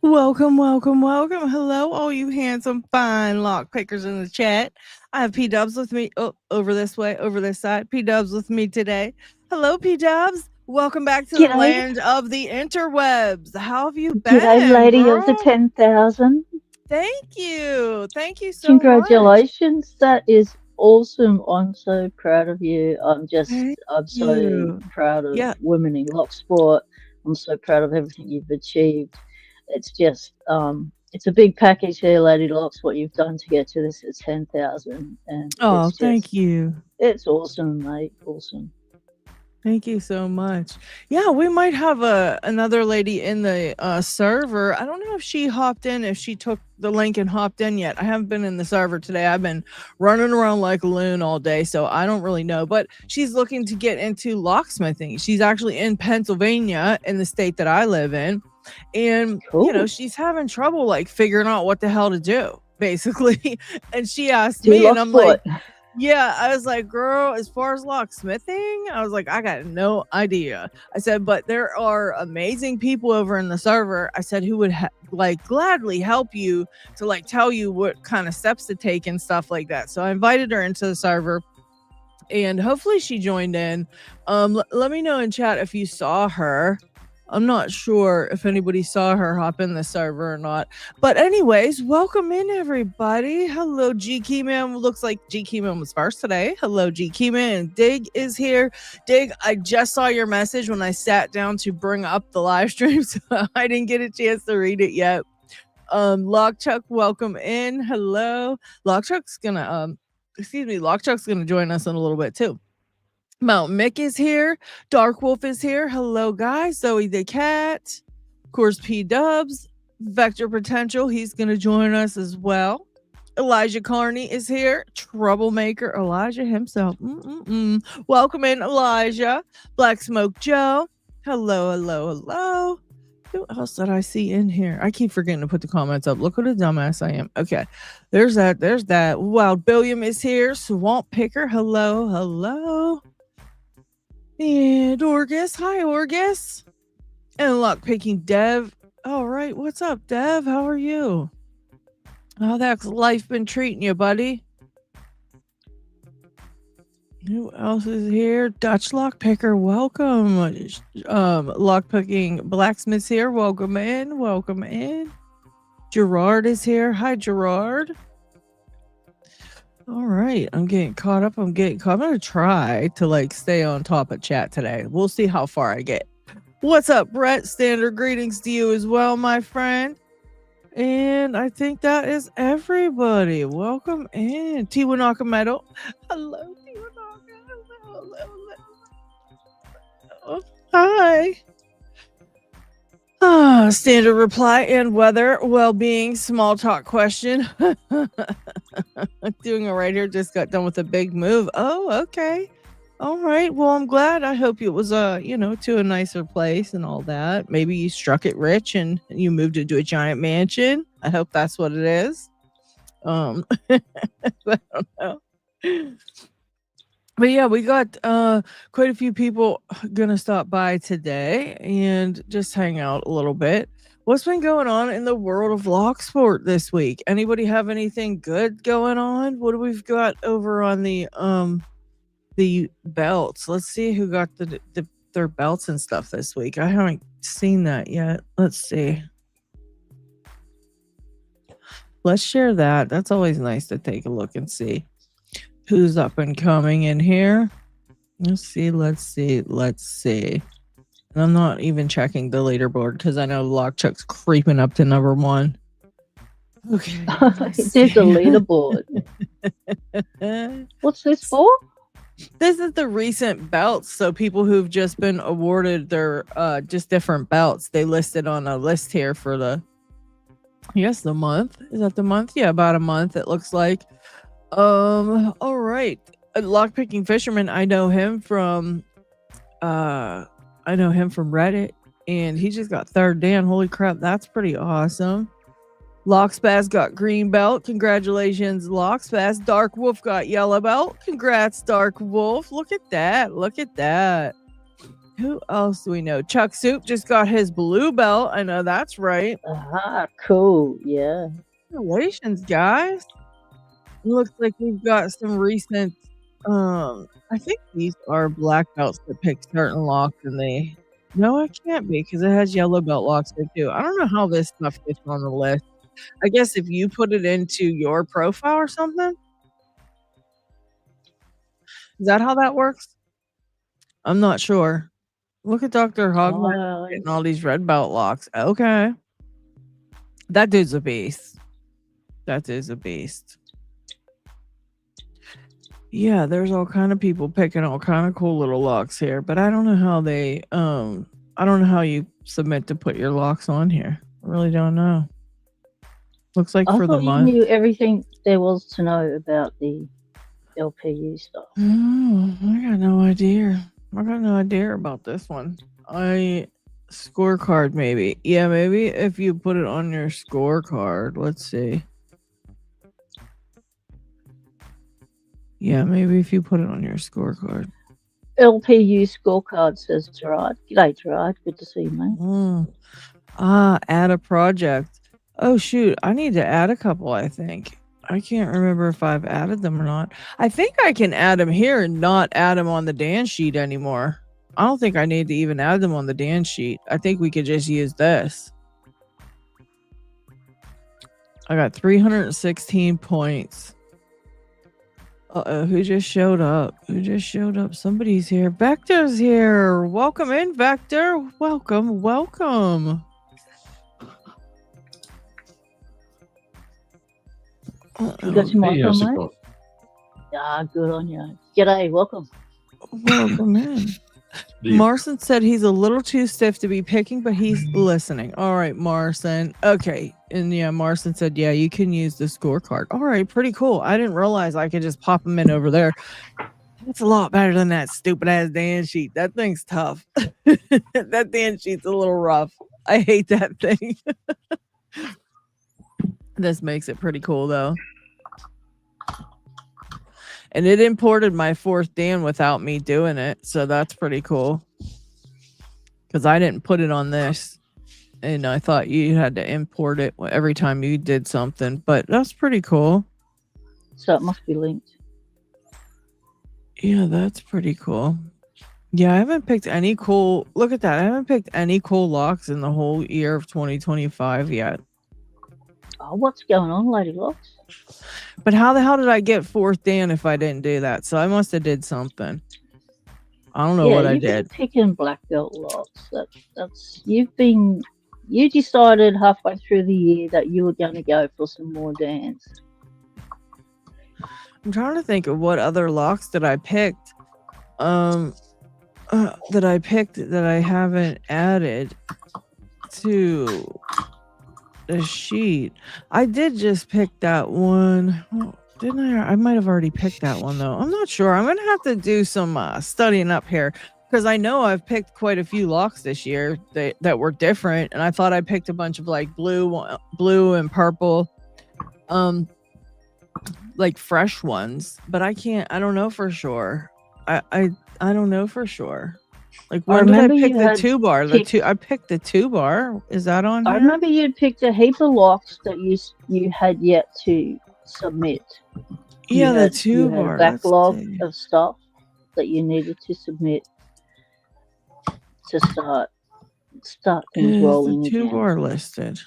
Welcome, welcome, welcome. Hello, all you handsome, fine lock pickers in the chat. I have P Dubs with me. Oh, over this way, over this side. P Dubs with me today. Hello, P Dubs. Welcome back to the G'day, land of the interwebs. How have you g'day, been, lady of the girl? 10,000. Thank you. Thank you so much. Congratulations. That is awesome. I'm so proud of you. Thank I'm so you. proud of Yeah. women in Locksport. I'm so proud of everything you've achieved. It's a big package here, Lady Locks, what you've done to get to this at 10,000. And Oh, thank you. it's awesome, mate. Awesome. Thank you so much. Yeah, we might have another lady in the server. I don't know if she hopped in, if she took the link and hopped in yet. I haven't been in the server today. I've been running around like a loon all day, so I don't really know. But she's looking to get into locksmithing. She's actually in Pennsylvania, in the state that I live in, and Cool. she's having trouble like figuring out what the hell to do, basically. And she asked Do me, and I'm like, Locksport. yeah, I was like, girl, as far as locksmithing, I was like, I got no idea. I said, but there are amazing people over in the server. I said, who would like gladly help you to like tell you what kind of steps to take and stuff like that. So I invited her into the server and hopefully she joined in. Let me know in chat if you saw her. I'm not sure if anybody saw her hop in the server or not. But anyways, welcome in everybody. Hello, G Keyman. Looks like G Keyman was first today. Hello, G Keyman. And Dig is here. Dig, I just saw your message when I sat down to bring up the live stream, so I didn't get a chance to read it yet. Lockchuck, welcome in. Hello. Lockchuck's gonna Lockchuck's gonna join us in a little bit too. Mount Mick is here. Dark Wolf is here. Hello, guys. Zoe the Cat. Of course, P Dubs. Vector Potential. He's going to join us as well. Elijah Carney is here. Troublemaker Elijah himself. Welcome in, Elijah. Black Smoke Joe. Hello, hello, hello. Who else did I see in here? I keep forgetting to put the comments up. Look what a dumbass I am. Okay. There's that. There's that. Wild Billiam is here. Swamp Picker. Hello, hello. And Orgus. Hi, Orgus. And Lockpicking Dev. All right. What's up, Dev? How are you? How that's life been treating you, buddy? Who else is here? Dutch Lockpicker. Welcome. Lockpicking Blacksmith's here. Welcome in. Welcome in. Gerard is here. Hi, Gerard. All right, I'm getting caught up. I'm going to try to like stay on top of chat today. We'll see how far I get. What's up, Brett? Standard greetings to you as well, my friend. And I think that is everybody. Welcome in. Tiwanaka Metal. Hello, Tiwanaka. Hello. Hi. Standard reply and weather, well-being, small talk question. Doing it right here. Just got done with a big move. Oh, okay. All right. Well, I'm glad. I hope it was to a nicer place and all that. Maybe you struck it rich and you moved into a giant mansion. I hope that's what it is. I don't know. But yeah, we got quite a few people gonna stop by today and just hang out a little bit. What's been going on in the world of Locksport this week? Anybody have anything good going on? What do we've got over on the belts? Let's see who got their belts and stuff this week. I haven't seen that yet. Let's see. Let's share that. That's always nice to take a look and see who's up and coming in here. Let's see. And I'm not even checking the leaderboard because I know Lockchuck's creeping up to number 1. Okay. There's a leaderboard. What's this for? This is the recent belts. So people who've just been awarded their just different belts, they listed on a list here for the month. Is that the month? Yeah, about a month it looks like. All right. Lockpicking Fisherman, I know him from Reddit, and he just got 3rd Dan. Holy crap, that's pretty awesome. Lockspaz got green belt. Congratulations, Lockspaz. Dark Wolf got yellow belt. Congrats, Dark Wolf. Look at that. Who else do we know? Chuck Soup just got his blue belt. I know that's right. Aha, cool. Yeah. Congratulations, guys. It looks like we've got some recent I think these are black belts that pick certain locks and they no, it can't be because it has yellow belt locks there too. I don't know how this stuff gets on the list. I guess if you put it into your profile or something. Is that how that works? I'm not sure. Look at Dr. Hogman getting all these red belt locks. Okay. That dude's a beast. That dude's a beast. Yeah, there's all kind of people picking all kind of cool little locks here, but I don't know how they I don't know how you submit to put your locks on here. I really don't know. Looks like for the month. You knew everything there was to know about the LPU stuff. Oh, I got no idea. I got no idea about this one. Scorecard maybe. Yeah, maybe if you put it on your scorecard. Let's see. Yeah, maybe if you put it on your scorecard. LPU scorecard, says Gerard. G'day, Gerard. Good to see you, mate. Add a project. Oh, shoot. I need to add a couple, I think. I can't remember if I've added them or not. I think I can add them here and not add them on the dance sheet anymore. I don't think I need to even add them on the dance sheet. I think we could just use this. I got 316 points. Uh-oh, who just showed up? Who just showed up? Somebody's here. Vector's here. Welcome in, Vector. Welcome, welcome. You got your mic on, mate? Yeah, good on you. G'day, welcome. Welcome in. Marson said he's a little too stiff to be picking, but he's listening. All right, Marson. Okay. And yeah, Marson said, yeah, you can use the scorecard. All right, pretty cool. I didn't realize I could just pop them in over there. That's a lot better than that stupid ass dance sheet. That thing's tough. That dance sheet's a little rough. I hate that thing. This makes it pretty cool though. And it imported my fourth Dan without me doing it. So that's pretty cool. Because I didn't put it on this. And I thought you had to import it every time you did something. But that's pretty cool. So it must be linked. Yeah, that's pretty cool. Yeah, I haven't picked any cool... Look at that. I haven't picked any cool locks in the whole year of 2025 yet. Oh, what's going on, Lady Locks? But how the hell did I get fourth Dan if I didn't do that? So I must have did something. I don't know what I did. Picking black belt locks. You decided halfway through the year that you were going to go for some more dance. I'm trying to think of what other locks that I picked. That I haven't added to the sheet. I did just pick that one. Oh, didn't I? I might have already picked that one though. I'm not sure. I'm gonna have to do some studying up here because I know I've picked quite a few locks this year that were different, and I thought I picked a bunch of like blue and purple, like fresh ones. But I don't know for sure. I don't know for sure. Like when did I pick the 2-bar? I picked the 2-bar. Is that on here? I remember you'd picked a heap of locks that you had yet to submit. Yeah, the 2-bar. Backlog of stuff that you needed to submit to start things rolling. The 2-bar listed.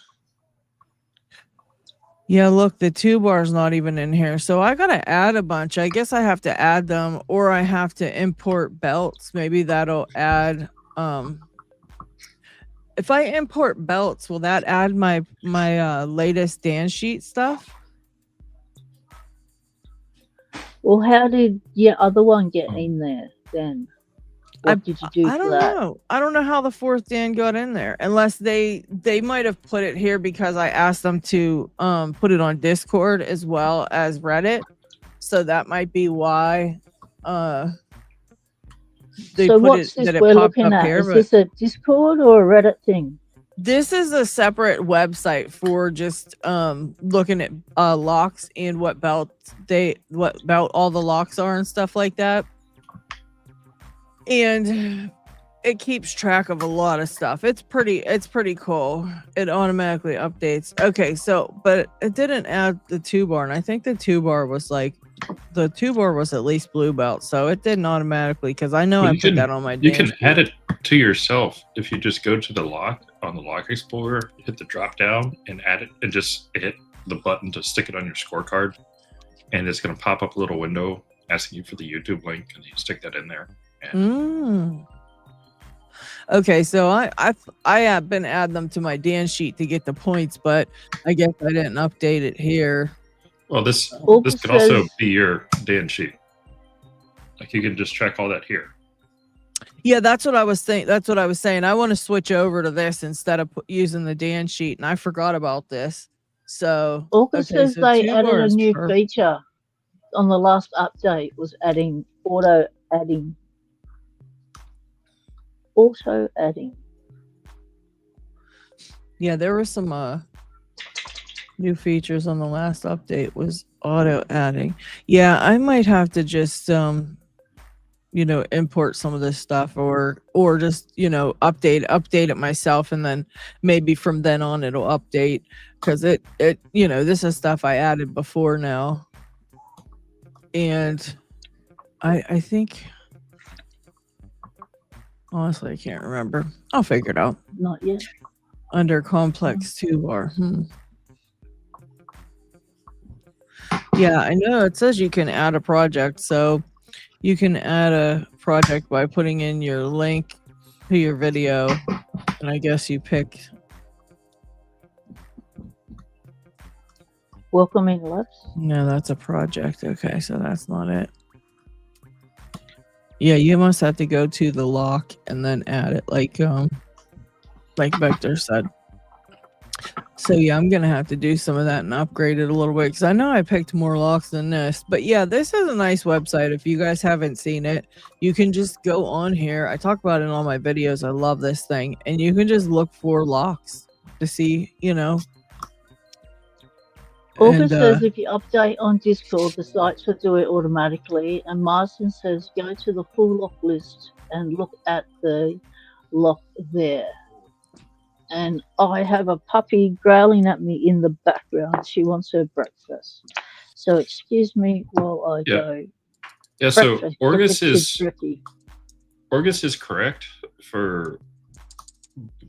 Yeah, look, the 2-bar's not even in here. So I gotta add a bunch. I guess I have to add them, or I have to import belts. Maybe that'll add. If I import belts, will that add my latest dance sheet stuff? Well, how did your other one get in there then? What did you do? I don't know. I don't know how the fourth Dan got in there, unless they might have put it here because I asked them to put it on Discord as well as Reddit. So that might be why they so put what's it this that we're it popped looking up at? here. Is this a Discord or a Reddit thing? This is a separate website for just looking at locks and what belt all the locks are and stuff like that. And it keeps track of a lot of stuff. It's pretty cool. It automatically updates. Okay, so but it didn't add the 2-bar, and I think the 2-bar was like the 2-bar was at least blue belt, so it didn't automatically because I know Well, I put that on my you can dance add sheet. it to yourself if you just go to the lock on the Lock Explorer, hit the drop down and add it, and just hit the button to stick it on your scorecard, and it's going to pop up a little window asking you for the YouTube link, and you stick that in there. And Okay, so I have been adding them to my dance sheet to get the points, but I guess I didn't update it here. well, this August could also says- be your dance sheet. Like you can just track all that here. Yeah, that's what I was saying. That's what I was saying. I want to switch over to this instead of using the dance sheet, and I forgot about this. So August says so they 2-bar added a is new perfect. feature on the last update, was adding auto adding. Yeah, there were some new features on the last update. Was auto adding. Yeah, I might have to just import some of this stuff or just update it myself, and then maybe from then on it'll update, because it this is stuff I added before now, and I think honestly I can't remember. I'll figure it out. Not yet. Under complex 2-bar. Yeah, I know it says you can add a project, so you can add a project by putting in your link to your video, and I guess you pick. Welcoming Labs. No, that's a project. Okay, so that's not it. Yeah, you must have to go to the lock and then add it, like Vector said. So yeah, I'm gonna have to do some of that and upgrade it a little bit, because I know I picked more locks than this. But yeah, this is a nice website. If you guys haven't seen it, you can just go on here. I talk about it in all my videos. I love this thing, and you can just look for locks to see, August says if you update on Discord, the sites will do it automatically. And Marston says go to the full lock list and look at the lock there. And I have a puppy growling at me in the background. She wants her breakfast. So excuse me while I go. Yeah, so Breakfast. Orgus is correct for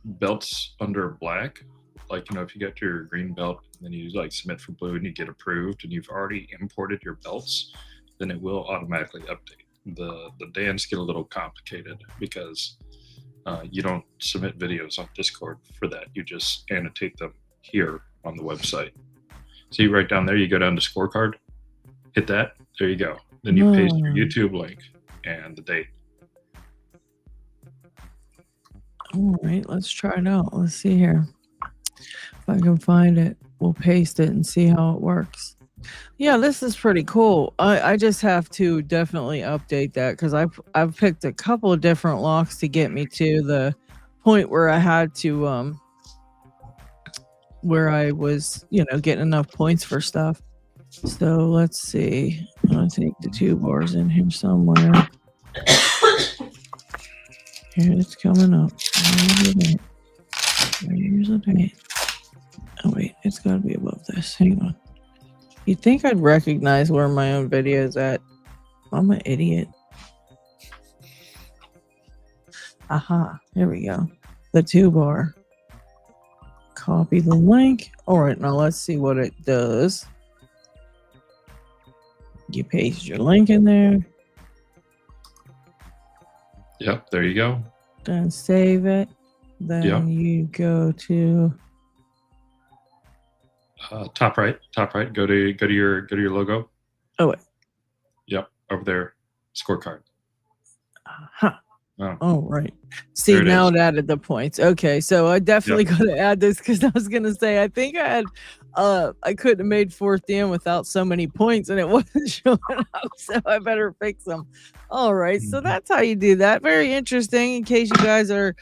belts under black. Like, if you get your green belt and then you like submit for blue and you get approved and you've already imported your belts, then it will automatically update. The DANs get a little complicated because you don't submit videos on Discord for that. You just annotate them here on the website. So you write down there, you go down to scorecard, hit that, there you go. Then you paste your YouTube link and the date. All right, let's try it out. Let's see here. If I can find it, we'll paste it and see how it works. Yeah, this is pretty cool. I just have to definitely update that, because I've picked a couple of different locks to get me to the point where I had to where I was getting enough points for stuff. So let's see. I'm gonna take the 2-bars in here somewhere. Here it's coming up. Here's the date. Oh wait, it's gotta be above this. Hang on. You'd think I'd recognize where my own video is at. I'm an idiot. Aha, here we go. The 2-bar. Copy the link. All right, now let's see what it does. You paste your link in there. Yep, there you go. Then save it. Then you go to top right. Go to your logo. Oh wait. Yep, over there, scorecard. Oh right. See, now it added the points. Okay, so I definitely got to add this, because I was gonna say I think I had I couldn't have made 4th Dan without so many points, and it wasn't showing up, so I better fix them. All right, so that's how you do that. Very interesting, in case you guys are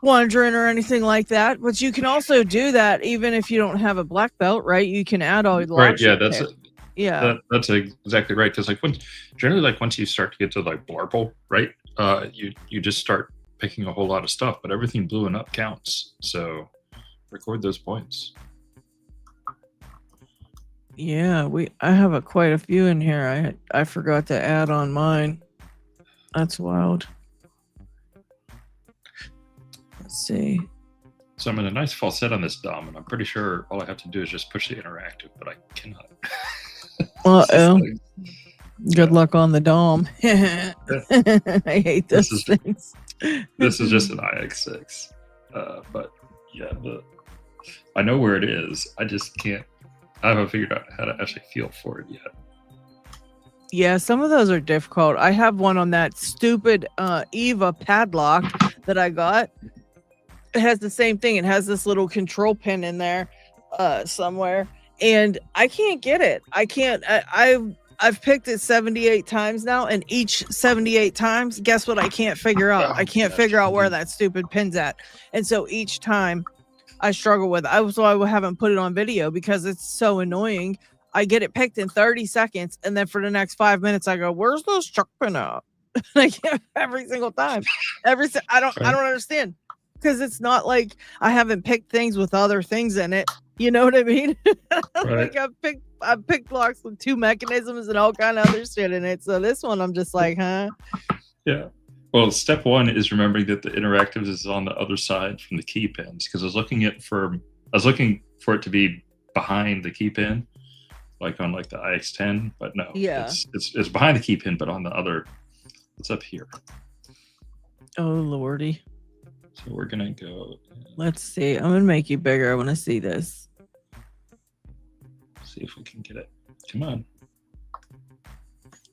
wondering or anything like that. But you can also do that even if you don't have a black belt, right? You can add all your right. Yeah, that's that's exactly right. Because once you start to get to like Blarple, right? You just start picking a whole lot of stuff, but everything blue and up counts. So record those points. Yeah, I have quite a few in here. I forgot to add on mine. That's wild. Let's see. So I'm in a nice falsetto on this dom, and I'm pretty sure all I have to do is just push the interactive, but I cannot. Uh-oh. Good luck on the dom. I hate those things. This is just an IX6. But yeah, I know where it is. I just can't. I haven't figured out how to actually feel for it yet. Yeah, some of those are difficult. I have one on that stupid Eva padlock that I got. It has the same thing. It has this little control pin in there somewhere, and I can't get it. I can't. I've picked it 78 times now, and each 78 times, guess what? I can't figure out. I can't figure out where that stupid pin's at, and so each time I struggle with it. I haven't put it on video because it's so annoying. I get it picked in 30 seconds, and then for the next 5 minutes, I go, "Where's those chuck pin at?" I get every single time. I don't understand, because it's not like I haven't picked things with other things in it. You know what I mean? Right. Like I've picked blocks with 2 mechanisms and all kind of other shit in it. So this one, I'm just like, huh? Yeah. Well, step 1 is remembering that the interactives is on the other side from the key pins, because I was looking for it to be behind the key pin, like on like the IX10, but no. Yeah. It's behind the key pin, but on the other. It's up here. Oh lordy. So we're gonna go. Let's see. I'm gonna make you bigger. I want to see this. See if we can get it. Come on.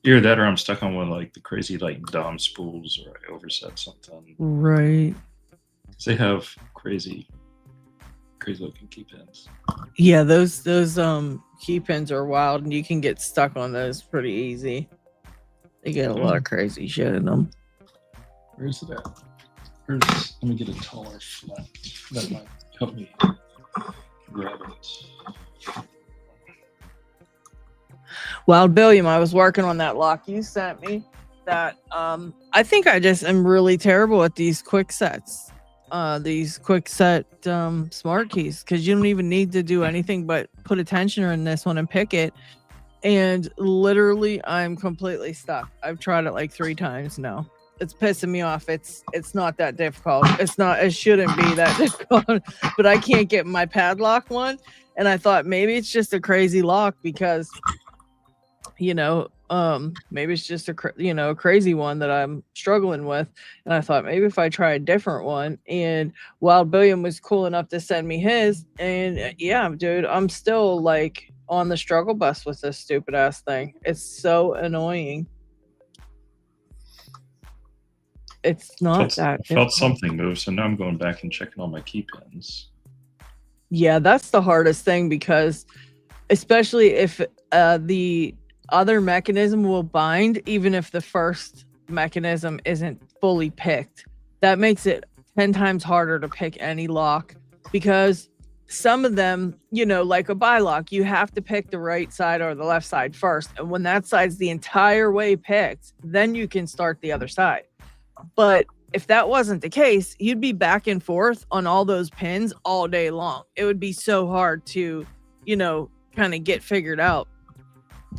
Either that, or I'm stuck on one of like the crazy like dom spools, or I overset something. Right. Because they have crazy looking key pins. Yeah, those key pins are wild, and you can get stuck on those pretty easy. They get a lot of crazy shit in them. Where's it at? Let me get a taller flat. That might help me grab it. Wild Billiam, I was working on that lock you sent me. That I think I just am really terrible at these quick sets. These quick set smart keys, because you don't even need to do anything but put a tensioner in this one and pick it. And literally, I'm completely stuck. I've tried it like 3 times now. It's pissing me off. It's not that difficult. It shouldn't be that difficult, but I can't get my padlock one. And I thought maybe it's just a crazy lock, because, maybe it's just a crazy one that I'm struggling with. And I thought maybe if I try a different one. And Wild Billiam was cool enough to send me his. And yeah, dude, I'm still like on the struggle bus with this stupid ass thing. It's so annoying. It's not that difficult. Felt something move, so now I'm going back and checking all my key pins. Yeah, that's the hardest thing, because especially if the other mechanism will bind, even if the first mechanism isn't fully picked, that makes it 10 times harder to pick any lock, because some of them, like a bilock, you have to pick the right side or the left side first. And when that side's the entire way picked, then you can start the other side. But if that wasn't the case, you'd be back and forth on all those pins all day long. It would be so hard to, kind of get figured out.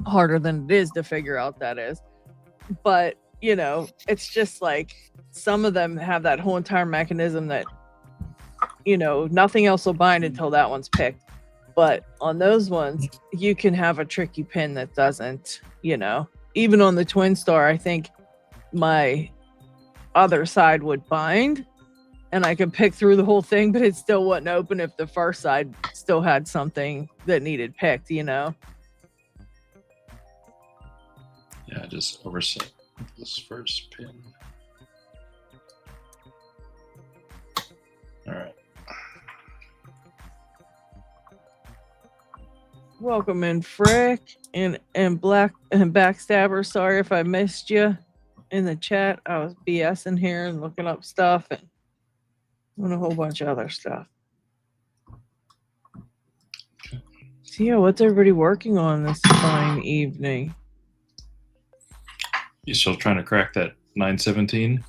Harder than it is to figure out, that is. But, it's just like some of them have that whole entire mechanism that, nothing else will bind until that one's picked. But on those ones, you can have a tricky pin that doesn't, even on the Twin Star, I think my other side would bind and I could pick through the whole thing, but it still wouldn't open if the first side still had something that needed picked, Yeah, I just overset this first pin. All right. Welcome in, Frick and Black and Backstabber. Sorry if I missed you in the chat. I was BSing here and looking up stuff and doing a whole bunch of other stuff. So yeah, what's everybody working on this fine evening? You still trying to crack that 917?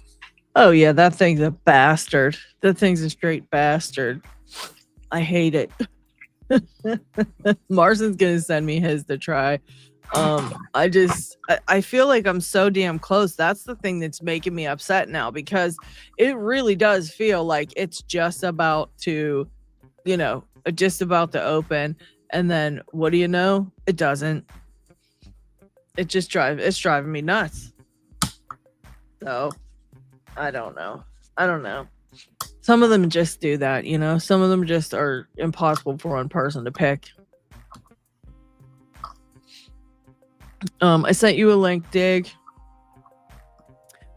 Oh yeah, that thing's a bastard. That thing's a straight bastard. I hate it. Marston's gonna send me his to try. I feel like I'm so damn close. That's the thing that's making me upset now, because it really does feel like it's just about to, just about to open, and then what do you know? It doesn't. It's driving me nuts. So I don't know. Some of them just do that, some of them just are impossible for one person to pick. I sent you a link, Dig.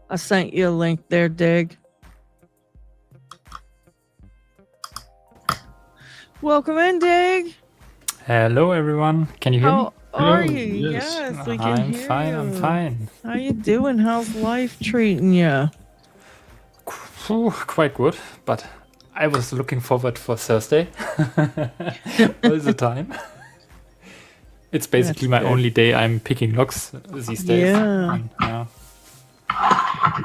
I sent you a link there, Dig. Welcome in, Dig. Hello, everyone. Can you hear me? How are Hello, you? yes. Yes, we can hear fine. you. I'm fine. How you doing? How's life treating you? Quite good, but I was looking forward for Thursday all the time. It's basically That's my good. only day I'm picking locks these days. Yeah. And, yeah.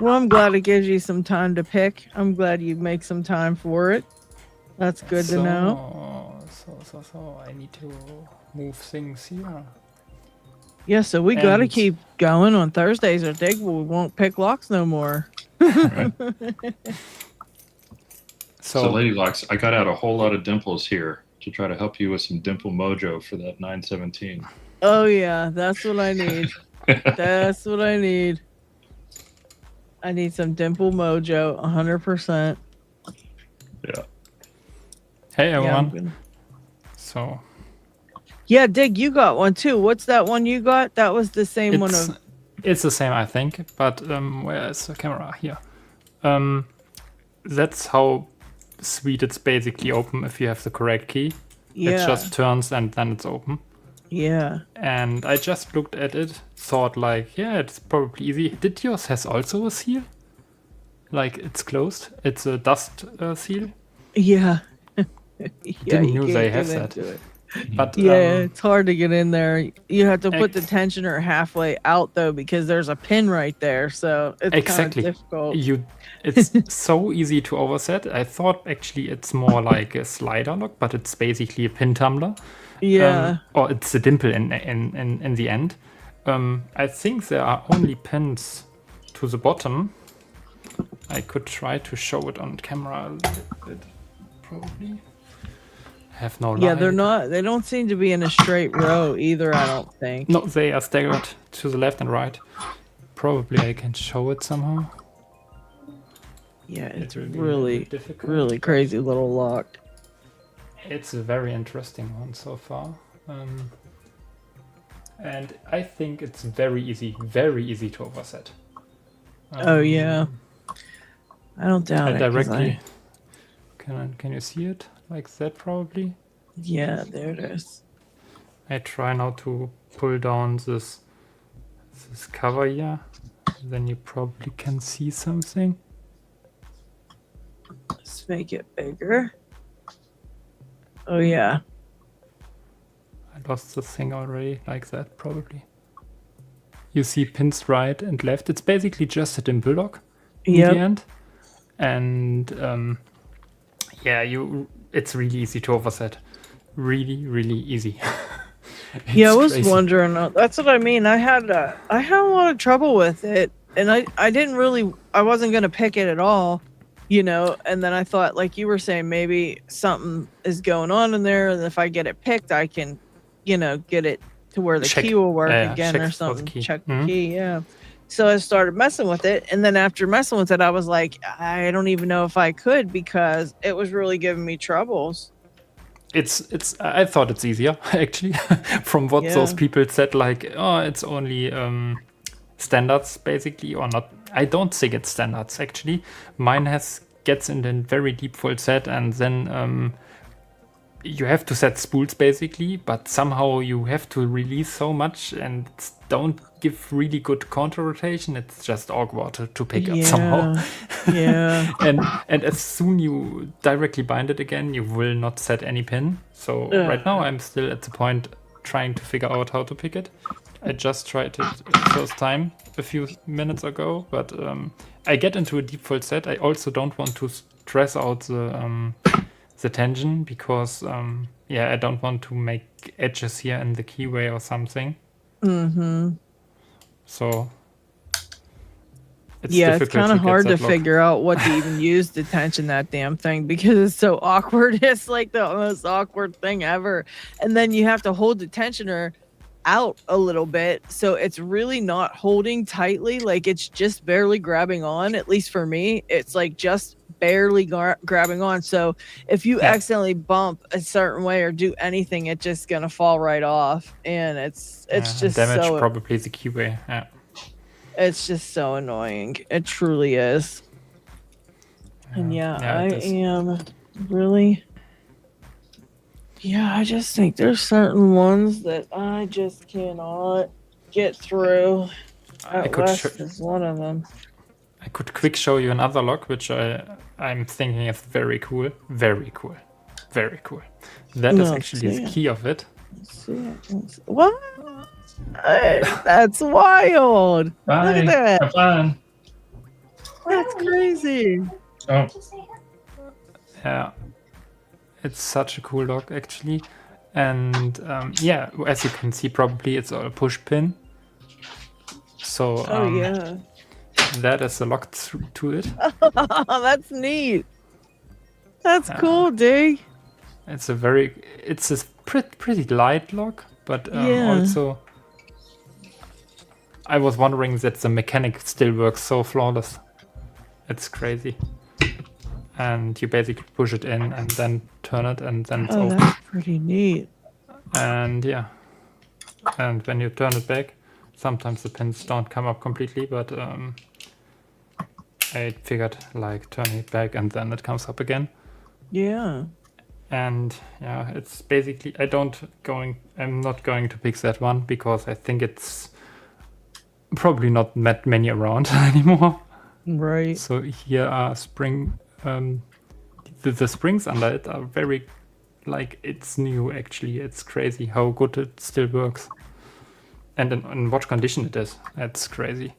Well, I'm glad it gives you some time to pick. I'm glad you make some time for it. That's good to know. So I need to move things here. Yeah, so we got to And- keep going on Thursdays, or Dig, we won't pick locks no more. So, Lady Locks, I got out a whole lot of dimples here to try to help you with some dimple mojo for that 917. Oh yeah, that's what I need. That's what I need. I need some dimple mojo, 100%. Yeah. Hey, Yeah, everyone. So yeah, Dig, you got one too. What's that one you got? That was the same one of. it's the same, I think. But where is the camera? Here. That's how sweet it's basically open if you have the correct key. Yeah. It just turns and then it's open. Yeah. And I just looked at it, thought like, yeah, it's probably easy. Did yours has also a seal? Like it's closed? It's a dust seal? Yeah. Yeah, Didn't you know can't they get have that. into it. But Yeah, it's hard to get in there. You have to put the Ex- tensioner halfway out though, because there's a pin right there, so it's Exactly. kind of difficult. It's so easy to overset. I thought actually it's more like a slider lock, but it's basically a pin tumbler. Yeah. Or it's a dimple in the end. I think there are only pins to the bottom. I could try to show it on camera a little bit, probably. Have no Yeah, light. they don't seem to be in a straight row either, I don't think. No, they are staggered to the left and right. Probably I can show it somehow. Yeah, it's It will be a really, bit difficult, really but crazy little lock. It's a very interesting one so far. And I think it's very easy to overset. Oh yeah, I don't doubt I it. 'cause directly. Can you see it like that? Probably. Yeah, there it is. I try now to pull down this cover here. Then you probably can see something. Let's make it bigger. Oh yeah. I lost the thing already, like that probably. You see pins right and left. It's basically just a dimple lock in Yep. the end. And it's really easy to overset. Really, really easy. Yeah, I It's was crazy. wondering. That's what I mean. I had a lot of trouble with it, and I wasn't gonna pick it at all, And then I thought, like you were saying, maybe something is going on in there, and if I get it picked, I can, get it to where the Check- key will work again check or for the something. key. Check the Mhm. key, yeah. So I started messing with it, and then after messing with it, I was like, I don't even know if I could, because it was really giving me troubles. I thought it's easier actually from what those Yeah. people said, like, oh, it's only standards basically, or not. I don't think it's standards actually. Mine gets in the very deep full set, and then you have to set spools basically, but somehow you have to release so much and don't give really good counter rotation. It's just awkward to pick up somehow. Yeah. And as soon you directly bind it again, you will not set any pin. So Yeah. right now I'm still at the point trying to figure out how to pick it. I just tried it first time a few minutes ago, but I get into a default set. I also don't want to stress out the tension because I don't want to make edges here in the keyway or something. So it's kind of hard to figure out what to even use to tension that damn thing because it's so awkward. It's like the most awkward thing ever. And then you have to hold the tensioner out a little bit, so it's really not holding tightly. Like it's just barely grabbing on. At least for me, it's like just barely grabbing on. So if you accidentally bump a certain way or do anything, it's just gonna fall right off. And it's just damage so probably the keyway. Yeah. It's just so annoying. It truly is. And I am really. Yeah, I just think there's certain ones that I just cannot get through. West is one of them. I could quick show you another lock, which I'm thinking is very cool. Very cool. Very cool. That is actually the key of it. Let's see it. What? That's wild. Bye. Look at that. Have fun. That's crazy. Oh. Yeah. It's such a cool lock, actually. And as you can see, probably it's a push pin. So that is a lock to it. That's neat. That's cool, dude. It's a pretty light lock, but also I was wondering that the mechanic still works so flawless. It's crazy. And you basically push it in and then turn it and then it's open. That's pretty neat. And and when you turn it back, sometimes the pins don't come up completely, but I figured like turning it back and then it comes up again. Yeah. And it's basically I'm not going to pick that one because I think it's probably not that many around anymore. Right. So here are spring the springs under it are very like it's new actually. It's crazy how good it still works. And in what condition it is. That's crazy.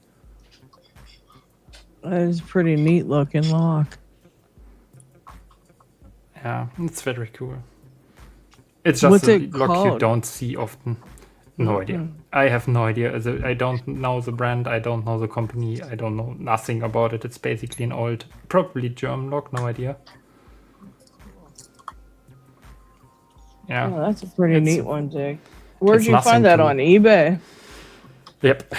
That is pretty neat looking lock. Yeah, it's very cool. It's just a lock you don't see often. No idea. I have no idea. I don't know the brand. I don't know the company. I don't know nothing about it. It's basically an old, probably German lock. No idea. Yeah. Oh, that's a pretty neat one, Jake. Where'd you find that on eBay? Yep.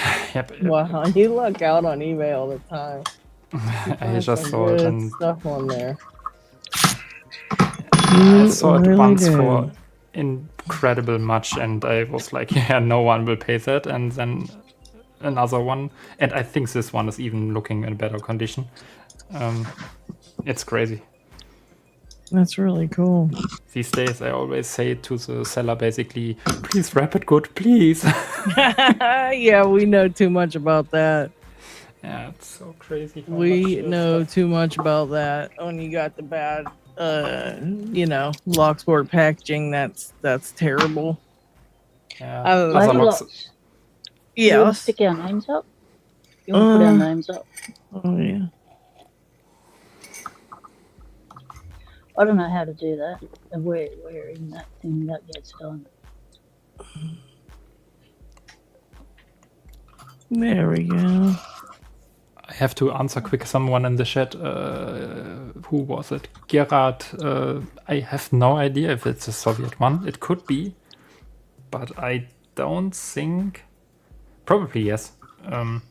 Wow, you look out on eBay all the time. I just saw it and stuff on there. I saw it once for incredible much, and I was like, no one will pay that. And then another one, and I think this one is even looking in better condition. It's crazy. That's really cool. These days, I always say to the seller, basically, please wrap it good, please. Yeah, we know too much about that. Yeah, it's so crazy. We know too much about that. When you got the bad, Locksport packaging, that's You terrible. want to stick our names up? You want to put our names up? Oh, yeah. I don't know how to do that. And we're in that thing that gets done. There we go. I have to answer quick someone in the chat. Who was it? Gerard. I have no idea if it's a Soviet one. It could be, but I don't think. Probably yes.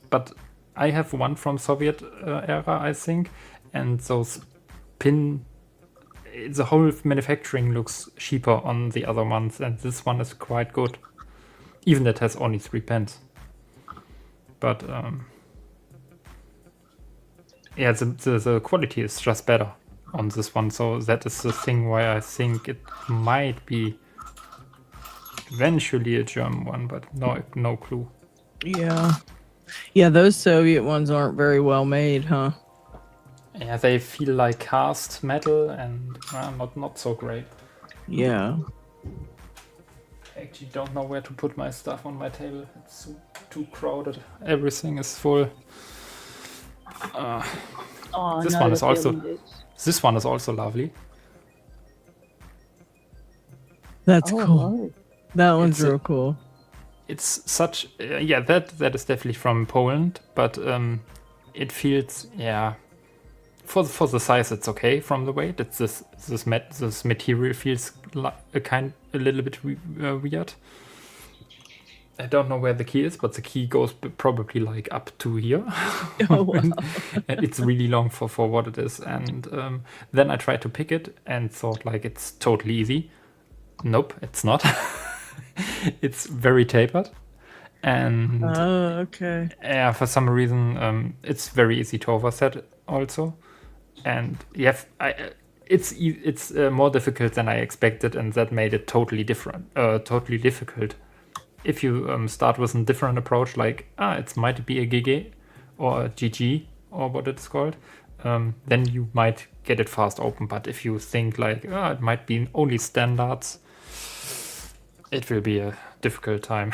But I have one from Soviet era, I think, and those the whole manufacturing looks cheaper on the other ones, and this one is quite good. Even that has only 3 pins. But the quality is just better on this one, so that is the thing why I think it might be eventually a German one, but no clue. Yeah, those Soviet ones aren't very well made, huh? Yeah, they feel like cast metal and not so great. Yeah. I actually don't know where to put my stuff on my table. It's too crowded. Everything is full. Oh, This no, one the is also- feeling is- This one is also lovely. That's Oh, cool. wow. That one's It's a- real cool. It's such that is definitely from Poland, but it feels for the size it's okay from the weight. It's this material feels a little bit weird. I don't know where the key is, but the key goes probably like up to here. Oh, wow. And it's really long for what it is. And then I tried to pick it and thought like it's totally easy. Nope, it's not. It's very tapered. And Oh, okay. for some reason, it's very easy to overset also. And it's more difficult than I expected, and that made it totally difficult. If you start with a different approach, like it might be a GG or a GG or what it's called, then you might get it fast open. But if you think like it might be only standards, it will be a difficult time.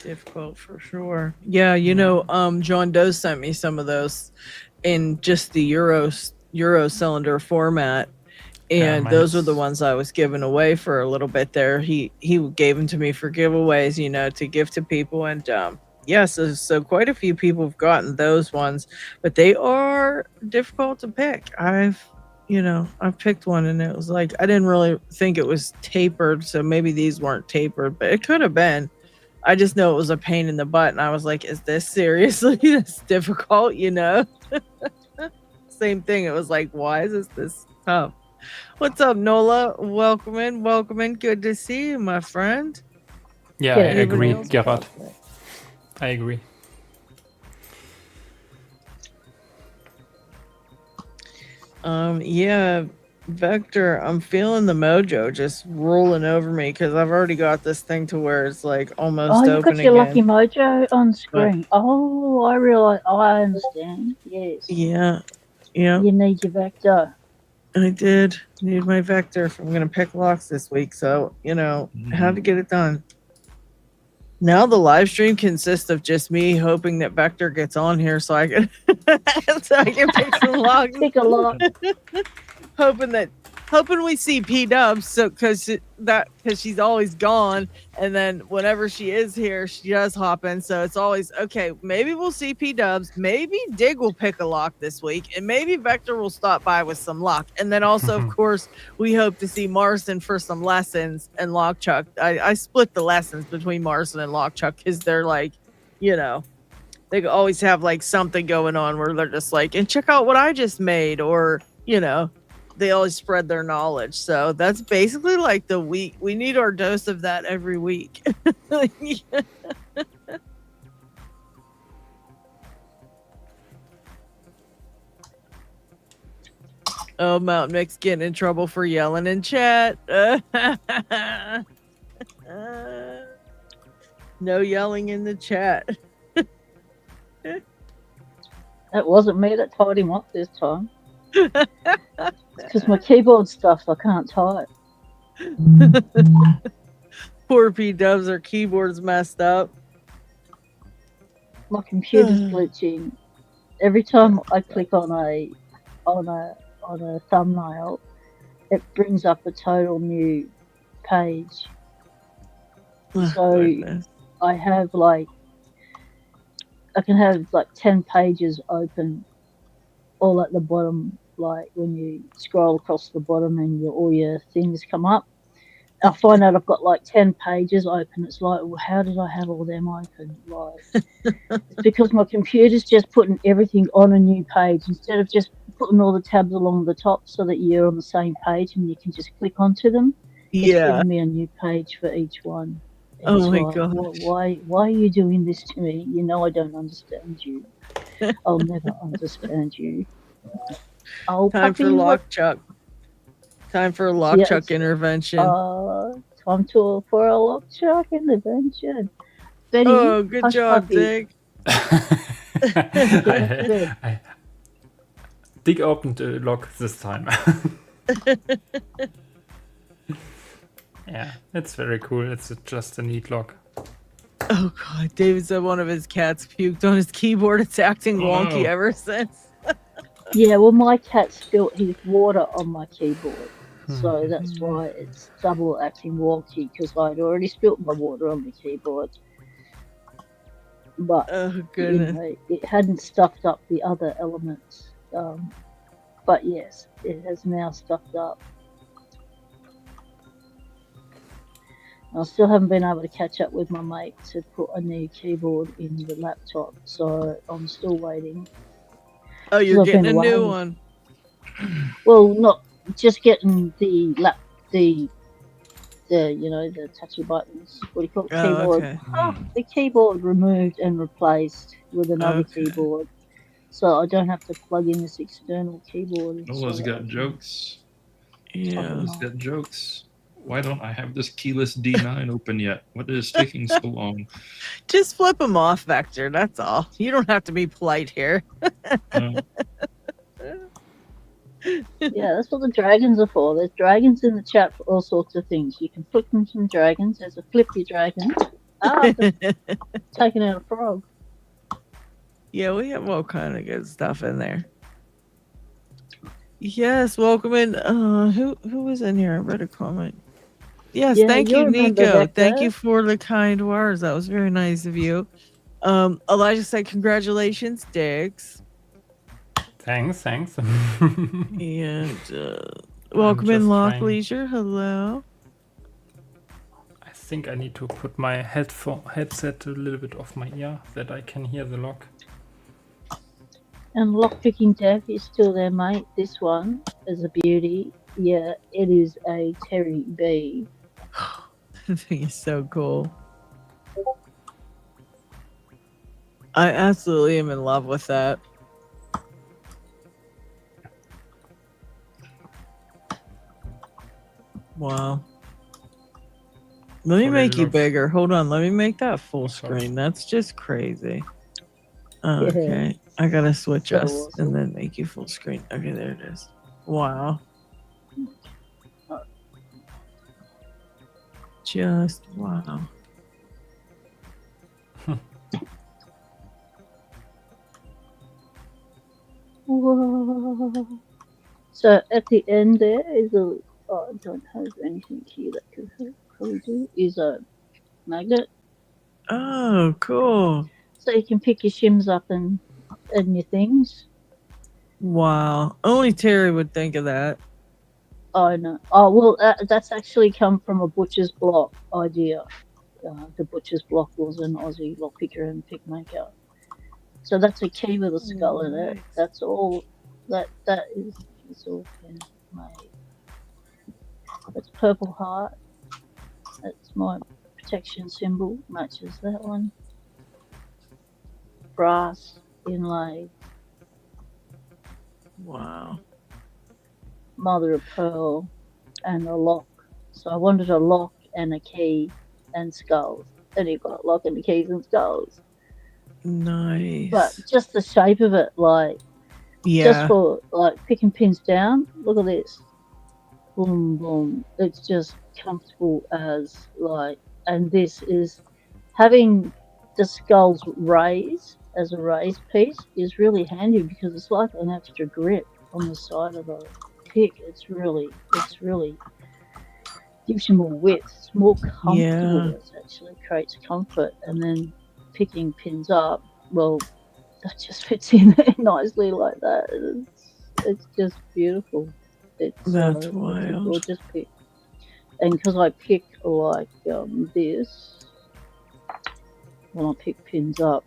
Difficult for sure. Yeah, you know, John Doe sent me some of those in just the Euro cylinder format. And mine those is- are the ones I was giving away for a little bit there. He gave them to me for giveaways, you know, to give to people. And so quite a few people have gotten those ones, but they are difficult to pick. I've picked one and it was like, I didn't really think it was tapered. So maybe these weren't tapered, but it could have been. I just know it was a pain in the butt. And I was like, is this seriously this difficult? You know, same thing. It was like, why is this tough? What's up, Nola? Welcome in. Good to see you, my friend. Yeah, Yeah, I agree, anybody else? Gerard. I agree. Yeah, Vector, I'm feeling the mojo just rolling over me because I've already got this thing to where it's like almost Oh, you open got your lucky again. mojo on screen. Oh, I realize. I understand. Yes. Yeah, You need your vector. I did need my Vector if I'm gonna pick locks this week. So how to get it done. Now the live stream consists of just me hoping that Vector gets on here so I can pick some locks. Pick a lock. hoping we see P Dubs, so because she's always gone, and then whenever she is here, she does hop in. So it's always okay. Maybe we'll see P Dubs. Maybe Dig will pick a lock this week, and maybe Vector will stop by with some luck. And then also, of course, we hope to see Marson for some lessons and Lockchuck. I split the lessons between Marson and Lockchuck because they're like, they always have like something going on where they're just like, and check out what I just made, or they always spread their knowledge. So that's basically like the week. We need our dose of that every week. Oh, Mountain Mix getting in trouble for yelling in chat. No yelling in the chat. That wasn't me that tied him off this time. Because my keyboard stuff, I can't type. Poor P Dubs, their keyboard's messed up. My computer's glitching. Every time I click on a thumbnail, it brings up a total new page. So Goodness. I can have like 10 pages open all at the bottom, like when you scroll across the bottom and all your things come up. I find out I've got like 10 pages open. It's like, well, how did I have all them open? Like, it's because my computer's just putting everything on a new page instead of just putting all the tabs along the top so that you're on the same page and you can just click onto them. It's Yeah. giving me a new page for each one. Oh It's my like, gosh. why are you doing this to me? You know I don't understand you. I'll never understand you. Oh, Time for puppy, what- Lockchuck. Time for a Lockchuck Yes. intervention. Time for a Lockchuck intervention. Betty, Oh, good hush, job, puppy. Dick. I Dig opened the lock this time. Yeah, it's very cool. It's just a neat lock. Oh God, David said one of his cats puked on his keyboard. It's acting wonky no. ever since. Yeah, well, my cat spilled his water on my keyboard, so that's why it's double acting wonky, because I'd already spilt my water on the keyboard, but Oh goodness. it hadn't stuffed up the other elements. But yes, it has now stuffed up. I still haven't been able to catch up with my mate to put a new keyboard in the laptop, so I'm still waiting. Oh, you're I've getting been a new away. one. Well, not just getting the the touchy buttons. What do you call it? Oh, Keyboard. okay. The keyboard removed and replaced with another Okay. keyboard, so I don't have to plug in this external keyboard. Noah's got jokes. Yeah. Noah's got jokes. Why don't I have this keyless D9 open yet? What is taking so long? Just flip them off, Vector. That's all. You don't have to be polite here. Yeah, that's what the dragons are for. There's dragons in the chat for all sorts of things. You can flip them some dragons. There's a flippy dragon. I've taken out a frog. Yeah, we have all kind of good stuff in there. Yes, welcome in. Who was in here? I read a comment. Yes, Yeah, thank you'll you, remember Nico. that, Thank Beth. you for the kind words. That was very nice of you. Elijah said, "Congratulations, Diggs." Thanks. And welcome in, just Lock trying- Leisure. Hello. I think I need to put my headset a little bit off my ear that I can hear the lock. And Lockpicking Dev is still there, mate. This one is a beauty. Yeah, it is a Terry B. I think it's so cool. I absolutely am in love with that. Wow. Let me So make it you looks- bigger. Hold on. Let me make that full Sorry. screen. That's just crazy. Okay. I gotta switch So us awesome. and then make you full screen. Okay, there it is. Wow. Just wow. So at the end there is a. Oh, I don't have anything here that could help. Probably do is a magnet, Oh, cool. so you can pick your shims up and your things. Wow. Only Terry would think of that. Oh no! Oh well, that's actually come from a butcher's block idea. The butcher's block was an Aussie lockpicker and pick maker. So that's a key with a skull in it. Nice. That's all. That is all handmade. That's purple heart. That's my protection symbol. Matches that one. Brass inlaid. Wow. Mother of pearl and a lock. So I wanted a lock and a key and skulls. And you've got lock and the keys and skulls. Nice. But just the shape of it, like yeah. just for like picking pins down. Look at this. Boom, boom. It's just comfortable as like, and this is having the skulls raised as a raised piece is really handy because it's like an extra grip on the side of the pick. It's really gives you more width. It's more comfortable. Yeah. It actually creates comfort, and then picking pins up. Well, that just fits in there nicely like that. It's just beautiful. That's It's a wild. gorgeous pick. And because I pick like this, when I pick pins up,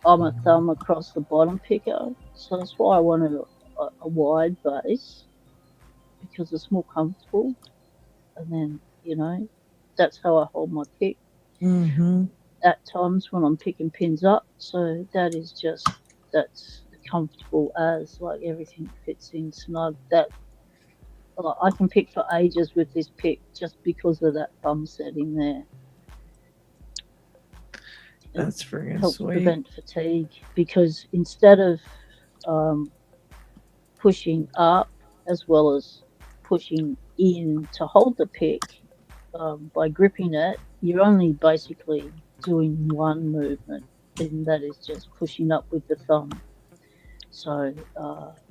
I'm a thumb across the bottom picker. So that's why I wanted a wide base, because it's more comfortable. And then, you know, that's how I hold my pick Mm-hmm. at times when I'm picking pins up. So that's comfortable as like everything fits in snug. That like, I can pick for ages with this pick just because of that thumb setting there. That's friggin' Helps sweet. prevent fatigue, because instead of pushing up as well as pushing in to hold the pick, by gripping it, you're only basically doing one movement, and that is just pushing up with the thumb. So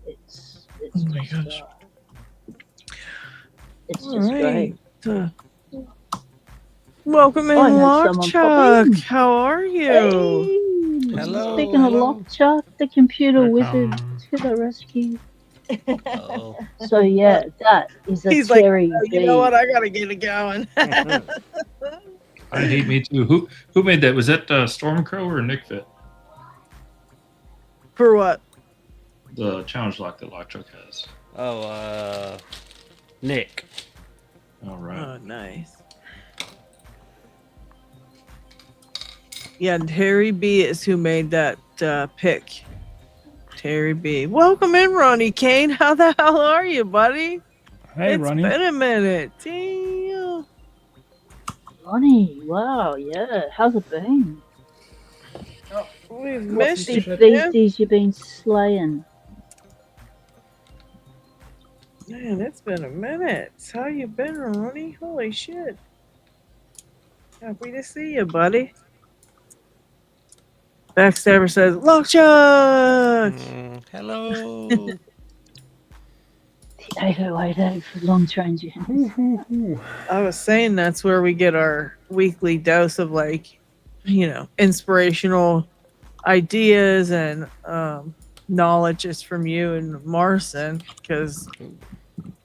it's Oh my just gosh. it's All just right. great. Welcome I in, had Lock someone pop Chuck. in. How are you? Hey, Hello, speaking of hello. Lockchuck, the computer wizard Welcome. to the rescue. Oh. So yeah, that is a He's like, Terry oh, B. you know what? I gotta get it going. I hate me too. Who made that? Was that Stormcrow or Nick Fit? For what? The challenge lock that Lockchuck has. Oh, Nick. All right. Oh, nice. Yeah, Terry B is who made that pick. Terry B. Welcome in, Ronnie Kane. How the hell are you, buddy? Hey, It's Ronnie. been a minute. Damn. Ronnie, wow, yeah. How's it been? We've What's missed you, the man. beasties you've been slaying? Man, it's been a minute. How you been, Ronnie? Holy shit. Happy to see you, buddy. Backstabber says, Lockchuck! Hello. The 8088 for long range. I was saying that's where we get our weekly dose of, like, you know, inspirational ideas and knowledge just from you and Marcin, because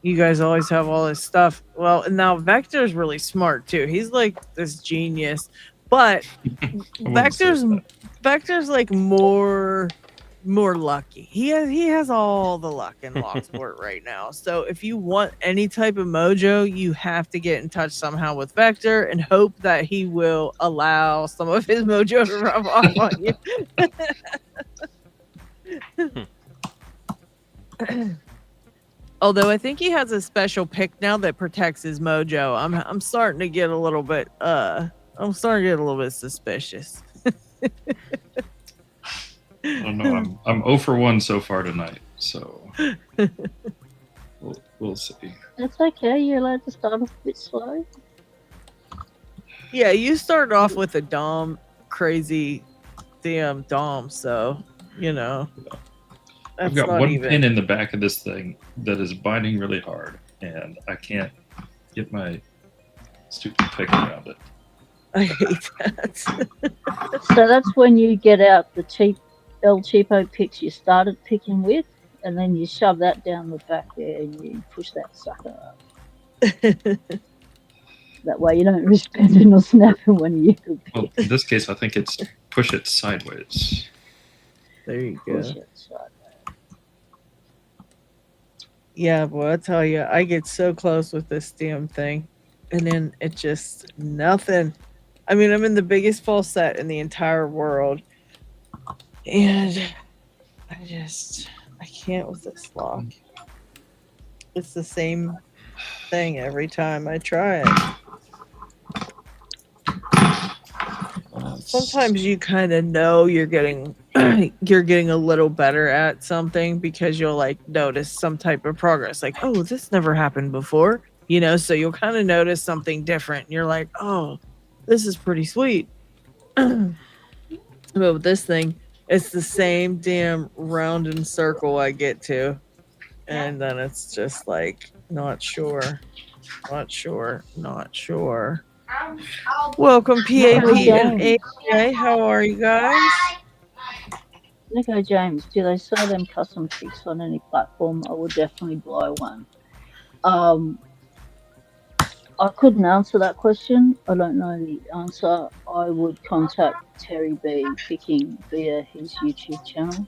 you guys always have all this stuff. Well, and now Vector's really smart too. He's like this genius, but Vector's like more lucky. He has all the luck in Locksport right now. So if you want any type of mojo, you have to get in touch somehow with Vector and hope that he will allow some of his mojo to rub off on you. Although I think he has a special pick now that protects his mojo. I'm starting to get a little bit suspicious. I don't know. I'm 0 for 1 so far tonight, so we'll see. That's okay. You're allowed to start off a bit slow. Yeah, you started off with a crazy damn Dom, so you know. I've got one pin in the back of this thing that is binding really hard, and I can't get my stupid pick around it. I hate that. So that's when you get out the cheap El Cheapo picks you started picking with, and then you shove that down the back there and you push that sucker up. That way you don't risk bending or snapping when you could pick. Well, in this case, I think it's push it sideways. There you go. Push it sideways. Yeah, boy, I tell you, I get so close with this damn thing, and then it just nothing. I mean, I'm in the biggest full set in the entire world, and I can't with this lock. It's the same thing every time I try it. Sometimes you kind of know you're getting a little better at something because you'll like notice some type of progress, like, oh, this never happened before, you know, so you'll kind of notice something different and you're like, oh, this is pretty sweet. But with this thing, it's the same damn round and circle I get to, and then it's just like not sure. Welcome, PAP and AJ. How are you guys? Nico James, do they sell them custom kicks on any platform? I would definitely buy one. I couldn't answer that question. I don't know the answer. I would contact Terry B picking via his YouTube channel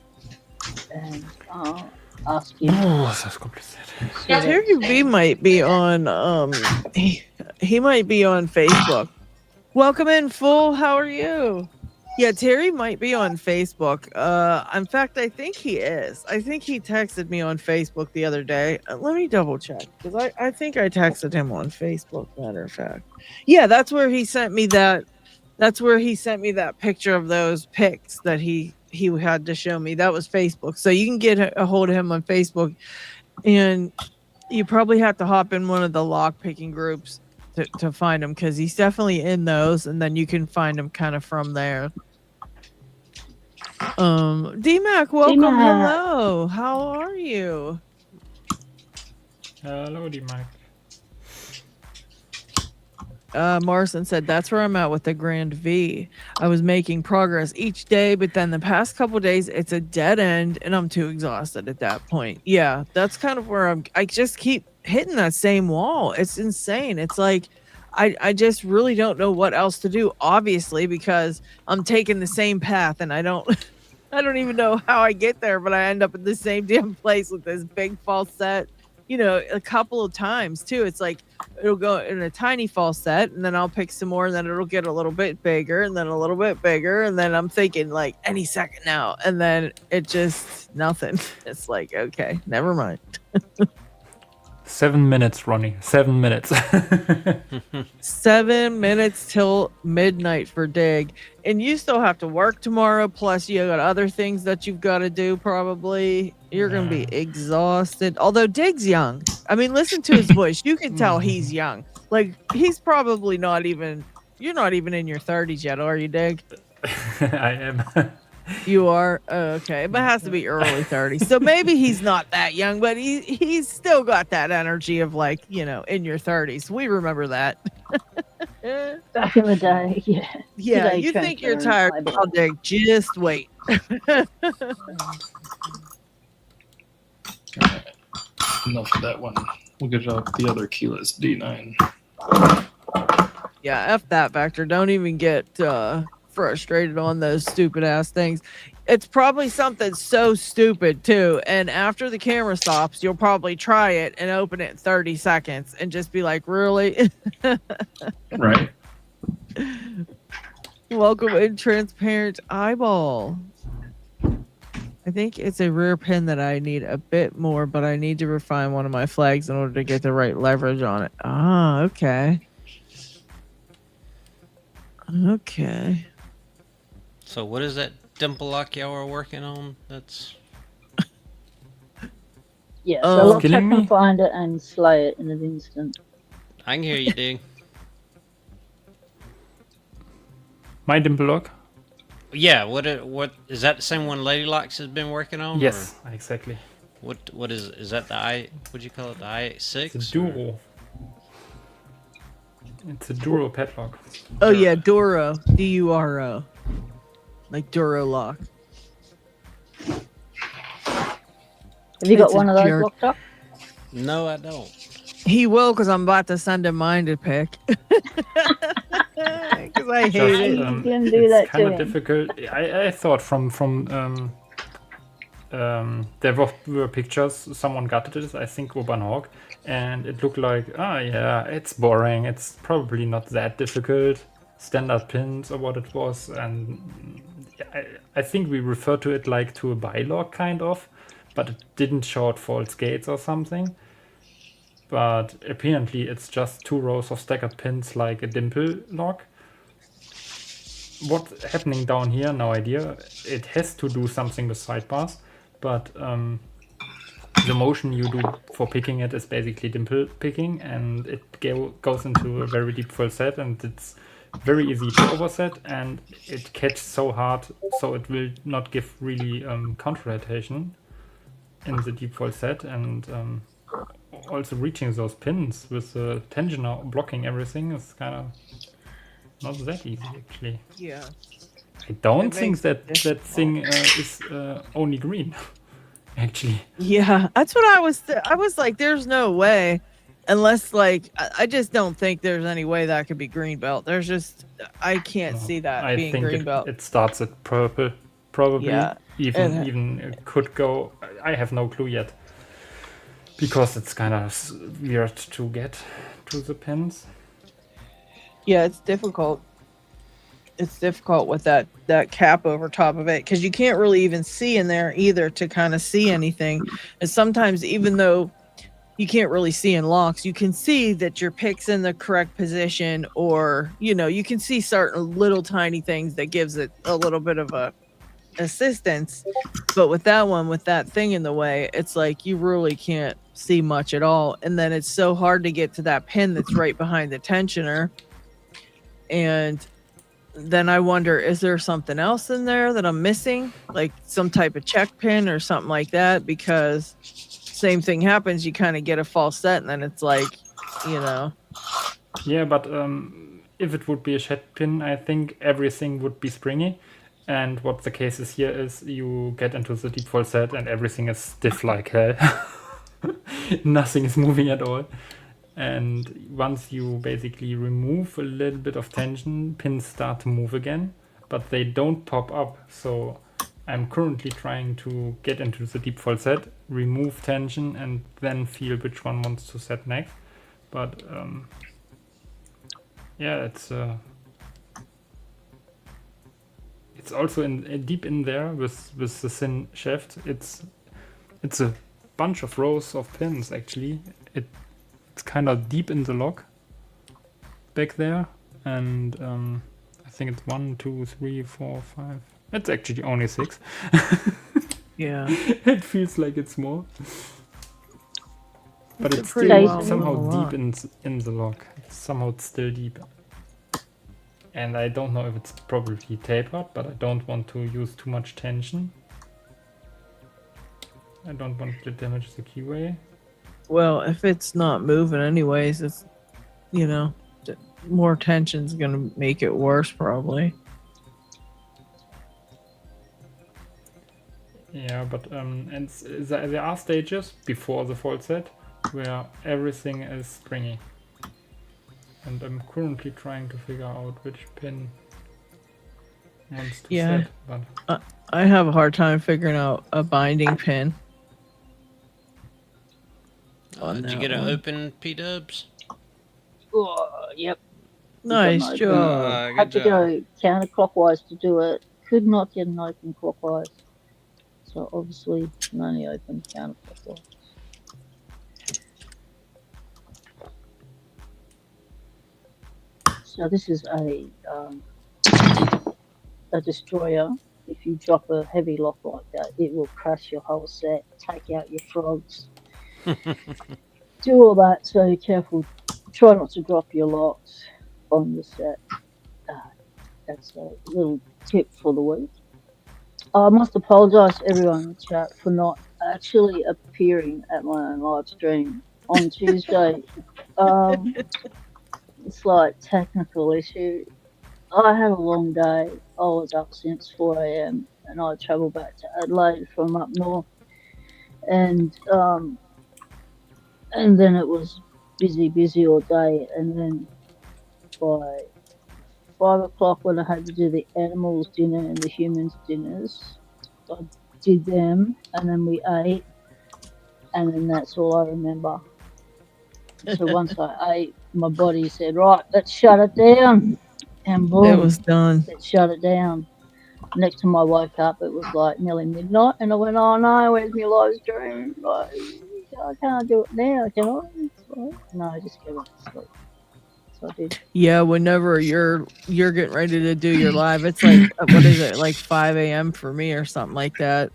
and ask him. Oh, that's complicated. So Terry B might be on he might be on Facebook. Welcome in, Fool. How are you? Yeah, Terry might be on Facebook. In fact, I think he is. I think he texted me on Facebook the other day. Let me double check, because I think I texted him on Facebook, matter of fact. Yeah, that's where he sent me that. That's where he sent me that picture of those pics that he had to show me. That was Facebook. So you can get a hold of him on Facebook, and you probably have to hop in one of the lock picking groups to find him because he's definitely in those, and then you can find him kind of from there. DMAC, welcome. DMAC. Hello. How are you? Hello, D-Mike. Morrison said, that's where I'm at with the Grand V. I was making progress each day, but then the past couple days, it's a dead end, and I'm too exhausted at that point. Yeah, that's kind of where I just keep hitting that same wall. It's insane. It's like, I just really don't know what else to do, obviously, because I'm taking the same path, and I don't even know how I get there, but I end up in the same damn place with this big false set. You know, a couple of times too. It's like it'll go in a tiny false set, and then I'll pick some more, and then it'll get a little bit bigger, and then a little bit bigger, and then I'm thinking like any second now, and then it just nothing. It's like, okay, never mind. 7 minutes, Ronnie. 7 minutes. 7 minutes till midnight for dig, and you still have to work tomorrow. Plus, you got other things that you've got to do. Probably you're gonna be exhausted. Although Dig's young, I mean, listen to his voice. You can tell he's young. Like he's probably not even. You're not even in your 30s yet, are you, Dig? I am. You are? Okay, but it has to be early 30s. So maybe he's not that young, but he's still got that energy of like, you know, in your 30s. We remember that. Back in the day, yeah. Yeah, Today, you think you're transparent tired, Bible. I'll dig. Just wait. Enough of that one. We'll get up the other keyless D9. Yeah, F that, Vector. Don't even get frustrated on those stupid ass things. It's probably something so stupid too. And after the camera stops, you'll probably try it and open it in 30 seconds and just be like, really? Right. Welcome in, Transparent Eyeball. I think it's a rear pin that I need a bit more, but I need to refine one of my flags in order to get the right leverage on it. Ah, okay. Okay. So what is that dimple lock y'all are working on? That's Yeah, Oh. so Lockpicking Killing me? can find it and slay it in an instant. I can hear you, Dig. My dimple lock? Yeah, what is that the same one Lady Locks has been working on? Yes, exactly. Or what is that the what'd you call it, the i6? It's a Duro. It's a Duro padlock. Oh yeah, Duro. D-U-R-O. Like Duro lock. Have you got It's a one of those jerk. locked up? No, I don't. He will, because I'm about to send him mine to pick. Because I hate Just, it. You can do it's that kind to of him. difficult. I thought from there were pictures. Someone got it. I think Urban Hawk, and it looked like yeah, it's boring. It's probably not that difficult. Standard pins or what it was, and I think we refer to it like to a bylock kind of, but it didn't show out false gates or something. But apparently it's just 2 rows of staggered pins like a dimple lock. What's happening down here, no idea. It has to do something with sidebars, but the motion you do for picking it is basically dimple picking, and it goes into a very deep full set, and it's very easy to overset, and it catches so hard, so it will not give really counter rotation in the deep full set, and also reaching those pins with the tensioner blocking everything is kind of not that easy actually. Yeah. I don't It think makes that it that thing is only green actually. Yeah, that's what I was like, there's no way, unless like I just don't think there's any way that could be green belt. There's just I can't see that I being think green belt. it starts at purple probably. Yeah, even it could go. I have no clue yet because it's kind of weird to get to the pins. Yeah, it's difficult. It's difficult with that cap over top of it, because you can't really even see in there either to kind of see anything. And sometimes, even though you can't really see in locks, you can see that your pick's in the correct position, or you can see certain little tiny things that gives it a little bit of a assistance. But with that one, with that thing in the way, it's like you really can't see much at all. And then it's so hard to get to that pin that's right behind the tensioner. And then I wonder, is there something else in there that I'm missing? Like some type of check pin or something like that? Because same thing happens. You kind of get a false set and then it's like, you know. Yeah, but if it would be a shed pin, I think everything would be springy. And what the case is here is you get into the deep fall set and everything is stiff like hell. Nothing is moving at all. And once you basically remove a little bit of tension, pins start to move again, but they don't pop up. So I'm currently trying to get into the deep fall set, remove tension, and then feel which one wants to set next. But yeah, it's also deep in there with the thin shaft. It's a bunch of rows of pins actually. It's kind of deep in the lock back there, and I think it's 1, 2, 3, 4, 5. It's actually only 6. Yeah. It feels like it's more, but it's pretty still well somehow known deep in the lock. Somehow it's still deep. And I don't know if it's probably tapered, but I don't want to use too much tension. I don't want to damage the keyway. Well, if it's not moving anyways, it's, you know, more tension's going to make it worse probably. Yeah, but and there are stages before the fall set where everything is springy. And I'm currently trying to figure out which pin wants to Yeah. set. But I have a hard time figuring out a binding pin. on Did you that get it one. open, P-dubs? Oh, yep. Nice Open. job. Had to Good job. go counterclockwise to do it. Could not get an open clockwise. So obviously can only open counterclockwise. So this is a destroyer. If you drop a heavy lock like that, it will crash your whole set, take out your frogs, do all that. So careful. Try not to drop your locks on the set. That's a little tip for the week. I must apologise to everyone in the chat for not actually appearing at my own live stream on Tuesday. It's like technical issue. I had a long day. I was up since 4 a.m. and I travelled back to Adelaide from up north, and then it was busy all day, and then by 5 o'clock when I had to do the animals dinner and the humans dinners, I did them, and then we ate, and then that's all I remember. So once I ate, my body said, right, let's shut it down, and boom, It was done. it shut it down. Next time I woke up, it was like nearly midnight, and I went, oh no, where's my live stream? Like, I can't do it now, can I? Like, no, just go back to sleep. So I did. Yeah, whenever you're getting ready to do your live, it's like what is it, like 5 a.m. for me or something like that.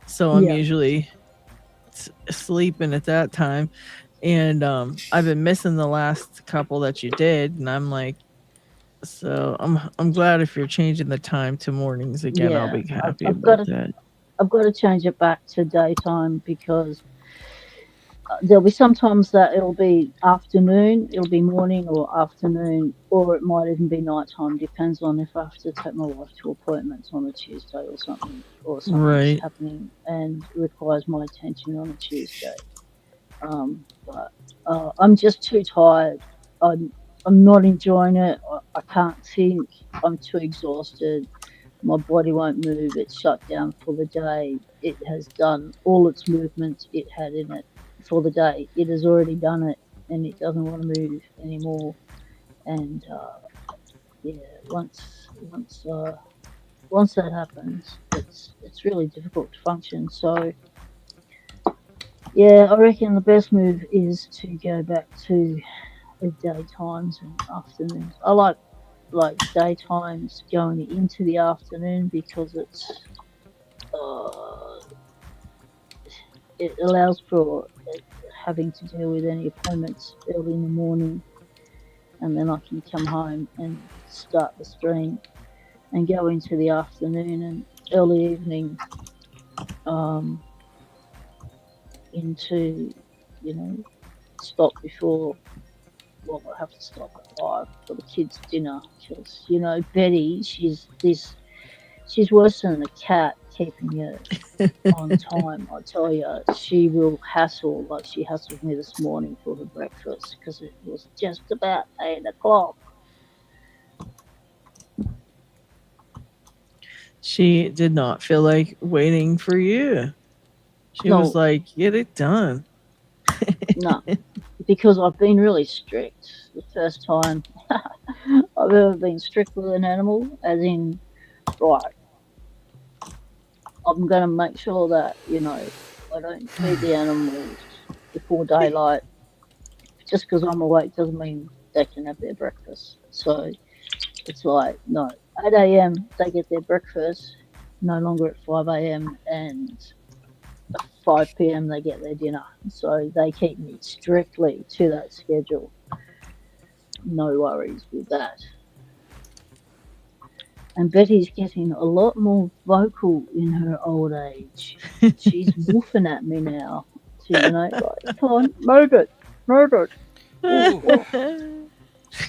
So I'm Yeah. usually sleeping at that time, and I've been missing the last couple that you did, and I'm like, so I'm glad if you're changing the time to mornings again. I'll be happy I've about got to, that. I've got to change it back to daytime because there'll be sometimes that it'll be afternoon, it'll be morning or afternoon, or it might even be nighttime. Depends on if I have to take my wife to appointments on a Tuesday or something Right. happening and requires my attention on a Tuesday. But I'm just too tired. I'm not enjoying it. I can't think. I'm too exhausted. My body won't move. It's shut down for the day. It has done all its movements it had in it for the day. It has already done it, and it doesn't want to move anymore. And yeah, once that happens, it's really difficult to function. So yeah, I reckon the best move is to go back to the daytimes and afternoons. I like daytimes going into the afternoon because it allows for having to deal with any appointments early in the morning, and then I can come home and start the stream and go into the afternoon and early evening into, stop before, well, I have to stop at 5 for the kids' dinner because, Betty, she's worse than a cat keeping you on time. I tell you, she will hassle like she hassled me this morning for her breakfast because it was just about 8 o'clock. She did not feel like waiting for you. She was like, get it done. No, because I've been really strict. The first time I've ever been strict with an animal, as in, right, I'm going to make sure that, I don't feed the animals before daylight. Just because I'm awake doesn't mean they can have their breakfast. So it's like, no, 8 a.m. they get their breakfast, no longer at 5 a.m. and 5 p.m. they get their dinner. So they keep me strictly to that schedule. No worries with that. And Betty's getting a lot more vocal in her old age. She's woofing at me now. To, like, come on, move it.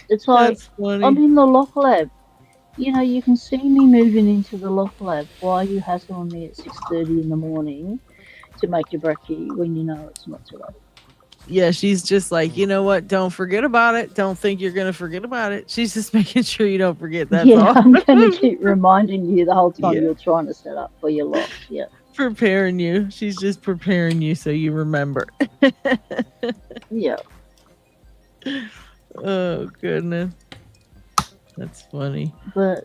It's like, I'm in the lock lab. You can see me moving into the lock lab. Why are you hassling me at 6:30 in the morning to make your brekkie when you know it's not today? Yeah, she's just like, you know what? Don't forget about it. Don't think you're going to forget about it. She's just making sure you don't forget. That's all. I'm going to keep reminding you the whole time you're trying to set up for your lock. Yeah. Preparing you. She's just preparing you so you remember. Yeah. Oh, goodness. That's funny. But,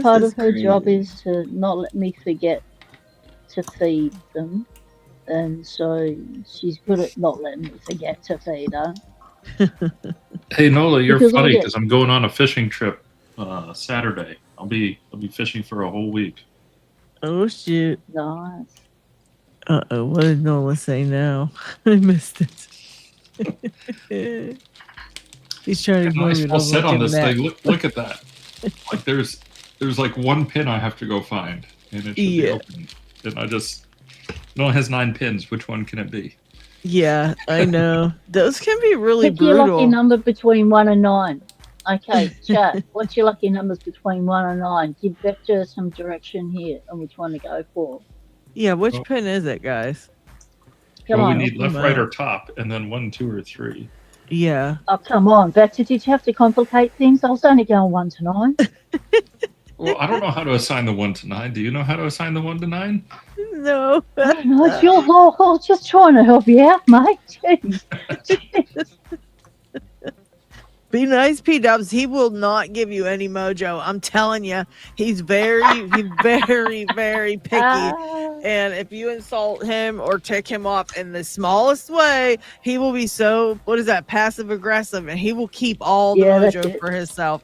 part of her job is to not let me forget to feed them. And so she's good at not letting me forget to feed her. Hey Nola, you're funny because I'm going on a fishing trip Saturday. I'll be fishing for a whole week. Oh shoot! Nice. Uh-oh, what did Nola say now? I missed it. He's trying to nice full set on this thing. Look at that. Like there's like one pin I have to go find, and it should be open. And it only has 9 pins. Which one can it be? Yeah, I know. Those can be really Pick brutal. your lucky number between 1 and 9. Okay, chat. What's your lucky numbers between 1 and 9? Give Vector some direction here on which one to go for. Yeah, which pin is it, guys? Come on. We need left, right, or top, and then 1, 2, or 3. Yeah. Oh, come on, Vector. Did you have to complicate things? I was only going 1 to 9. Well, I don't know how to assign the 1 to 9. Do you know how to assign the 1 to 9? No. No, it's your fault. I was just trying to help you out, mate. Jeez. Be nice, P-Dubs. He will not give you any mojo. I'm telling you, he's very, very picky. And if you insult him or tick him off in the smallest way, he will be so, passive aggressive, and he will keep all the mojo for himself.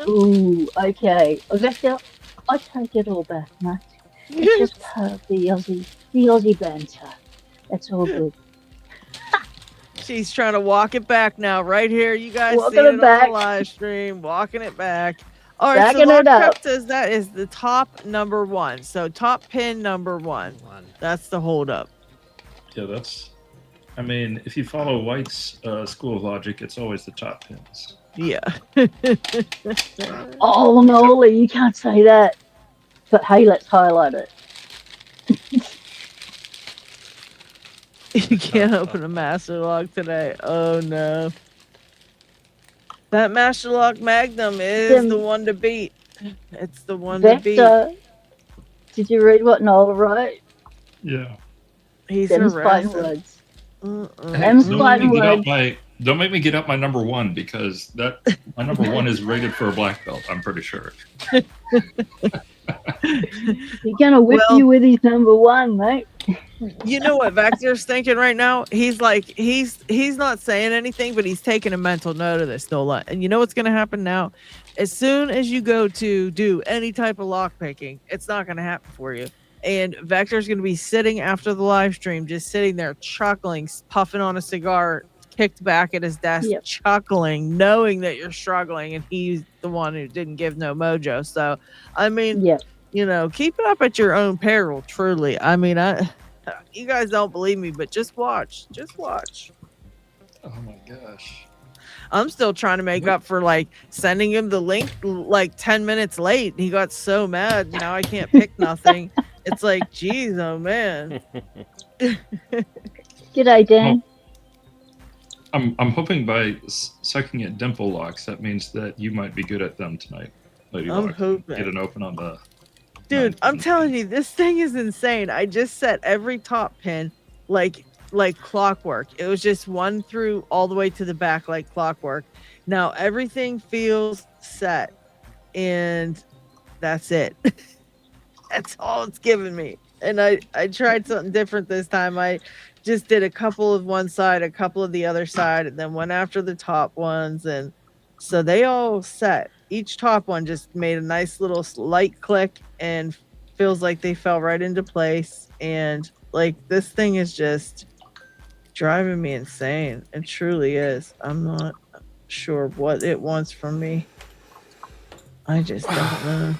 Ooh, okay. Vector, I take it all back, mate. It's just part of the Aussie banter. That's all good. She's trying to walk it back now, right here. You guys see it on the live stream, walking it back. All right, so Lockpicking says that is the top number 1. So top pin number 1. That's the holdup. Yeah, if you follow White's school of logic, it's always the top pins. Yeah. Oh, no, you can't say that. But hey, let's highlight it. You can't open a master lock today. Oh no. That master lock Magnum is the one to beat. It's the one to beat. Did you read what Nola wrote? Yeah. He's fighting words. Don't make me get up my number 1 because my number 1 is rated for a black belt, I'm pretty sure. He's gonna whip you with his number 1, mate. You know what Vector's thinking right now? He's like, he's not saying anything, but he's taking a mental note of this, Nola. And you know what's going to happen now? As soon as you go to do any type of lock picking, it's not going to happen for you. And Vector's going to be sitting after the live stream, just sitting there chuckling, puffing on a cigar, kicked back at his desk, Yep. chuckling, knowing that you're struggling, and he's the one who didn't give no mojo. So, I mean, Yep. you know, keep it up at your own peril, truly. I mean, you guys don't believe me, but just watch. Just watch. Oh my gosh. I'm still trying to make up for like sending him the link like 10 minutes late. He got so mad. Now I can't pick nothing. It's like, geez, oh man. G'day, Dan. I'm hoping by sucking at dimple locks, that means that you might be good at them tonight, Lady I'm Lock. hoping. Get an open on the. Dude, 9th. I'm telling you, this thing is insane. I just set every top pin like clockwork. It was just one through all the way to the back like clockwork. Now everything feels set, and that's it. That's all it's given me. And I tried something different this time. I just did a couple of one side, a couple of the other side, and then went after the top ones, and so they all set. Each top one just made a nice little light click and feels like they fell right into place. And like, this thing is just driving me insane. It truly is. I'm not sure what it wants from me. I just don't know.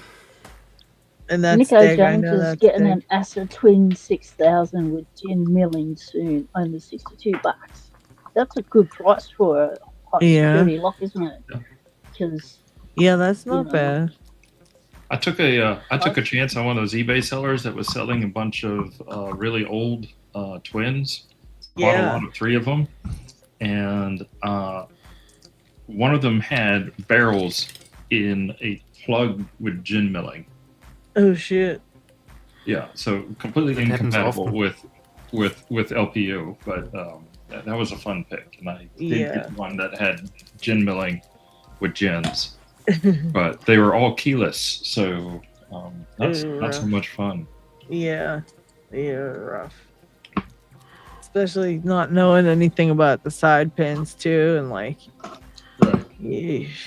And that's Nico Dig. I Jones know is that's getting Dig. an Asa Twin 6000 with gin milling soon, only $62. That's a good price for a high security lock, isn't it? Because Yeah, that's not know. bad. I took a chance on one of those eBay sellers that was selling a bunch of really old twins. Bought a Yeah. lot of 3 of them, and one of them had barrels in a plug with gin milling. Oh shit. Yeah, so completely That happens incompatible often. with LPU, but that was a fun pick, and I did Yeah. get one that had gin milling with gins, but they were all keyless, so not so much fun. Yeah. Yeah, rough. Especially not knowing anything about the side pins too, and like, Right. yeesh.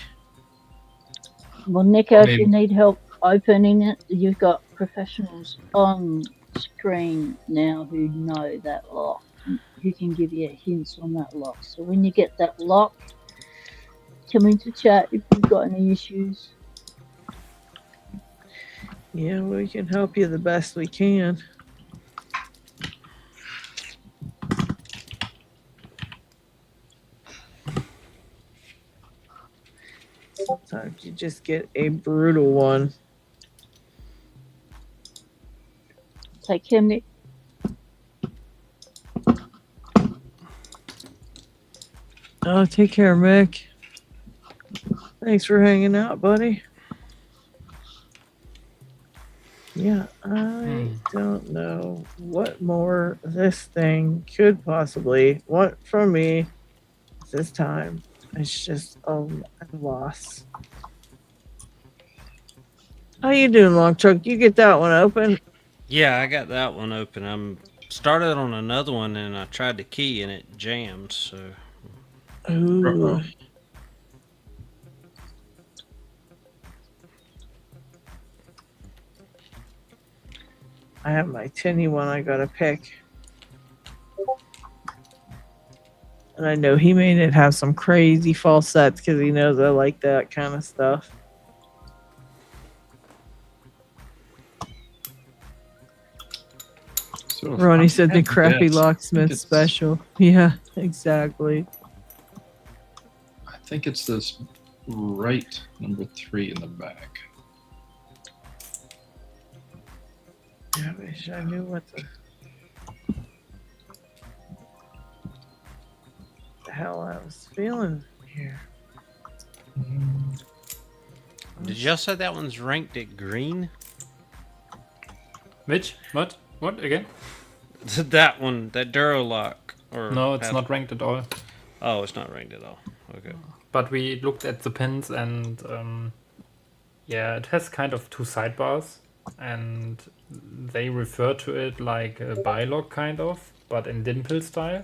Well, Nico, if you Maybe. need help opening it, you've got professionals on screen now who know that lock, who can give you hints on that lock. So when you get that lock, come into chat if you've got any issues. Yeah, we can help you the best we can. Sometimes you just get a brutal one. Take care, Nick. Oh, take care, Mick. Thanks for hanging out, buddy. Yeah, I don't know what more this thing could possibly want from me this time. It's just a loss. How you doing, Long Truck? You get that one open? Yeah, I got that one open. I'm started on another one and I tried the key and it jammed. So Ooh. Uh-oh. I have my tinny one I gotta pick. And I know he made it have some crazy false sets because he knows I like that kind of stuff. So if Ronnie I said the had to crappy guess, locksmith it's- special. Yeah, exactly. I think it's this right number 3 in the back. I wish I knew what the hell I was feeling here. did y'all say that one's ranked at green? Which? What? What again? That one, that Durolock. Or No, it's not ranked at all. Oh, it's not ranked at all. Okay. But we looked at the pins and yeah, it has kind of 2 sidebars and they refer to it like a bylock kind of, but in dimple style.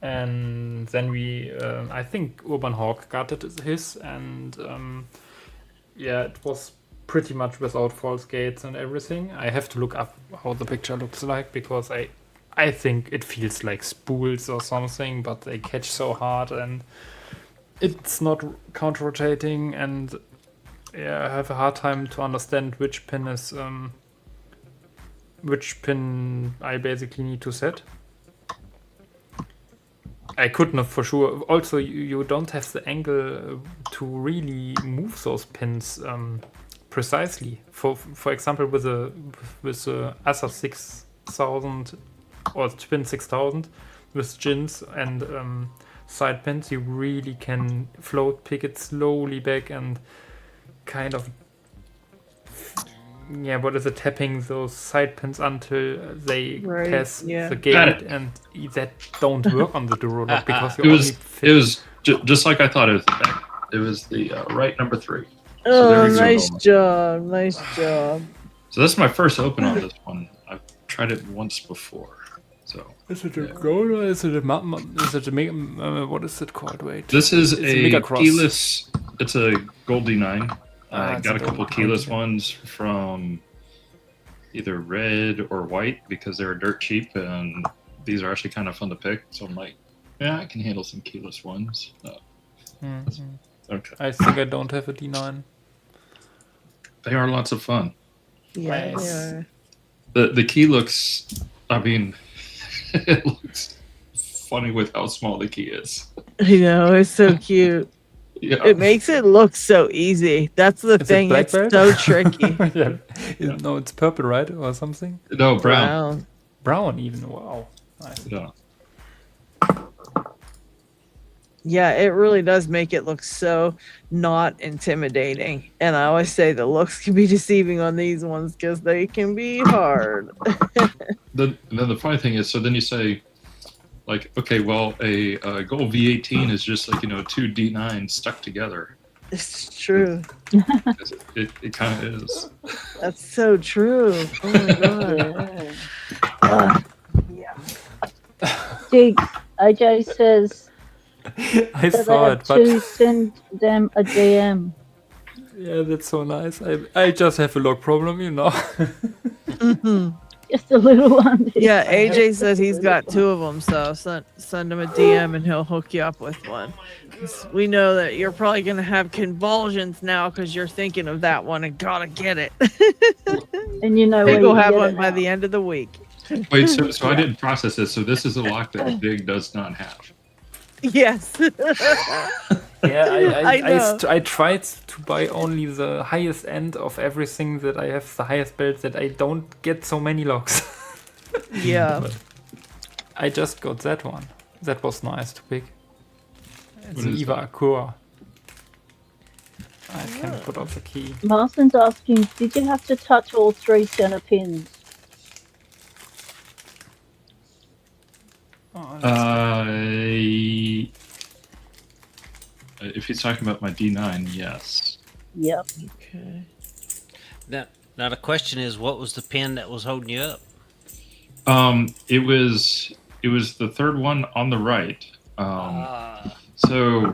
And then we, I think Urban Hawk got it his, and yeah, it was pretty much without false gates and everything. I have to look up how the picture looks like because I think it feels like spools or something, but they catch so hard and it's not counter-rotating, and yeah, I have a hard time to understand which pin is which pin I basically need to set. I could not for sure. Also, you don't have the angle to really move those pins precisely. For example, with the ASA 6000 or Twin 6000 with gins and side pins, you really can float pick it slowly back and kind of tapping those side pins until they pass the gate, and that don't work on the Durolock because you it was just like I thought it was. It was the right number 3. Oh, nice job, nice job. So that's my first open on this one. I've tried it once before. So is it a gold or is it a what is it called? Wait, this is a keyless. It's a gold D9. I got a couple keyless ones from either red or white because they were dirt cheap, and these are actually kind of fun to pick. So I'm like, yeah, I can handle some keyless ones. Okay. I think I don't have a D9. They are lots of fun. Yeah, nice. they are. The key looks, I mean, it looks funny with how small the key is. I know, it's so cute. Yeah. It makes it look so easy. That's the thing. It's so tricky. Yeah. No, it's purple, right? Or something? No, brown. Brown even. Wow. Nice. Yeah. Yeah, it really does make it look so not intimidating. And I always say the looks can be deceiving on these ones because they can be hard. Then the funny thing is, so then you say, like, okay, well, a gold V18 is just like, 2 D9s stuck together. It's true. It kind of is. That's so true. Oh my god. Dig, AJ says I that saw I it, have but to send them a DM. yeah, that's so nice. I just have a log problem, Just a little one. Yeah, AJ said he's got 2 of them, so send him a DM and he'll hook you up with one. We know that you're probably going to have convulsions now because you're thinking of that one and gotta get it. And They will have one by the end of the week. Wait, so I didn't process this. So this is a lock that Dig does not have. Yes. yeah, I I tried to buy only the highest end of everything that I have, the highest belt, that I don't get so many locks. Yeah. But I just got that one. That was nice to pick. It's What an is Eva Akura. I can put off the key. Marston's asking, did you have to touch all 3 center pins? If he's talking about my D9, yes. Yep. Okay. Now the question is, what was the pin that was holding you up? It was the third one on the right. So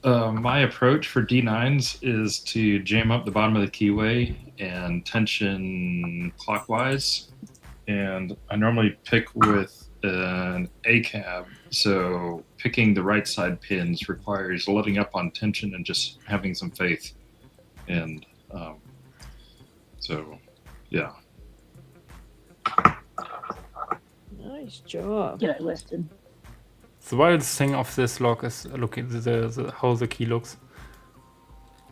my approach for D9s is to jam up the bottom of the keyway and tension clockwise. And I normally pick with an A cab. So picking the right side pins requires letting up on tension and just having some faith. And so, yeah. Nice job. G'day, Weston. The wildest thing of this lock is look at the how the key looks.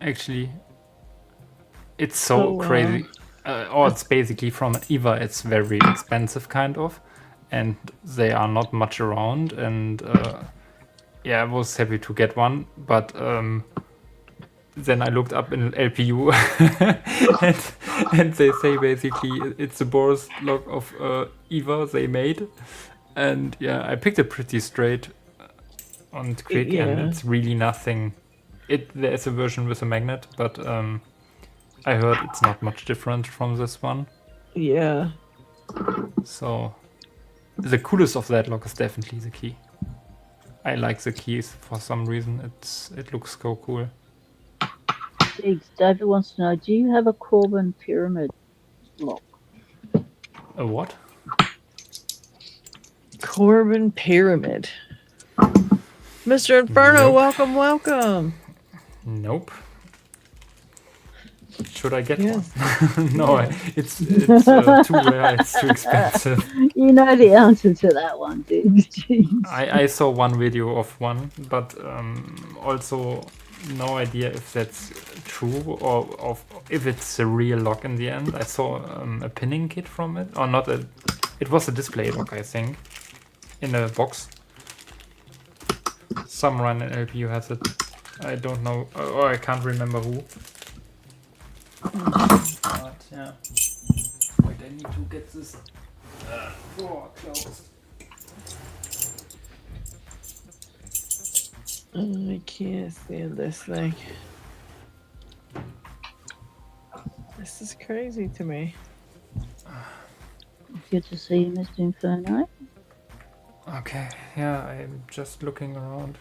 Actually, it's so crazy. Or it's basically from Eva. It's very expensive, kind of, and they are not much around. And yeah, I was happy to get one, but then I looked up in LPU, and they say basically it's the Boris lock of Eva they made. And yeah, I picked it pretty straight and quick, and it's really nothing. There's a version with a magnet, but I heard it's not much different from this one. Yeah. So the coolest of that lock is definitely the key. I like the keys for some reason. It looks so cool. Jigs, David wants to know, do you have a Corbin pyramid lock? A what? Corbin Pyramid. Mr. Inferno, Nope. welcome. Nope. Should I get Yes. one? No, it's too rare. It's too expensive. You know the answer to that one, Jigs. Jeez. I saw one video of one, but also no idea if that's true or if it's a real lock in the end. I saw a pinning kit from it, or not a. It was a display lock, I think, in a box. Some run LPU has it. I don't know, or I can't remember who. But yeah. Wait, I need to get this door closed. I can't stand this thing. This is crazy to me. Good to see you, Mr. Inferno. Okay, yeah, I'm just looking around.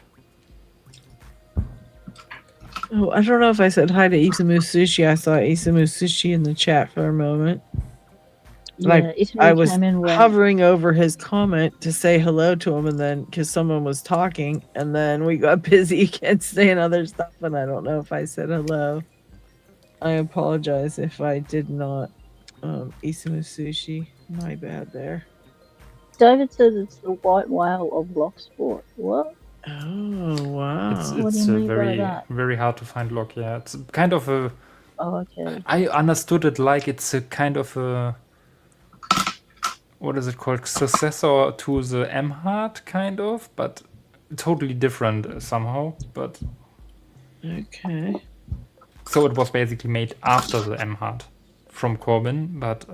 Oh, I don't know if I said hi to Isamu Sushi. I saw Isamu Sushi in the chat for a moment. Yeah, I was came in when- hovering over his comment to say hello to him, and then because someone was talking, and then we got busy again saying other stuff, and I don't know if I said hello. I apologize if I did not. Isamu Sushi, my bad there. David says it's the white whale of Locksport. What? Oh wow! What do It's you a mean by very that? very hard to find lock. Yeah, it's kind of a. Oh, okay. I understood it like it's a kind of a. What is it called? Successor to the M Heart, kind of, but totally different somehow. But Okay. so it was basically made after the M Heart from Corbin, but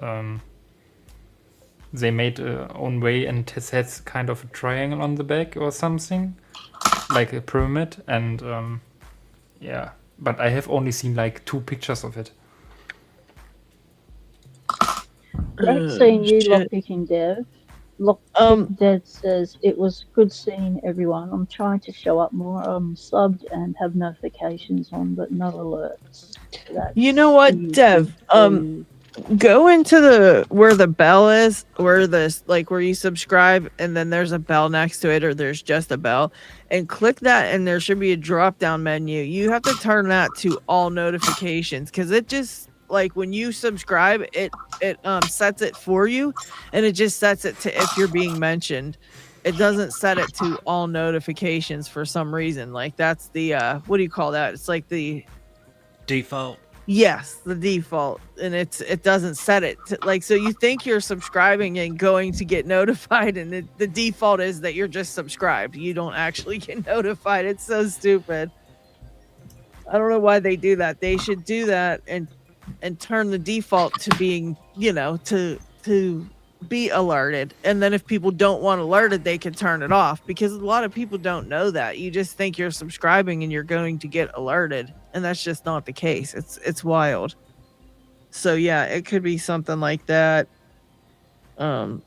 they made own way, and it has kind of a triangle on the back or something, like a pyramid, and yeah. But I have only seen like 2 pictures of it. Great seeing you, shit. Lockpicking Dev. Lockpicking Dev says, it was good seeing everyone. I'm trying to show up more. I'm subbed and have notifications on, but no alerts. That's You know what, easy Dev? to- Go into where the bell is, where you subscribe, and then there's a bell next to it, or there's just a bell, and click that, and there should be a drop down menu. You have to turn that to all notifications, because it just, like, when you subscribe, it sets it for you, and it just sets it to if you're being mentioned. It doesn't set it to all notifications for some reason. Like, that's the what do you call that? It's like the Default. yes, the default, and it doesn't set it to, like, so you think you're subscribing and going to get notified, and the default is that you're just subscribed. You don't actually get notified. It's so stupid. I don't know why they do that. They should do that and turn the default to being, to be alerted, and then if people don't want alerted, they can turn it off, because a lot of people don't know that. You just think you're subscribing and you're going to get alerted, and that's just not the case. It's wild. So yeah, it could be something like that, to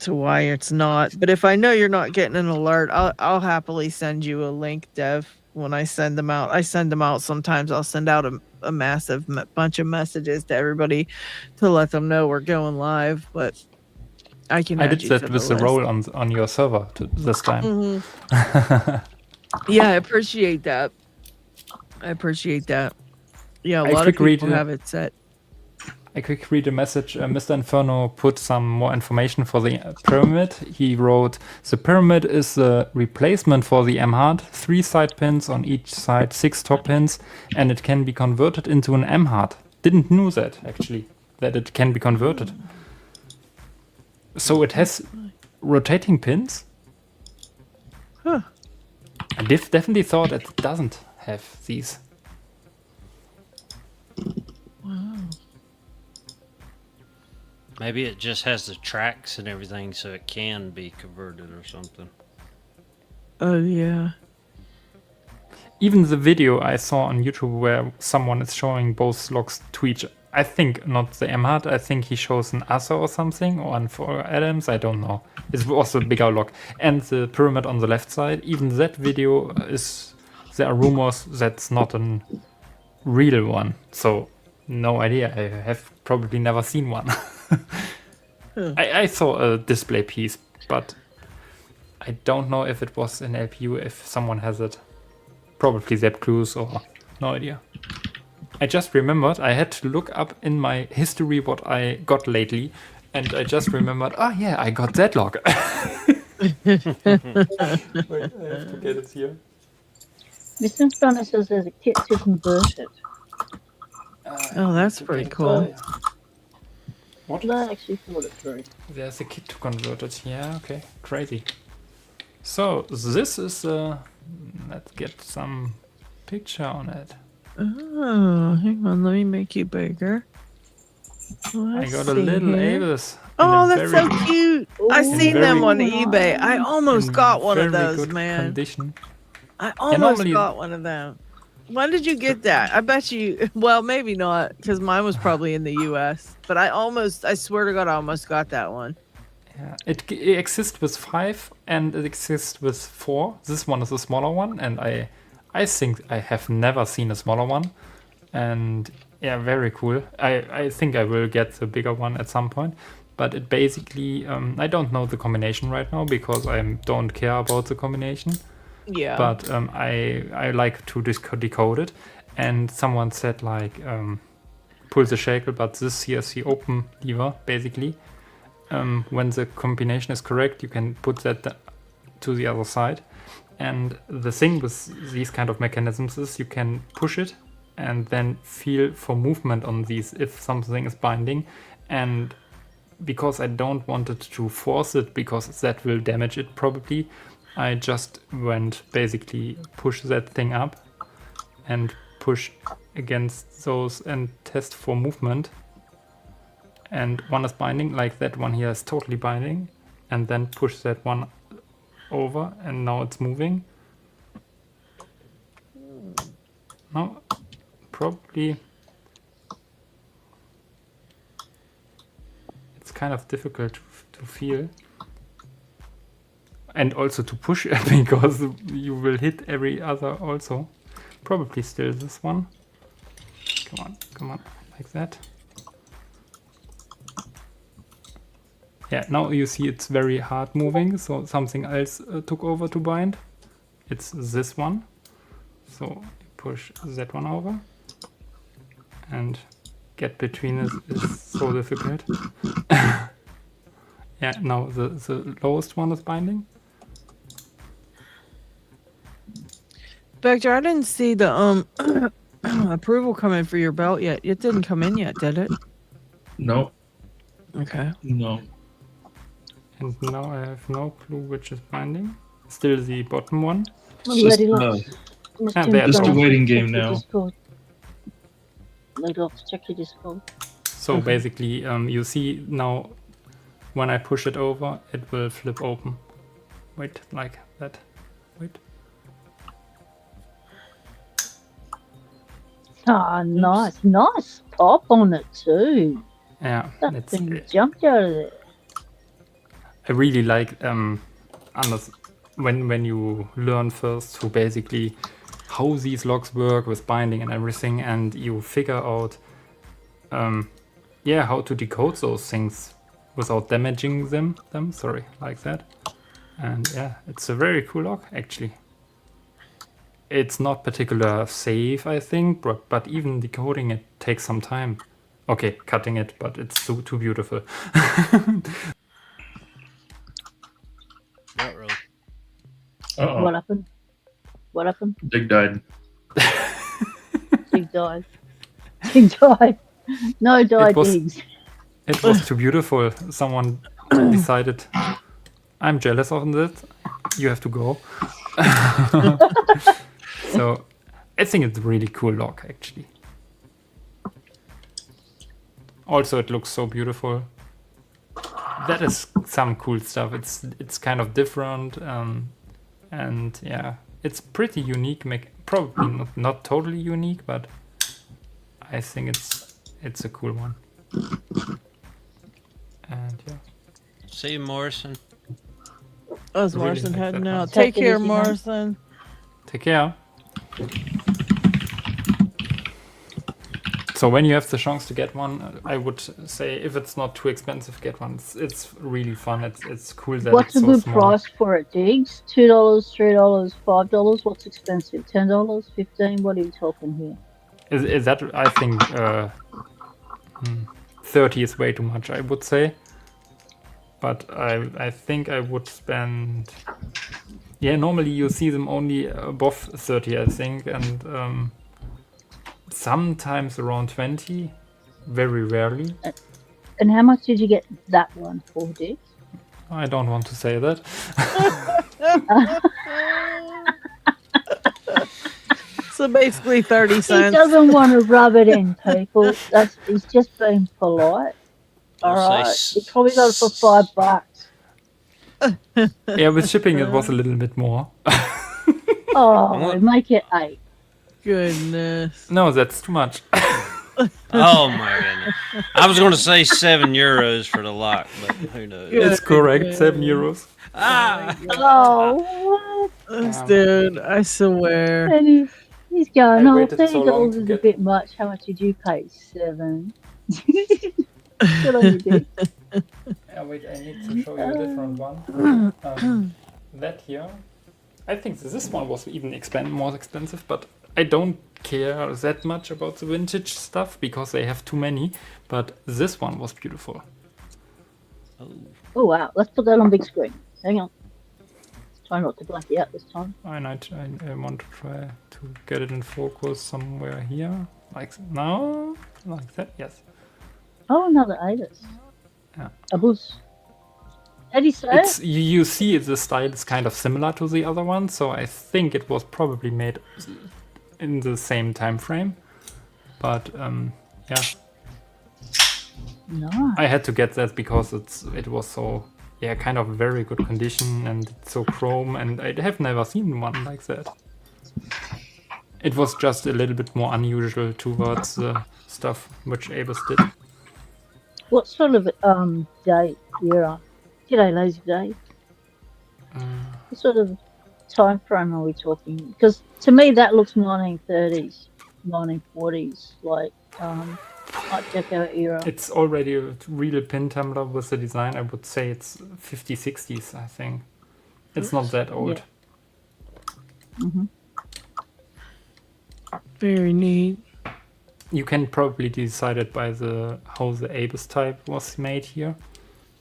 why it's not. But if I know you're not getting an alert, I'll happily send you a link, Dev, when I send them out. I send them out sometimes. I'll send out a massive bunch of messages to everybody to let them know we're going live, but I can I add did you that to with the the role on your server this time. Mhm. Yeah, I appreciate that. Yeah, a I lot of quick read people it. have it set. I quick read a message. Mr. Inferno put some more information for the pyramid. He wrote, the pyramid is the replacement for the M-Heart, 3 side pins on each side, 6 top pins, and it can be converted into an M-Heart. Didn't know that, actually, that it can be converted. So it has rotating pins? Huh. I definitely thought it doesn't have these. Wow. Maybe it just has the tracks and everything, so it can be converted or something. Oh yeah. Even the video I saw on YouTube where someone is showing both locks to each, I think not the M-Heart, I think he shows an Asa or something, or one for Adams, I don't know. It was a bigger lock. And the pyramid on the left side, even that video is, there are rumors that's not an real one. So no idea. I have probably never seen one. I saw a display piece, but I don't know if it was in LPU, if someone has it. Probably Zap Clues or no idea. I just remembered I had to look up in my history what I got lately, and I just remembered, oh yeah, I got that log. Wait, I have to get it here. Mr. Stunner says there's a kit to convert it. Oh, that's pretty cool. What? I actually thought it through. There's a kit to convert it. Yeah, okay. Crazy. So, this is let's get some picture on it. Oh, hang on, let me make you bigger. I got a little Avis. Oh, that's so cute. I Ooh. seen them very- on eBay. I almost got one of very those, good man. Condition. I almost normally- got one of them. When did you get that? I bet you, well, maybe not, because mine was probably in the US. But I swear to God, I almost got that one. Yeah, it exists with 5 and it exists with 4. This one is a smaller one, and I think I have never seen a smaller one. And yeah, very cool. I think I will get the bigger one at some point. But it basically, I don't know the combination right now because I don't care about the combination. Yeah. But I like to decode it. And someone said like, pull the shackle, but this here is the open lever, basically. When the combination is correct, you can put that to the other side. And the thing with these kind of mechanisms is you can push it and then feel for movement on these if something is binding. And because I don't want it to force it, because that will damage it probably, I just went basically push that thing up and push against those and test for movement. And one is binding, like that one here is totally binding, and then push that one over, and now it's moving. No, probably it's kind of difficult to feel. And also to push it, because you will hit every other also. Probably still this one. Come on, like that. Yeah, now you see it's very hard moving, so something else took over to bind. It's this one. So you push that one over. And get between it is so difficult. Yeah, now the lowest one is binding. Vector, I didn't see the approval come in for your belt yet. It didn't come in yet, did it? No, Okay. no. And now I have no clue which is binding. Still the bottom one. Lady no. Locks. Ah, there's Just a waiting game check your now. Discord. Lady Locks, check your Discord. So basically, you see now when I push it over, it will flip open. Wait, like that. Wait. Ah, nice. Nice pop on it too. Yeah, That it's, thing jumped out of there. I really like when you learn first to basically how these locks work with binding and everything, and you figure out how to decode those things without damaging them. Sorry, like that. And yeah, it's a very cool lock actually. It's not particular safe, I think, but even decoding it takes some time. Okay, cutting it, but it's too beautiful. What road? Uh-oh. What happened? What happened? Dig died. Dig dive. Dig dive. No die It was- digs. It was too beautiful. Someone decided, I'm jealous of that. You have to go. So I think it's a really cool lock, actually. Also, it looks so beautiful. That is some cool stuff. It's kind of different, and yeah, it's pretty unique. Probably not totally unique, but I think it's a cool one. And yeah, See you, Morrison. Oh, is Really Morrison like heading that one. out? Take Take it care, easy, man. Morrison. take care. So when you have the chance to get one, I would say if it's not too expensive, get one. It's really fun. It's cool that What's it's a so good small. price for it, Diggs? $2, $3, $5? What's expensive? $10, $15? What are you talking here? Is that, I think, 30 is way too much, I would say. But I think I would spend... Yeah, normally you see them only above 30, I think, and sometimes around 20, very rarely. And how much did you get that one for, Diggs? I don't want to say that. So basically 30 He cents. doesn't want to rub it in, people. He's just being polite. I'll say Alright. He probably got it for $5. Yeah, with shipping it was a little bit more. Oh, make it 8. Goodness. No, that's too much. Oh my goodness! I was going to say €7 for the lock, but who knows? It's correct, €7. Oh, what? This dude, I swear. And he's going, I oh, waited so long $30 to is a get- bit much. How much did you pay? 7. Good on you, Dick. Wait, I need to show you a different one. That here, I think this one was even more expensive, but I don't care that much about the vintage stuff because they have too many. But this one was beautiful. Oh, wow. Let's put that on big screen. Hang on. Try not to black it out this time. And I want to try to get it in focus somewhere here, like now, like that. Yes. Oh, another Avis. Yeah. A boost. How do you say It's it? you see the style is kind of similar to the other one, so I think it was probably made in the same time frame. But yeah, No. I had to get that because it was so kind of very good condition and it's so chrome, and I have never seen one like that. It was just a little bit more unusual towards the stuff which Abus did. What sort of day you're on? G'day, Lazy Dave. What sort of time frame are we talking? Because to me that looks 1930s, 1940s, like Art Deco era. It's already a real pin tumbler with the design. I would say it's 50s, 60s, I think. It's not that old. Yeah. Mm-hmm. Very neat. You can probably decide it by how the Abus type was made here.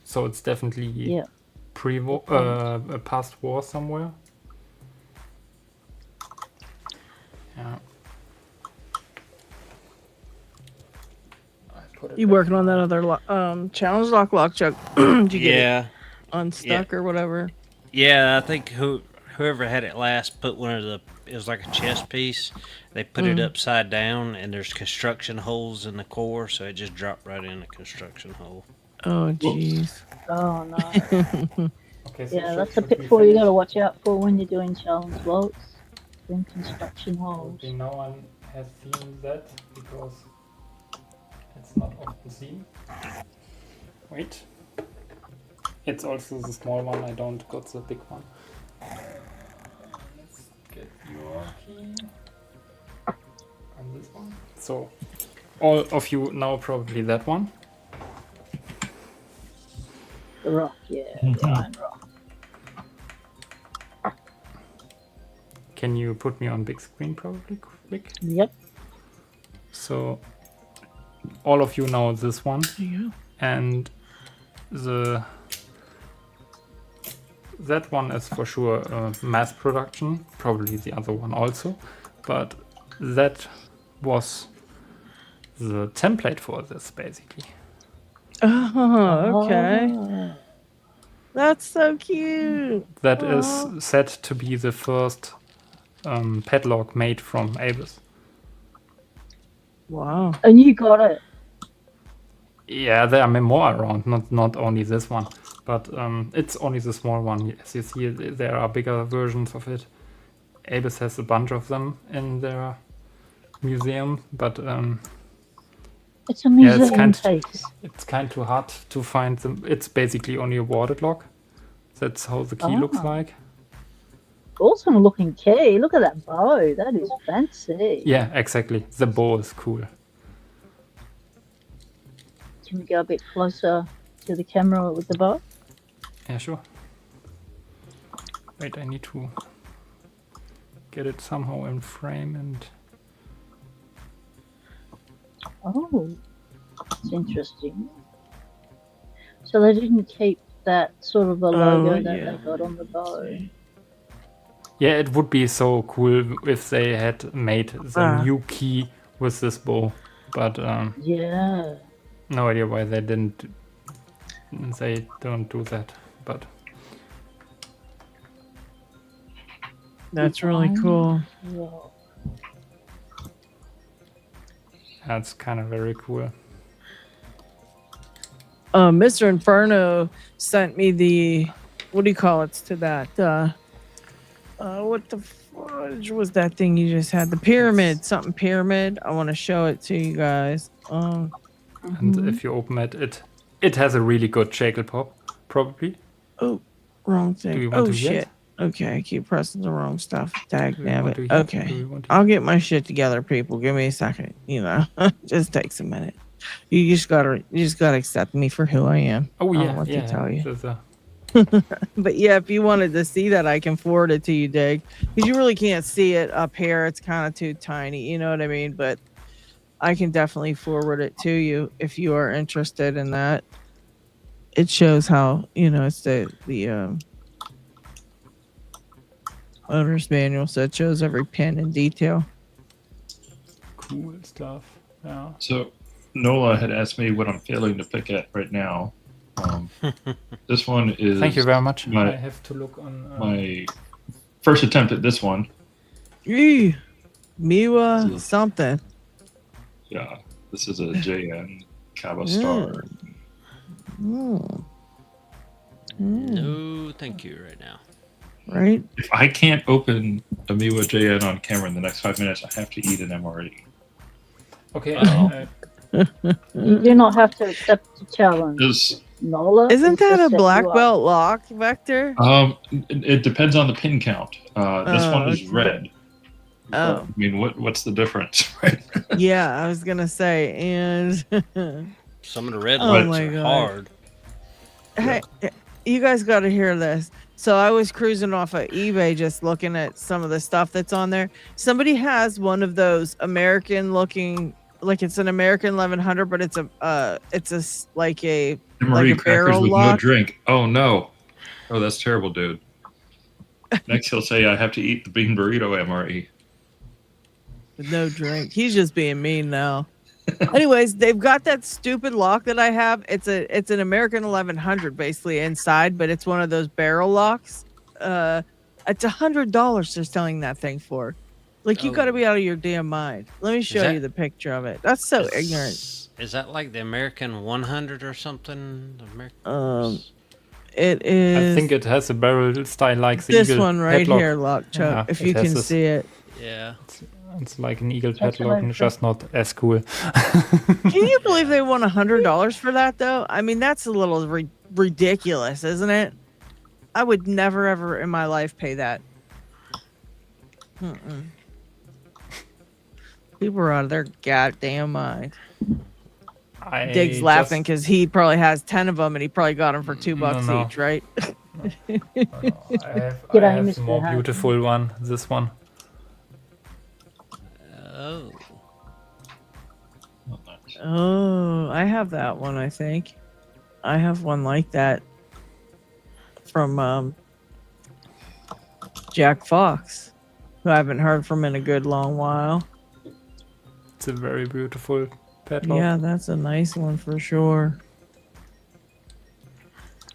So it's definitely pre-war, past war somewhere. Yeah. You working on that other challenge lock chuck? Did you get it unstuck or whatever? Yeah, I think whoever had it last put one of it was like a chest piece. They put it upside down, and there's construction holes in the core, so it just dropped right in the construction hole. Oh, jeez. Oh no. Okay, so Yeah, that's a pitfall you got to watch out for when you're doing challenge vaults. Then construction holes. No one has seen that because it's not often seen. Wait. It's also the small one, I don't got the big one. Let's get your key on this one. So, all of you know probably that one. The rock, yeah, the iron rock. Can you put me on big screen probably quick? Yep. So, all of you know this one. Yeah. And that one is for sure mass production, probably the other one also, but that was the template for this basically. Oh, okay. Oh. That's so cute. That Aw. is said to be the first padlock made from Abus. Wow. And you got it. Yeah, there are more around, not only this one, but it's only the small one. As you see, there are bigger versions of it. Abus has a bunch of them in their museum, but It's a museum it's piece. it's kind of hard to find them. It's basically only a warded lock. That's how the key looks like. Awesome looking key. Look at that bow. That is fancy. Yeah, exactly. The bow is cool. can we go a bit closer to the camera with the bow? Yeah, sure. Wait, I need to get it somehow in frame and... Oh, it's interesting. So they didn't keep that sort of a logo that yeah. they got on the bow. Yeah, it would be so cool if they had made the new key with this bow, but Yeah. no idea why they didn't. They don't do that, but That's really cool. Yeah. that's kind of very cool. Mr. Inferno sent me the, what do you call it to that? What the fudge was that thing you just had? The pyramid, something pyramid. I want to show it to you guys. And if you open it, it has a really good shackle pop, probably. Oh, wrong Do you thing. want Oh to shit. yet? Okay, I keep pressing the wrong stuff. Dag Do you damn want it. to yet? Okay. Do you want to I'll get my shit together, people. Give me a second. You know, just takes a minute. You just gotta accept me for who I am. Oh I don't yeah, know what yeah. to tell you. There's a- But yeah, if you wanted to see that, I can forward it to you, Dig, because you really can't see it up here. It's kind of too tiny. You know what I mean? But I can definitely forward it to you if you are interested in that. It shows how, it's the owner's manual, so it shows every pin in detail. Cool stuff. Yeah. So Nola had asked me what I'm failing to pick at right now. This one is Thank you very much. my- I have to look on. my first attempt at this one. Eee, Miwa something. Yeah, this is a JN Kava Star. Mm. No, thank you right now. Right? If I can't open a Miwa JN on camera in the next 5 minutes, I have to eat an MRE. Okay. You do not have to accept the challenge. This, Nola. Isn't is that to a set black you up. belt lock, Vector? it depends on the pin count. This Oh, one is okay. red. Oh, I mean, what's the difference, right? yeah, I was gonna say, and Some of the red Oh ones my are God. hard. hey, you guys got to hear this. So I was cruising off of eBay just looking at some of the stuff that's on there. Somebody has one of those American looking, like it's an American 1100, but it's like a MRE a crackers barrel with no lock. drink. Oh no. Oh, that's terrible, dude. Next he'll say I have to eat the bean burrito MRE. with no drink. He's just being mean now. Anyways, they've got that stupid lock that I have. It's an American 1100 basically inside, but it's one of those barrel locks. It's $100 they're selling that thing for. Like, you Oh. got to be out of your damn mind. Let me show that- you the picture of it. That's so Is- ignorant. Is that like the American 100 or something? The American... It is. I think it has a barrel style like the this eagle one right padlock. here, Lock Chuck. Yeah, if it you has can this- see it. Yeah. It's like an eagle That's padlock, and what I just not as cool. Can you believe they want $100 for that though? I mean, that's a little ridiculous, isn't it? I would never ever in my life pay that. Mm-mm. People are out of their goddamn mind. Dig's laughing because he probably has 10 of them and he probably got them for $2 no. each, right? I have G'day, a Mr. more Happy. beautiful one. This one. Oh. Oh, nice. Oh, I have that one, I think. I have one like that from Jack Fox, who I haven't heard from in a good long while. It's a very beautiful padlock. Yeah, that's a nice one for sure.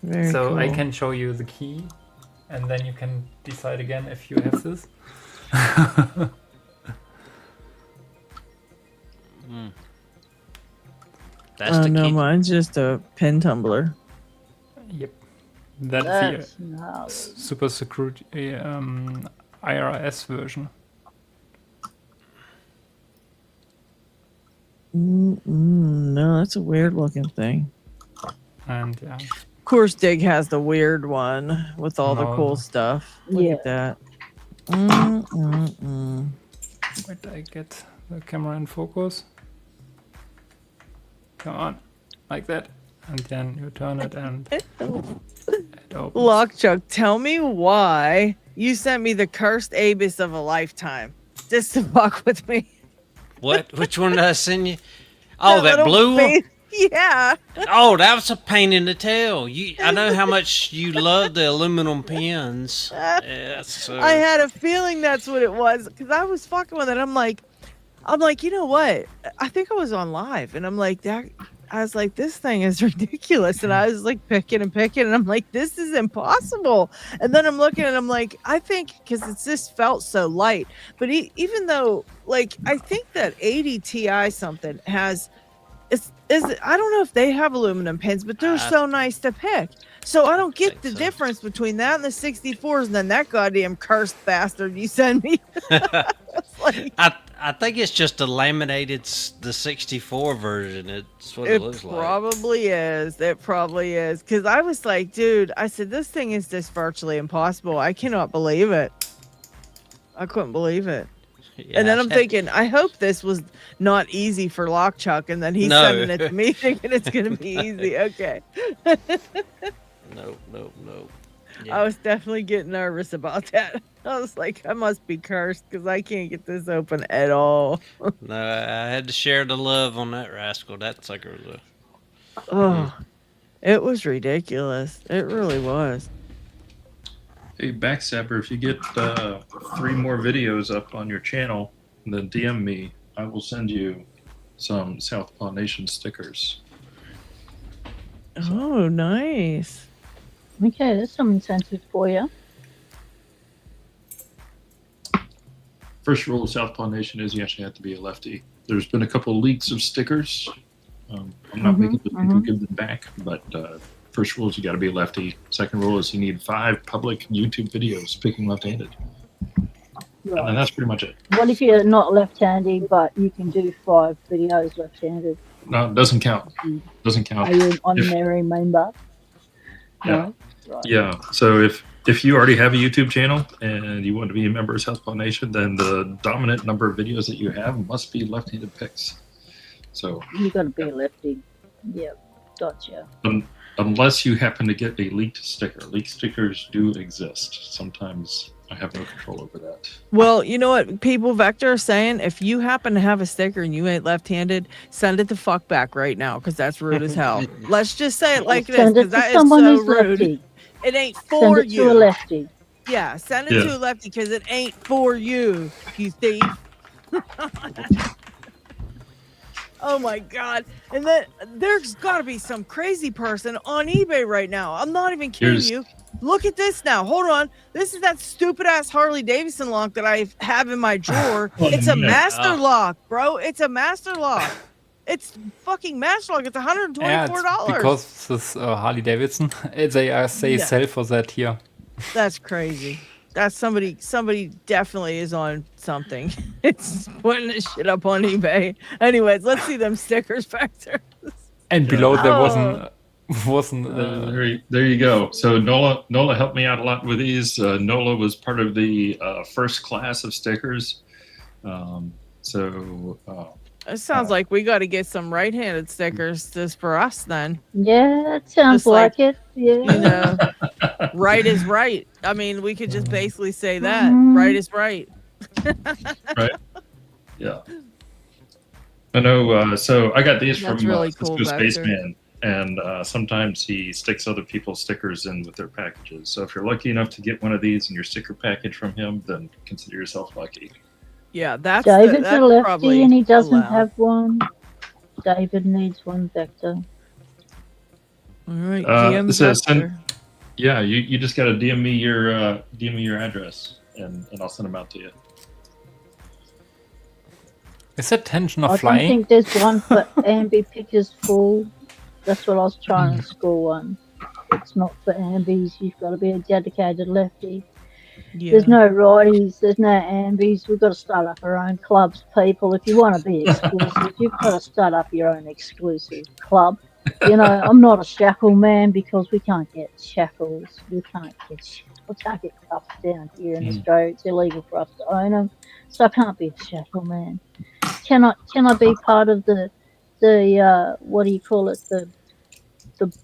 Very So cool. I can show you the key, and then you can decide again if you have this. That's the no, key. mine's just a pin tumbler. Yep. That's That's the gnarly. super security IRS version. No, that's a weird looking thing. And yeah, Of course, Dig has the weird one with all the No. cool stuff. Look Yeah. at that. wait, I get the camera in focus. Come on. like that, and then you turn it and it opens. Lockchuck, tell me why you sent me the cursed Abus of a lifetime just to fuck with me. What? Which one did I send you? Oh, that little blue one? face- Yeah. Oh, that was a pain in the tail. I know how much you love the aluminum pins. Yeah, so. I had a feeling that's what it was because I was fucking with it. I'm like, you know what? I think I was on live, and I'm like, I was like, this thing is ridiculous, and I was like picking, and I'm like, this is impossible. And then I'm looking, and I'm like, I think because it's just felt so light, but even though, like, I think that 80 Ti something has. I don't know if they have aluminum pins, but they're so nice to pick. So I don't get the difference between that and the 64s, and then that goddamn cursed bastard you send me. Like, I think it's just a laminated the 64 version. It's what it looks like. It probably is. Because I was like, dude, I said, this thing is just virtually impossible. I cannot believe it. I couldn't believe it. Yeah, and then I'm thinking, I hope this was not easy for Lockchuck, and then he's sending it to me thinking it's going to be easy. Okay. No. Yeah. I was definitely getting nervous about that. I was like, I must be cursed because I can't get this open at all. No, I had to share the love on that rascal. That sucker was it was ridiculous. It really was. Hey, Backstabber, if you get 3 more videos up on your channel, then DM me. I will send you some Southpaw Nation stickers. Oh, nice. Okay, there's some incentive for you. First rule of Southpaw Nation is you actually have to be a lefty. There's been a couple of leaks of stickers. I'm not making people give them back, but first rule is you got to be a lefty. Second rule is you need 5 public YouTube videos picking left-handed. Right. And that's pretty much it. What if you're not left-handed, but you can do 5 videos left-handed? No, it doesn't count. Doesn't count. Are you an honorary member? Yeah. No? Right. Yeah. So if you already have a YouTube channel and you want to be a member of Southpaw Nation, then the dominant number of videos that you have must be left-handed picks. So you got to be a lefty. Yeah. Gotcha. Unless you happen to get a leaked sticker. Leaked stickers do exist. Sometimes I have no control over that. Well, you know what people Vector are saying? If you happen to have a sticker and you ain't left-handed, send it the fuck back right now because that's rude as hell. Let's just say it like this because that is so rude. Lefty. It ain't for send it you. To a lefty. Yeah, send it to a lefty because it ain't for you, you thief. Oh my God. And then there's got to be some crazy person on eBay right now. I'm not even kidding you. Look at this now. Hold on. This is that stupid ass Harley Davidson lock that I have in my drawer. It's a master lock, bro. It's a master lock. It's fucking master lock. It's $124. Yeah, because this Harley Davidson, they say sell for that here. That's crazy. That's somebody definitely is on something. It's putting this shit up on eBay. Anyways, let's see them stickers back there. And below there wasn't there you go. So Nola helped me out a lot with these. Nola was part of the first class of stickers. It sounds like we got to get some right-handed stickers just for us then. Yeah, it sounds like it. Yeah. You know, right is right. I mean, we could just basically say that. Right is right. Right. Yeah. I know. So I got these from really cool, Spaceman, and sometimes he sticks other people's stickers in with their packages. So if you're lucky enough to get one of these in your sticker package from him, then consider yourself lucky. Yeah, that's David's a lefty and he doesn't have one. David needs one, Vector. All right, DM you just gotta DM me your address and I'll send them out to you. Is that tension of I flying? don't think there's one for Ambi Pickers full. That's what I was trying to score one. It's not for Ambies. You've got to be a dedicated lefty. Yeah. There's no righties, there's no ambies. We've got to start up our own clubs, people. If you want to be exclusive, you've got to start up your own exclusive club. You know, I'm not a shackle man because we can't get shackles. We can't get cuffs down here in Australia. It's illegal for us to own them. So I can't be a shackle man. Can I be part of the the what do you call it? The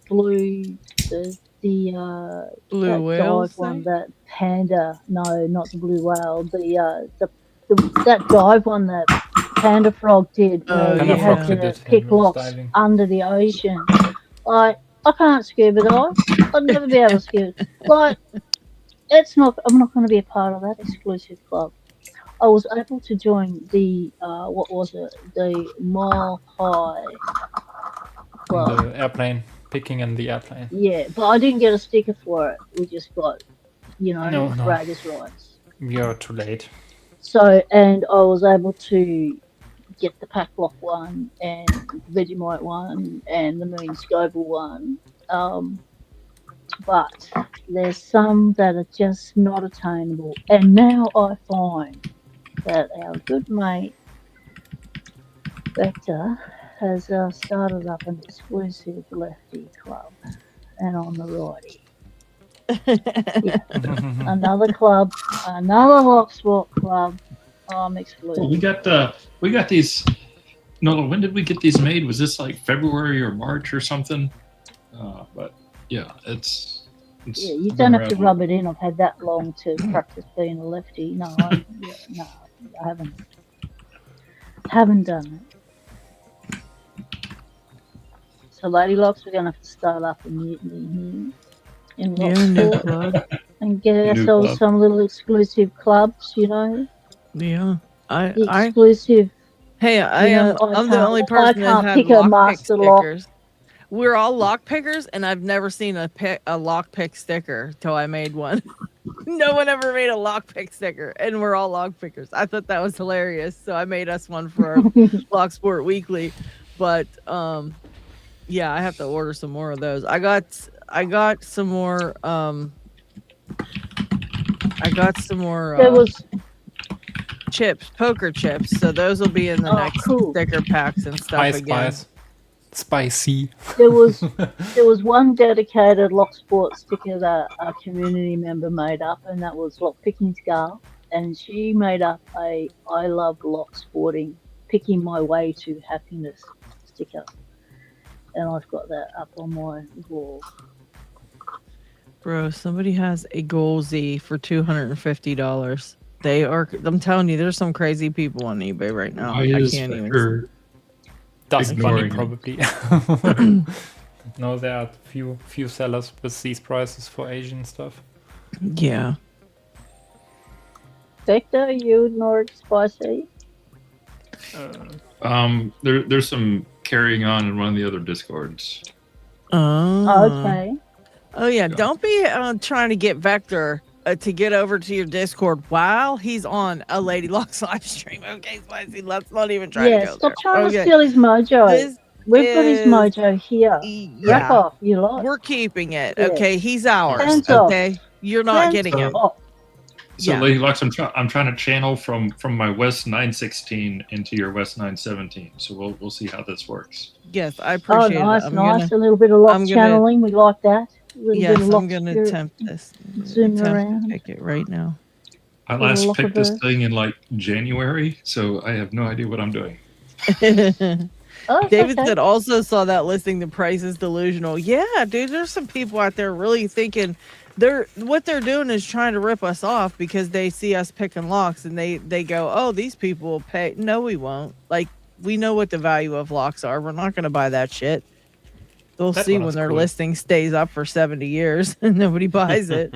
blue Blue that whale dive one, thing? that panda. No, not the blue whale. That dive one that Panda Frog did, Oh, where Panda you Frog had yeah. did to it. He pick was locks diving. under the ocean. Like, I can't scuba dive. I'd never be able to scuba. Like, I'm not going to be a part of that exclusive club. I was able to join the what was it? The Mile High Club. The airplane, picking in the airplane. Yeah, but I didn't get a sticker for it. We just got, No. braggers rights. You're too late. So, and I was able to get the Pack Lock one and Vegemite one and the Moon Scoble one. But there's some that are just not attainable. And now I find that our good mate Vector has started up an exclusive lefty club, and I'm the righty. Yeah, another club, another locksport club. I'm exclusive. Well, we got these. No, when did we get these made? Was this like February or March or something? But yeah, it's Yeah, you been don't have to around. rub it in. I've had that long to practice being a lefty. No, I haven't done it. So, Lady Locks, we're going to have to start up a mutiny here in Yeah, new Locksport club. and get New ourselves club. some little exclusive clubs, Yeah. the I exclusive. Hey, I'm the only I person that can't had pick a lockpick master lock. stickers. We're all lock pickers, and I've never seen a lockpick sticker till I made one. No one ever made a lockpick sticker, and we're all lock pickers. I thought that was hilarious, so I made us one for our Locksport Weekly. But yeah, I have to order some more of those. I got some more. There was chips, poker chips. So those will be in the next cool. sticker packs and stuff again. Spicy. There was one dedicated Locksport sticker that a community member made up, and that was Lockpicking's Girl, and she made up a "I love Locksporting, picking my way to happiness" sticker, and I've got that up on my wall. Bro, somebody has a Goal Z for $250. They are. I'm telling you, there's some crazy people on eBay right now. Why I is can't even. Vector Dust bunny ignoring probably. No, there are few sellers with these prices for Asian stuff. Yeah. Vector, you Nordic Spicy? There's some carrying on in one of the other discords. Oh. Okay. Oh yeah. Don't be trying to get Vector to get over to your Discord while he's on a Lady Locks live stream. Okay, Spicy. Let's not even try to go Stop there. trying Okay. to steal his mojo. We've got his mojo here. Yeah. Wrap off, you lot. We're keeping it. Yeah. Okay, he's ours. Hands off. Okay, you're not Hands getting him. off. So Yeah. Lady Lux, I'm trying to channel from my West 916 into your West 917. So we'll see how this works. Yes, I Oh, appreciate nice, it. nice. A little bit of lock I'm gonna- channeling. We like that. A little Yes, bit of lock I'm gonna spirit. attempt this. Zoom Attempt around. to pick it right now. I Little last lock picked of this a- thing in like January, so I have no idea what I'm doing. Oh, David okay. said also saw that listing. The price is delusional. Yeah, dude, there's some people out there really thinking what they're doing is trying to rip us off because they see us picking locks and they go, oh, these people will pay. No, we won't. Like, we know what the value of locks are. We're not going to buy that shit. They'll That see one when is their cool. listing stays up for 70 years and nobody buys it.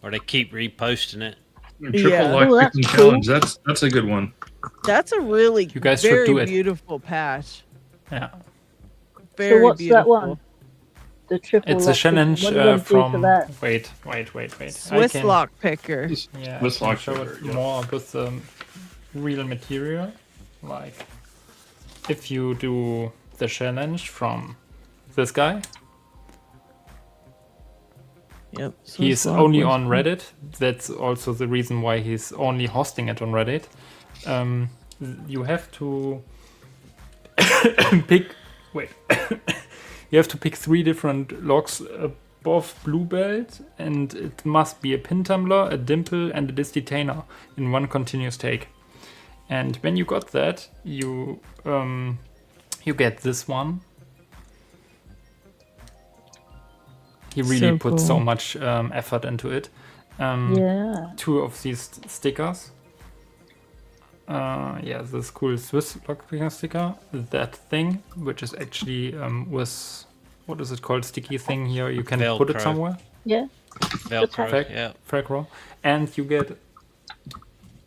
Or they keep reposting it. Triple Yeah. lock Oh, that's picking cool. challenge. That's a good one. That's a really You guys should very do it. beautiful patch. Yeah. Very what's that beautiful. one? The triple It's a lock challenge picking. What do you gotta do for from. that? Wait. Swiss lock picker. Yeah, Swiss I can lock show picker, it yeah. more with the real material. Like, if you do the challenge from this guy, Yep. he's Swiss lock only was- on Reddit. That's also the reason why he's only hosting it on Reddit. You have to pick. Wait. You have to pick 3 different locks above blue belt, and it must be a pin tumbler, a dimple, and a disc detainer in one continuous take. And when you got that, you You get this one. He really So put so cool. much effort into it. Yeah. 2 of these stickers. Yeah, this cool Swiss lockpicking sticker. That thing, which is actually with, what is it called? Sticky thing here. You can put it Velcro. somewhere. Yeah. Velcro. Fact. Yeah. Velcro. And you get,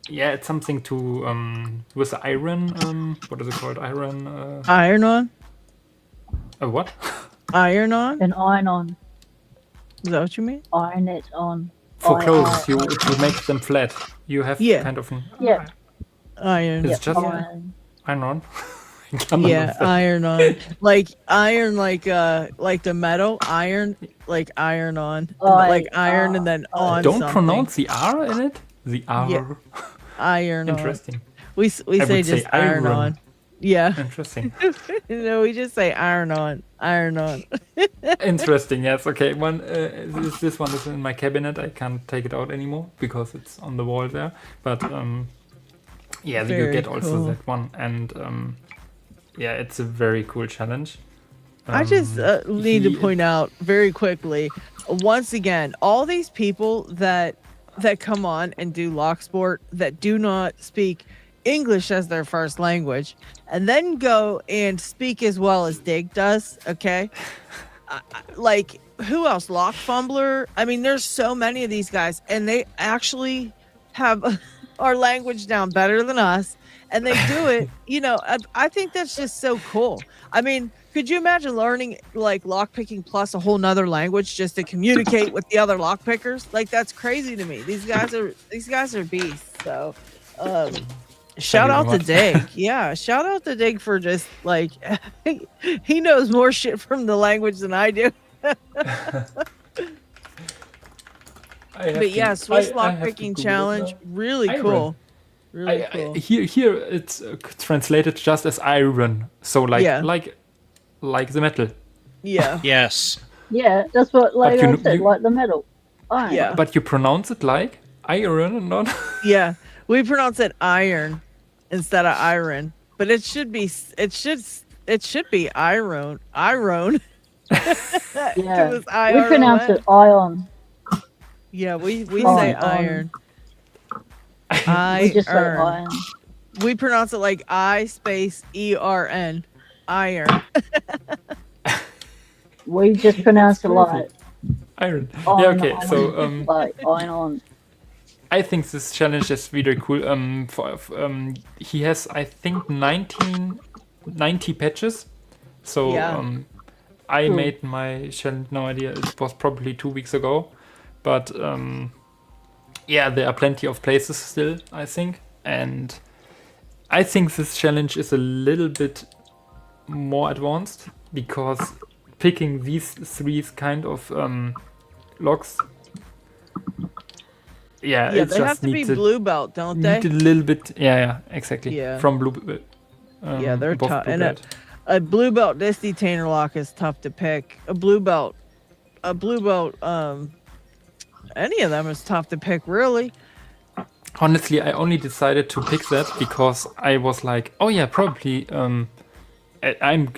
yeah, it's something to with the iron. What is it called? Iron. Iron on? A what? Iron on? An iron on. Is that what you mean? Iron it on. For Iron- clothes, you make them flat. You have Yeah. kind of an Yeah. Iron. It's just Iron. iron on. Yeah, iron on. Like iron, like the metal. Iron, like iron on. Like iron and then on. Don't something. pronounce the R in it. The R. Yeah. Iron on. Interesting. We I say would say just iron iron. on. Yeah. Interesting. No, we just say iron on. Iron on. Interesting. Yes. Okay. One. This one is in my cabinet. I can't take it out anymore because it's on the wall there. But yeah, you Very get also cool. that one, and yeah, it's a very cool challenge. I just need to he- point out very quickly, once again, all these people that come on and do Locksport that do not speak English as their first language, and then go and speak as well as Dig does. Okay, like who else? Lock Fumbler. I mean, there's so many of these guys, and they actually have our language down better than us, and they do it. You know, I think that's just so cool. I mean, could you imagine learning like lockpicking plus a whole nother language just to communicate with the other lockpickers? Like that's crazy to me. These guys are beasts. So shout you out very to Dig. Yeah, shout out to Dig for just like he knows more shit from the language than I do. But yeah, Swiss lockpicking challenge, really Iron. cool. Really cool. Here it's translated just as iron. So like Yeah. like the metal. Yeah. Yes. Yeah, that's what like you I kn- said, you- like the metal. Iron. Yeah. But you pronounce it like iron and not. Yeah. We pronounce it iron instead of iron, but it should be iron. Iron. Yeah. It was We pronounce it ion. Yeah, we Iron. say iron. We just say Iron. iron. We pronounce it like I space ERN. Iron. We just pronounce it like Iron. iron. Yeah. Okay. So like iron. I think this challenge is really cool. He has I think 90 patches. So Yeah. I Cool. made my challenge. No idea. It was probably 2 weeks ago, but yeah, there are plenty of places still. I think, and I think this challenge is a little bit more advanced because picking these 3 kind of locks. Yeah, Yeah, it they just have to be needs a, blue belt, don't they? need a little bit. Yeah, exactly. Yeah. From blue. Yeah, they're above tough. blue And belt. a blue belt disc detainer lock is tough to pick. A blue belt, any of them is tough to pick, really. Honestly, I only decided to pick that because I was like, oh yeah, probably. I'm.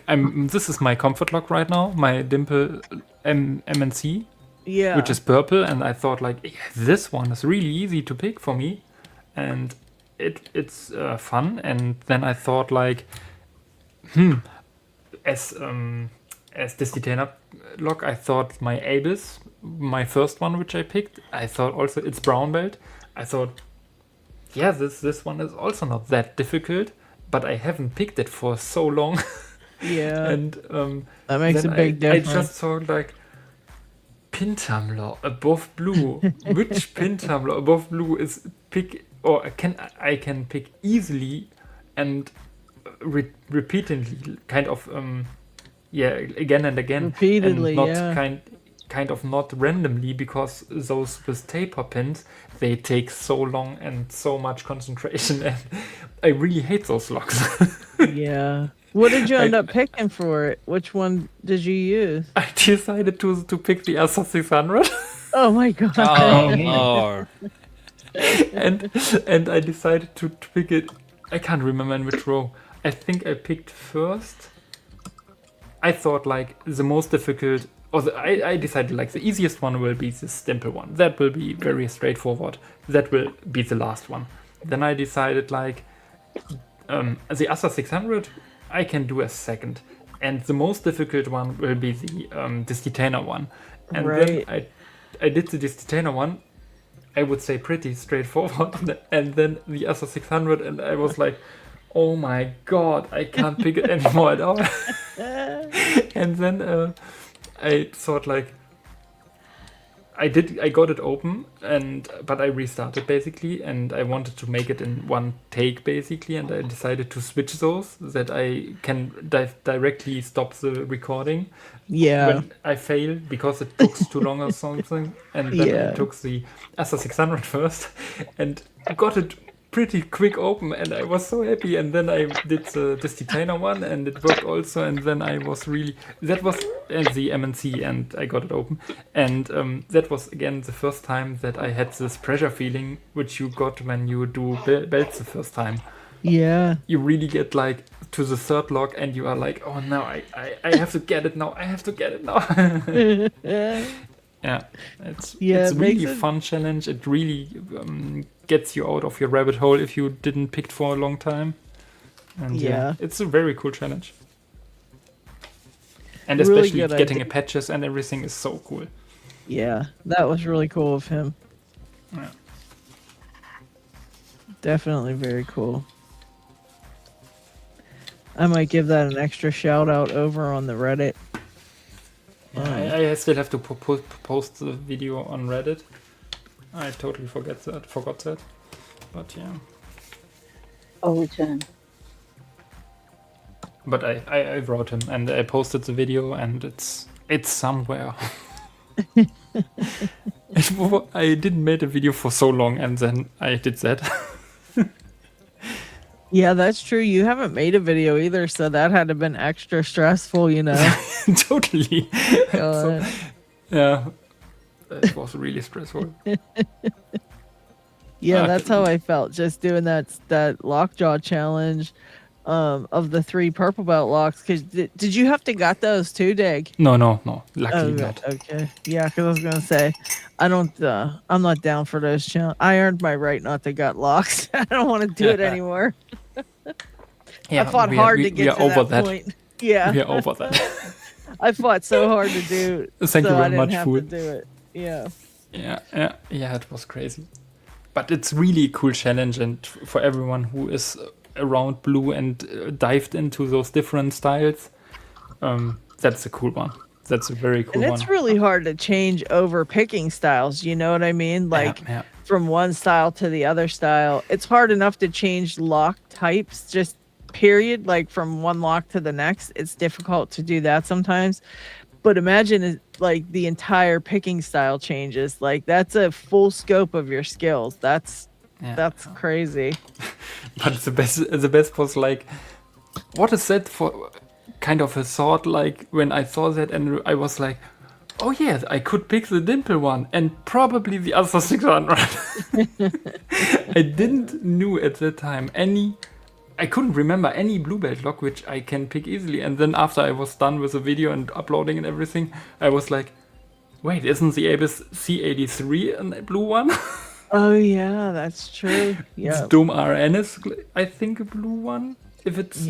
This is my comfort lock right now, my Dimple MNC, Yeah. which is purple, and I thought like, yeah, this one is really easy to pick for me, and it's fun. And then I thought like, as this detainer lock, I thought my Abyss, my first one which I picked, I thought also it's brown belt. I thought, yeah, this one is also not that difficult, but I haven't picked it for so long. Yeah. And That makes a then big I difference. just thought like, Pintamler above blue. Which Pintamler above blue is pick, or I can pick easily and repeatedly, kind of again and again, Repeatedly, and not yeah. kind of not randomly, because those with taper pins, they take so long and so much concentration, and I really hate those locks. Yeah. What did you end I- up picking for it? Which one did you use? I decided to pick the Asa 600. Oh my god. Oh Lord. and I decided to pick it. I can't remember in which row. I think I picked first, I thought like the most difficult, I decided like the easiest one will be the dimple one. That will be very straightforward. That will be the last one. Then I decided like the other 600 I can do as second, and the most difficult one will be the detainer one. And then I did the detainer one. I would say pretty straightforward, and then the other 600, and I was like, oh my god, I can't pick it anymore at all. And then I thought like, I got it open, but I restarted basically, and I wanted to make it in one take basically, and I decided to switch those that I can directly stop the recording. Yeah. When I fail because it took too long or something, and then I took the Asa 600 first, and got it pretty quick open, and I was so happy. And then I did this detainer one, and it worked also. And then I was that was the MNC, and I got it open. And that was again the first time that I had this pressure feeling, which you got when you do belts the first time. Yeah. You really get like to the third lock, and you are like, oh no, I have to get it now. I have to get it now. Yeah, it's really a fun challenge. It really gets you out of your rabbit hole if you didn't pick for a long time. And it's a very cool challenge. And Really especially getting patches and everything is so cool. Yeah, that was really cool of him. Yeah. Definitely very cool. I might give that an extra shout out over on the Reddit. I still have to post the video on Reddit. I totally forgot that. But yeah. I'll return. But I wrote him and I posted the video, and it's somewhere. I didn't make a video for so long, and then I did that. Yeah, that's true. You haven't made a video either, so that had to have been extra stressful, you know. Totally. So, yeah, it was really stressful. Yeah, that's how I felt just doing that lockjaw challenge of the 3 purple belt locks. Cause did you have to got those too, Dig? No. Luckily not. Okay. Yeah, because I was gonna say, I'm not down for those challenges. I earned my right not to gut locks. I don't want to do it anymore. Yeah, I fought hard to get to that point. Yeah, we are over that. I fought so hard to do. Thank you very much, to do it. Yeah. Yeah, it was crazy. But it's really a cool challenge, and for everyone who is around blue and dived into those different styles, that's a cool one. That's a very cool one. And it's really hard to change over picking styles. You know what I mean? Like from one style to the other style. It's hard enough to change lock types, just period. Like from one lock to the next. It's difficult to do that sometimes. But imagine like the entire picking style changes. Like that's a full scope of your skills. That's crazy. But the best was like, what is that for? Kind of a thought, like when I saw that, and I was like, oh yeah, I could pick the dimple one and probably the other 600. I didn't knew at that time I couldn't remember any blue belt lock which I can pick easily. And then after I was done with the video and uploading and everything, I was like, wait, isn't the Abus C83 a blue one? Oh yeah, that's true. Yeah. The Dome RN is, I think, a blue one, if it's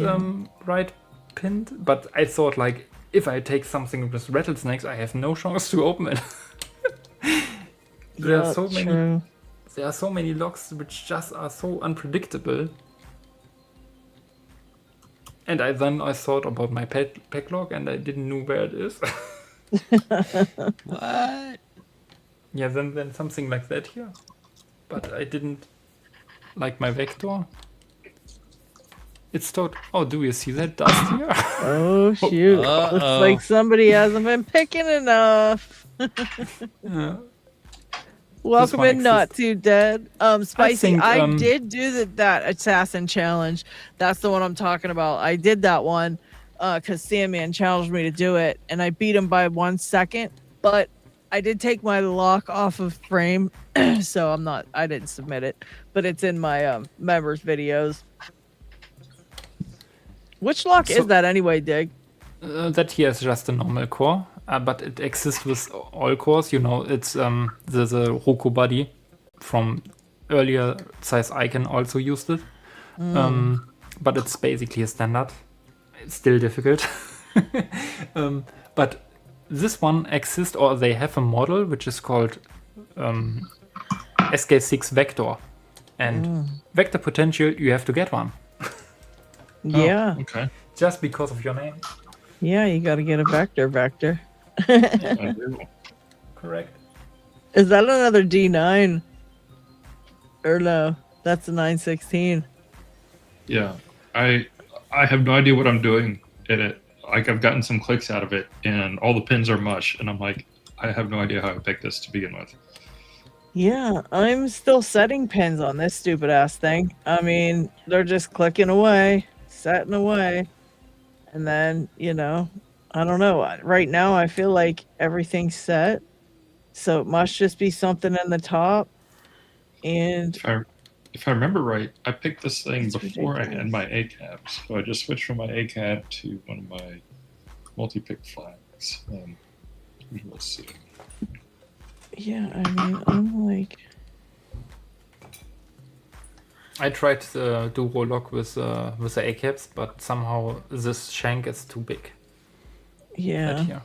right pinned. But I thought, like, if I take something with rattlesnakes, I have no chance to open it. There are so many locks which just are so unpredictable. And I thought about my pack lock, and I didn't know where it is. What? Yeah, then something like that here. But I didn't like my vector. It's thought, oh, do you see that dust here? Oh, shoot. Looks like somebody hasn't been picking enough. Welcome in, Not Too Dead. Spicy, I did do that assassin challenge. That's the one I'm talking about. I did that one because Sandman challenged me to do it, and I beat him by 1 second. But I did take my lock off of frame, so I didn't submit it, but it's in my members videos. Which lock is that anyway, Dig? That here is just a normal core, but it exists with all cores. You know, it's the Roku body from earlier size icon also used it. But it's basically a standard. It's still difficult. But this one exists, or they have a model which is called SK6 Vector. And vector potential, you have to get one. Yeah. Oh, okay. Just because of your name. Yeah, you got to get a vector. I do. Correct. Is that another D9? Or no? That's a 916. Yeah. I have no idea what I'm doing in it. Like, I've gotten some clicks out of it, and all the pins are mush, and I'm like, I have no idea how I picked this to begin with. Yeah, I'm still setting pins on this stupid ass thing. I mean, they're just clicking away, setting away. And then, you know, I don't know. Right now, I feel like everything's set. So it must just be something in the top. And If I remember right, I picked this thing It's before I ridiculous. had my ACAB. So I just switched from my ACAB to one of my multi-pick flags. Let's see. yeah, I mean, I'm like, I tried to do roll lock with the A-caps, but somehow this shank is too big. yeah. Right here.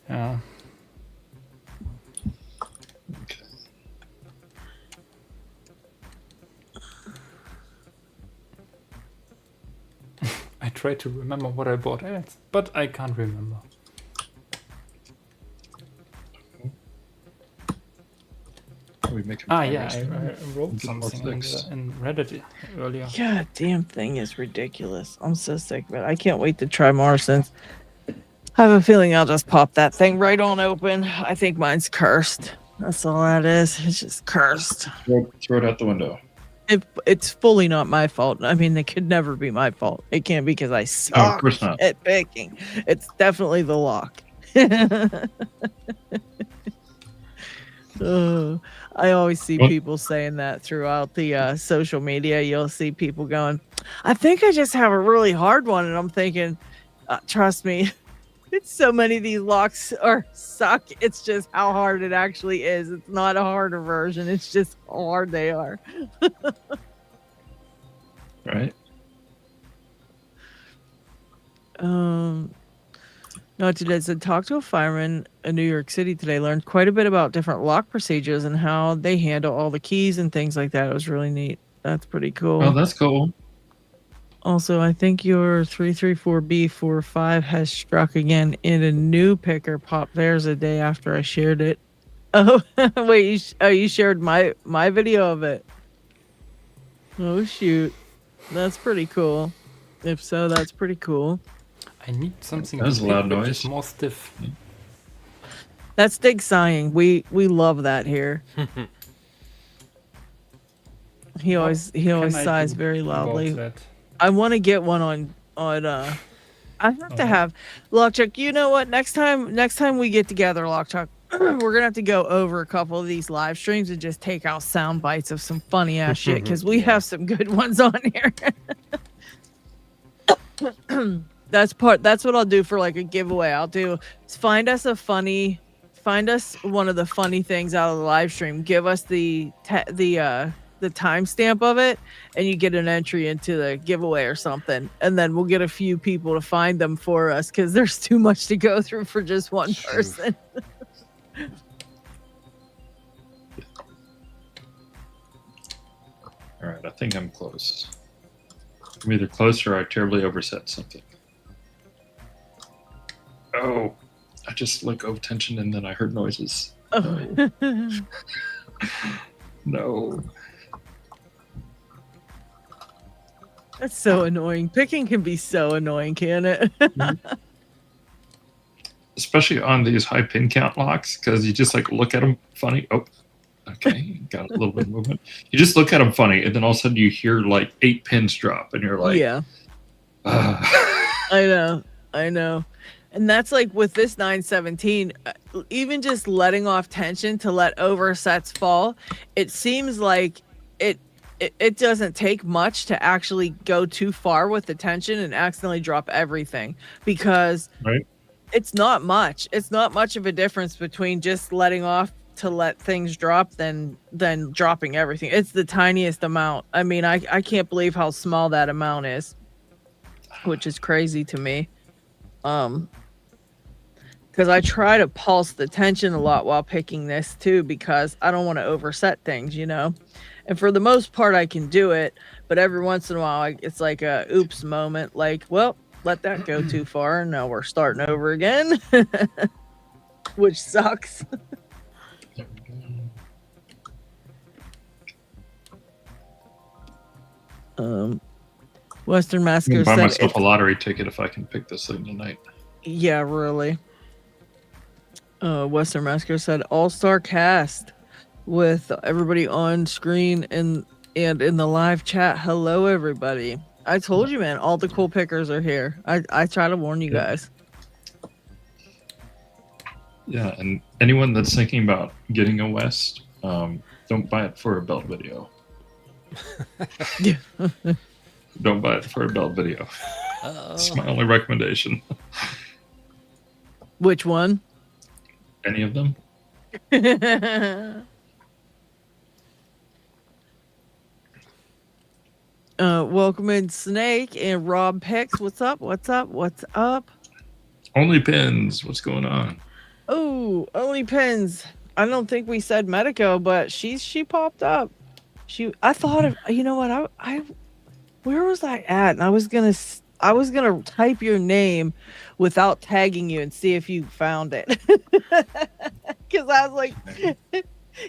Yeah. Okay. I tried to remember what I bought else, but I can't remember. Are we making Yeah, progress I here? wrote It's almost something fixed. in Reddit earlier. Yeah, damn thing is ridiculous. I'm so sick of it. I can't wait to try Morrison's. I have a feeling I'll just pop that thing right on open. I think mine's cursed. That's all that is. It's just cursed. Throw it out the window. It's fully not my fault. I mean, it could never be my fault. It can't be because I suck course not. at picking. It's definitely the lock. I always see Well- people saying that throughout the social media. You'll see people going, I think I just have a really hard one. And I'm thinking, trust me, it's so many of these locks suck. It's just how hard it actually is. It's not a harder version. It's just how hard they are. Right? No, today said talk to a fireman in New York City today. Learned quite a bit about different lock procedures and how they handle all the keys and things like that. It was really neat. That's pretty cool. Oh, that's cool. Also, I think your 334B45 has struck again in a new picker popped theirs a day after I shared it. Oh, wait, you shared my video of it. Oh, shoot. That's pretty cool. If so, that's pretty cool. I need something That was a to loud pick which is noise. more stiff. That's Dig sighing. We love that here. He always Can I sighs do very about loudly. that? I want to get one on I have to have Lockchuck. You know what? Next time we get together, Lockchuck, we're gonna have to go over a couple of these live streams and just take out sound bites of some funny ass shit because we have some good ones on here. That's what I'll do for like a giveaway. I'll do find us one of the funny things out of the live stream. Give us the timestamp of it, and you get an entry into the giveaway or something. And then we'll get a few people to find them for us because there's too much to go through for just one person. All right, I think I'm close. I'm either close or I terribly overset something. Oh, I just let go of tension and then I heard noises. Oh. No. That's so annoying. Picking can be so annoying, can it? Especially on these high pin count locks, because you just like look at them funny. Oh, okay, got a little bit of movement. You just look at them funny, and then all of a sudden you hear like 8 pins drop, and you're like, yeah. I know. And that's like with this 917, even just letting off tension to let oversets fall, it seems like it doesn't take much to actually go too far with the tension and accidentally drop everything, because Right. it's not much. It's not much of a difference between just letting off to let things drop than dropping everything. It's the tiniest amount. I mean, I can't believe how small that amount is, which is crazy to me. Because I try to pulse the tension a lot while picking this too, because I don't want to overset things, you know. And for the most part, I can do it, but every once in a while, it's like a oops moment. Like, well, let that go too far, and now we're starting over again, which sucks. Western I'm Masco gonna buy said, myself a lottery ticket if I can pick this thing tonight. yeah, really. Western Masco said all-star cast with everybody on screen and in the live chat. Hello, everybody. I told you, man, all the cool pickers are here. I try to warn you guys. Yeah, and anyone that's thinking about getting a West, don't buy it for a belt video. Don't buy it for a belt video. It's my only recommendation. Which one? Any of them? Welcome in Snake and Rob Picks. What's up? What's up? What's up? Only Pins. What's going on? Oh, Only Pins. I don't think we said Medico, but she popped up. I thought of, you know what? I where was I at? And I was gonna type your name without tagging you and see if you found it. Because I was like,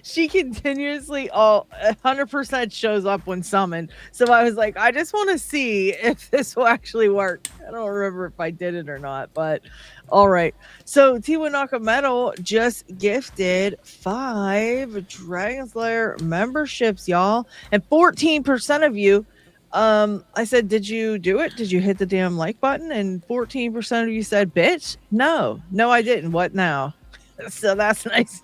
she continuously 100% shows up when summoned. So I was like, I just want to see if this will actually work. I don't remember if I did it or not, but all right. So Tiwanaka Metal just gifted 5 Dragon Slayer memberships, y'all. And 14% of you, I said, did you do it? Did you hit the damn like button? And 14% of you said, bitch, no, I didn't. What now? So that's nice.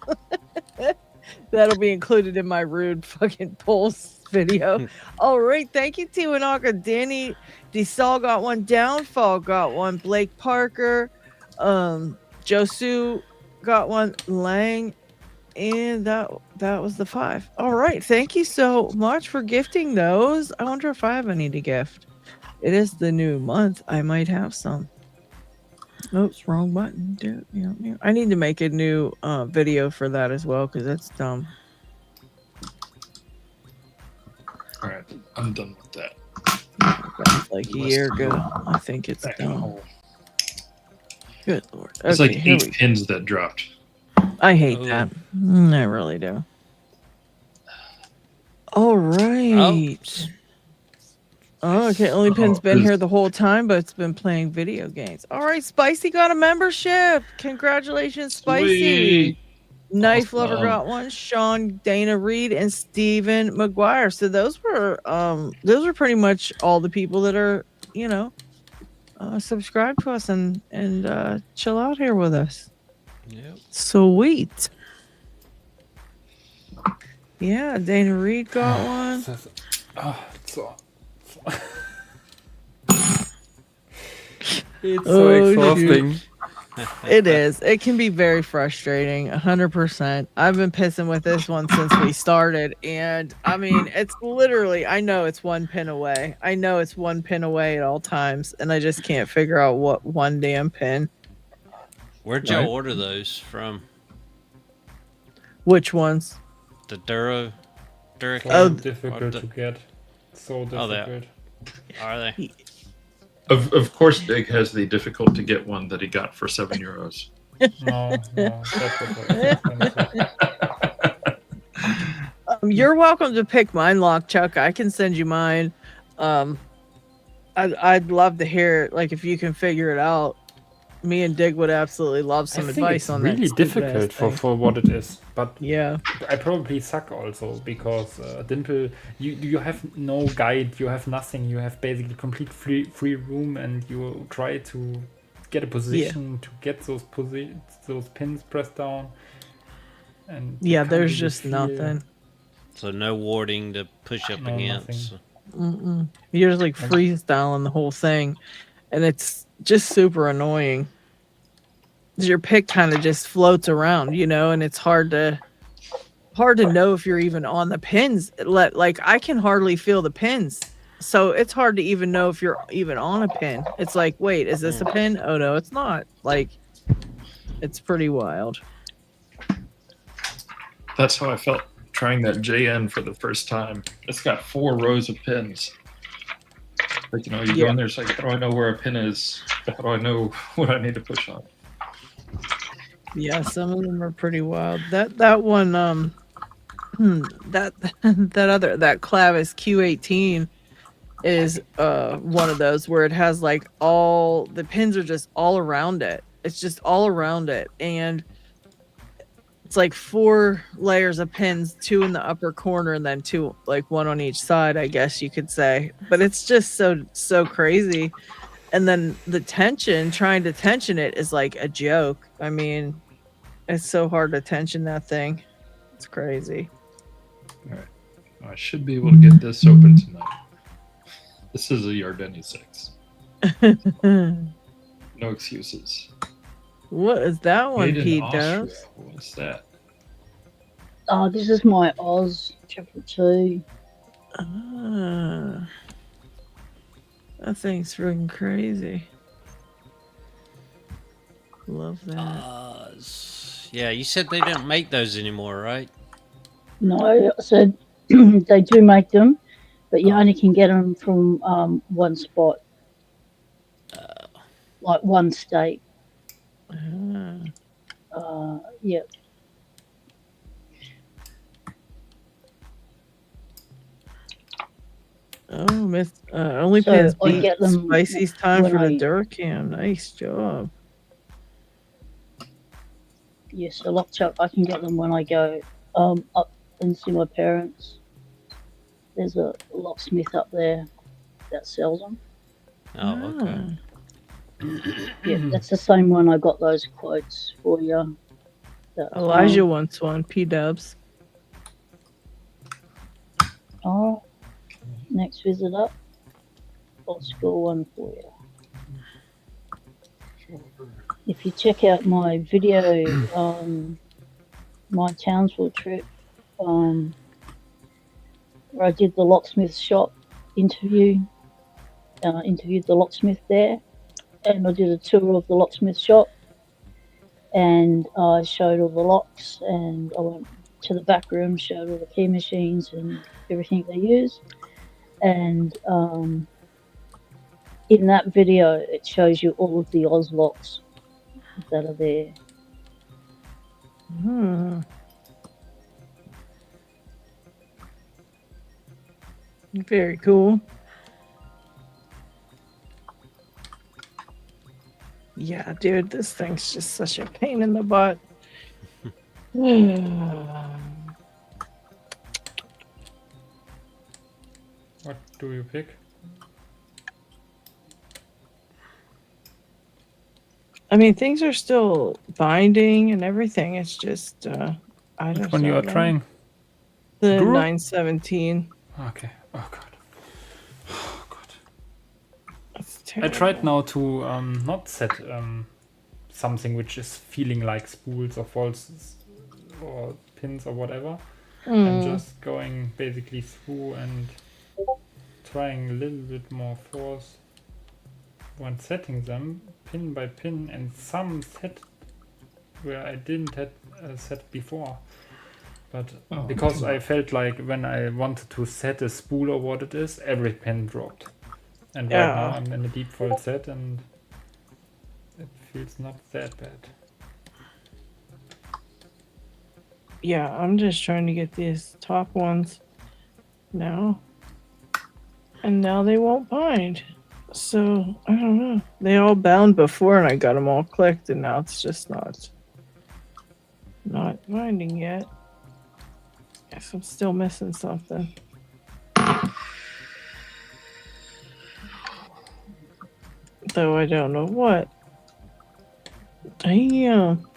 That'll be included in my rude fucking pulse video. All right. Thank you, Tiwanaka. Danny DeSaul got one. Downfall got one. Blake Parker. Josu got one. Lang. And that was the 5. All right. Thank you so much for gifting those. I wonder if I have any to gift. It is the new month. I might have some. Oops, wrong button. Yeah. I need to make a new video for that as well, because that's dumb. All right, I'm done with that. That's like a year ago. I think it's dumb. Good Lord. It's Okay, like here 8 pins that dropped. I hate that. I really do. All right. Oh, okay. Only Pin's been here the whole time, but it's been playing video games. All right, Spicy got a membership. Congratulations, Spicy. Sweet. Knife Awesome. Lover got one. Sean, Dana Reed, and Steven McGuire. So those were pretty much all the people that are, subscribe to us and chill out here with us. Yep. Sweet. Yeah, Dana Reed got one. It's so exhausting. It is. It can be very frustrating. 100%. I've been pissing with this one since we started, and I mean, it's literally. I know it's 1 pin away. I know it's 1 pin away at all times, and I just can't figure out what one damn pin. Where'd y'all order those from? Which ones? The Duro. So difficult to get. So difficult. Are they? Of course, Dig has the difficult to get one that he got for €7. No, that's You're welcome to pick mine, Lock Chuck. I can send you mine. I'd love to hear, like, if you can figure it out. Me and Dig would absolutely love some advice on that. It's really difficult for what it is, but yeah, I probably suck also because Dimple, you have no guide, you have nothing, you have basically complete free room, and you try to get a position to get those pins pressed down, and there's just nothing. So no warding to push up No, against. Mm-mm. You're just like freestyling the whole thing, and it's just super annoying. Your pick kind of just floats around, and it's hard to know if you're even on the pins. Like I can hardly feel the pins, so it's hard to even know if you're even on a pin. It's like, wait, is this a pin? Oh no, it's not. Like, it's pretty wild. That's how I felt trying that JN for the first time. It's got 4 rows of pins. Like, you go in there, it's like, how do I know where a pin is? How do I know what I need to push on? Yeah, some of them are pretty wild. That one, that Clavis Q18 is one of those where it has like all the pins are just all around it. It's just all around it, and it's like 4 layers of pins, 2 in the upper corner, and then 2, like 1 on each side, I guess you could say. But it's just so crazy. And then the tension, trying to tension it is like a joke. I mean, it's so hard to tension that thing. It's crazy. All right. I should be able to get this open tonight. This is a Yardeni 6. No excuses. What is that one, Made in Pete Austria. Dubs? What's that? Oh, this is my Oz 222. Ah, that thing's freaking crazy. Love that. Yeah, you said they don't make those anymore, right? No, I said they do make them, but you only can get them from one spot, like one state. Yeah. Oh, only So pins I beat get them Spicy's time when for the I- Duracam. Nice job. Yes, a lockchuck. I can get them when I go up and see my parents. There's a locksmith up there that sells them. Oh, okay. Yeah, that's the same one I got those quotes for you. Elijah wants one. P Dubs. Oh, next visit up. I'll score one for you. If you check out my video, my Townsville trip, where I did the locksmith shop interview, interviewed the locksmith there, and I did a tour of the locksmith shop, and I showed all the locks, and I went to the back room, showed all the key machines and everything they use, and in that video it shows you all of the Oz locks that are there. Very cool. Yeah, dude, this thing's just such a pain in the butt. What do you pick? I mean, things are still binding and everything. It's just, I Which just one you don't are know. trying? The Duro? 917. Okay. Oh god. Oh god. That's I terrible. tried now to not set something which is feeling like spools or false or pins or whatever, and just going basically through and trying a little bit more force when setting them pin by pin, and some set where I didn't have set before. But because I felt like when I wanted to set a spool or what it is, every pin dropped. And right now I'm in a deep fold set and it feels not that bad. Yeah, I'm just trying to get these top ones now. And now they won't bind. So, I don't know. They all bound before and I got them all clicked, and now it's just not binding yet. Guess I'm still missing something. Though I don't know what. Damn.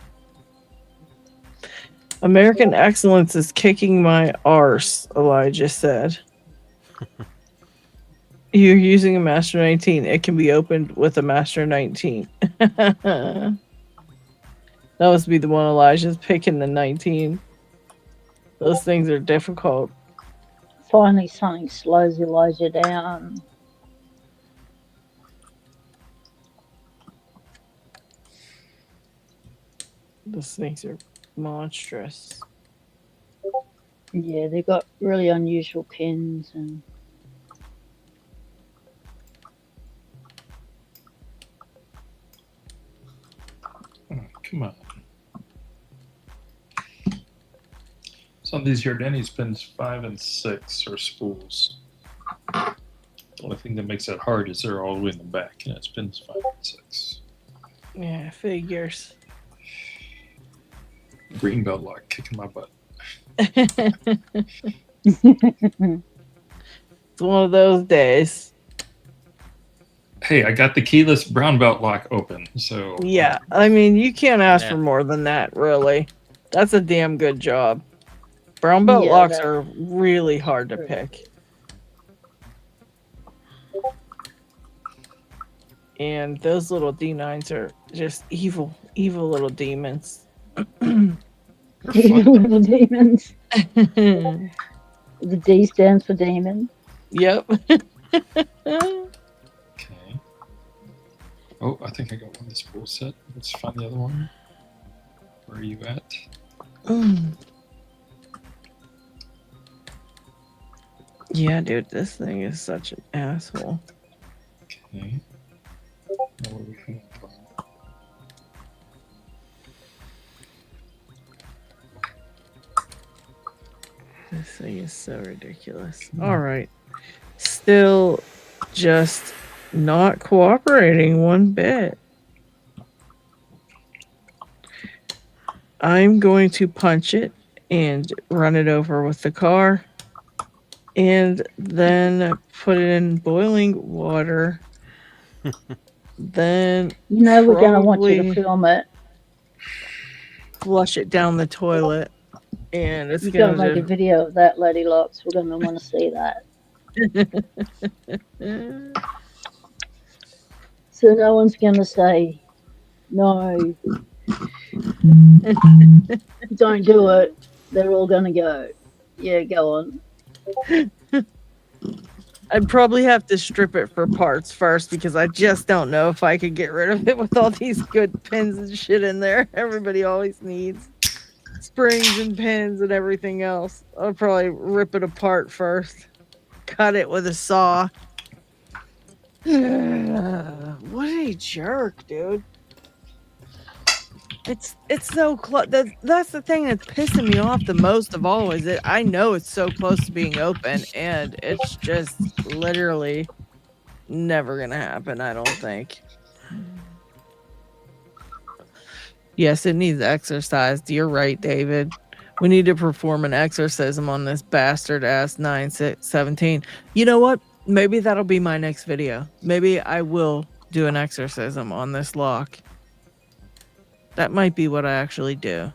American excellence is kicking my arse, Elijah said. You're using a Master 19. It can be opened with a Master 19. That must be the one Elijah's picking, the 19. Those things are difficult. Finally, something slows Elijah down. Those things are monstrous. Yeah, they got really unusual pins and. Oh, come on. Some of these Jordani pins 5 and 6 are spools. The only thing that makes that hard is they're all the way in the back, and it's pins 5 and 6. Yeah, figures. Green belt lock kicking my butt. It's one of those days. Hey, I got the keyless brown belt lock open, so Yeah, I mean, you can't ask Yeah. for more than that, really. That's a damn good job. Brown belt Yeah, locks that- are really hard to pick. And those little D9s are just evil little demons. Evil little demons. The D stands for demon. Yep. okay. Oh, I think I got one of the spool set. Let's find the other one. Where are you at? Yeah, dude, this thing is such an asshole. Okay. Now where are we coming from? This thing is so ridiculous. All right. Still just not cooperating one bit. I'm going to punch it and run it over with the car and then put it in boiling water. Then You know we're going to want you to probably film it. flush it down the toilet. And it's You've got to going make a video of that, Lady Locks. We're going to want to see that. So no one's going to say, no, don't do it. They're all going to go, yeah, go on. I'd probably have to strip it for parts first because I just don't know if I could get rid of it with all these good pins and shit in there. Everybody always needs springs and pins and everything else. I'll probably rip it apart first. Cut it with a saw. What a jerk, dude. It's so close. That's the thing that's pissing me off the most of all is that I know it's so close to being open and it's just literally never gonna happen, I don't think. Yes, it needs exercised. You're right, David. We need to perform an exorcism on this bastard ass 917. You know what? Maybe that'll be my next video. Maybe I will do an exorcism on this lock. That might be what I actually do.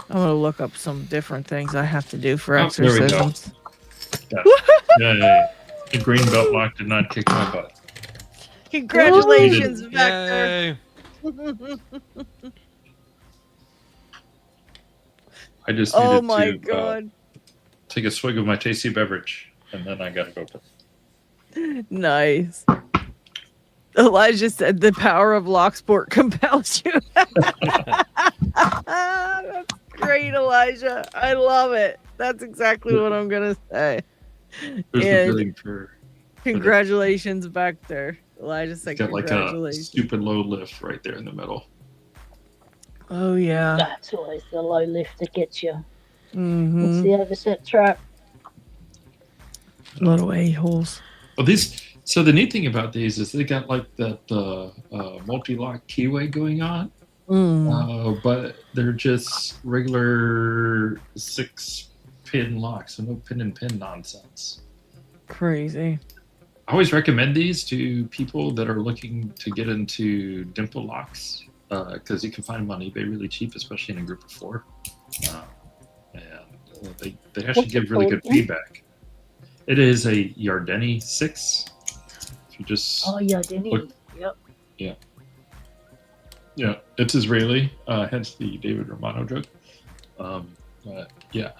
I'm gonna look up some different things I have to do for Oh, there we go. exorcisms. Yay. The green belt lock did not kick my butt. Congratulations, Vector. Yay. I just Oh needed my to god. take a swig of my tasty beverage, and then I gotta go. Nice. Elijah said the power of Locksport compels you. That's great, Elijah. I love it. That's exactly what I'm gonna say. There's And the billing for congratulations, Vector. Elijah said got like a congratulations. stupid low lift right there in the middle. Oh yeah. That's always the low lift that gets you. Mm-hmm. It's the overset trap. Little a-holes. Well, these. So the neat thing about these is they got like that multi-lock keyway going on, but they're just regular 6-pin locks, so no pin and pin nonsense. Crazy. I always recommend these to people that are looking to get into dimple locks because you can find them on eBay really cheap, especially in a group of 4. And they actually What's give it really called good again? feedback. It is a Yardeni 6. If you just Oh, yeah, Denny. Look. Yep. Yeah, it's Israeli, hence the David Romano joke. But yeah,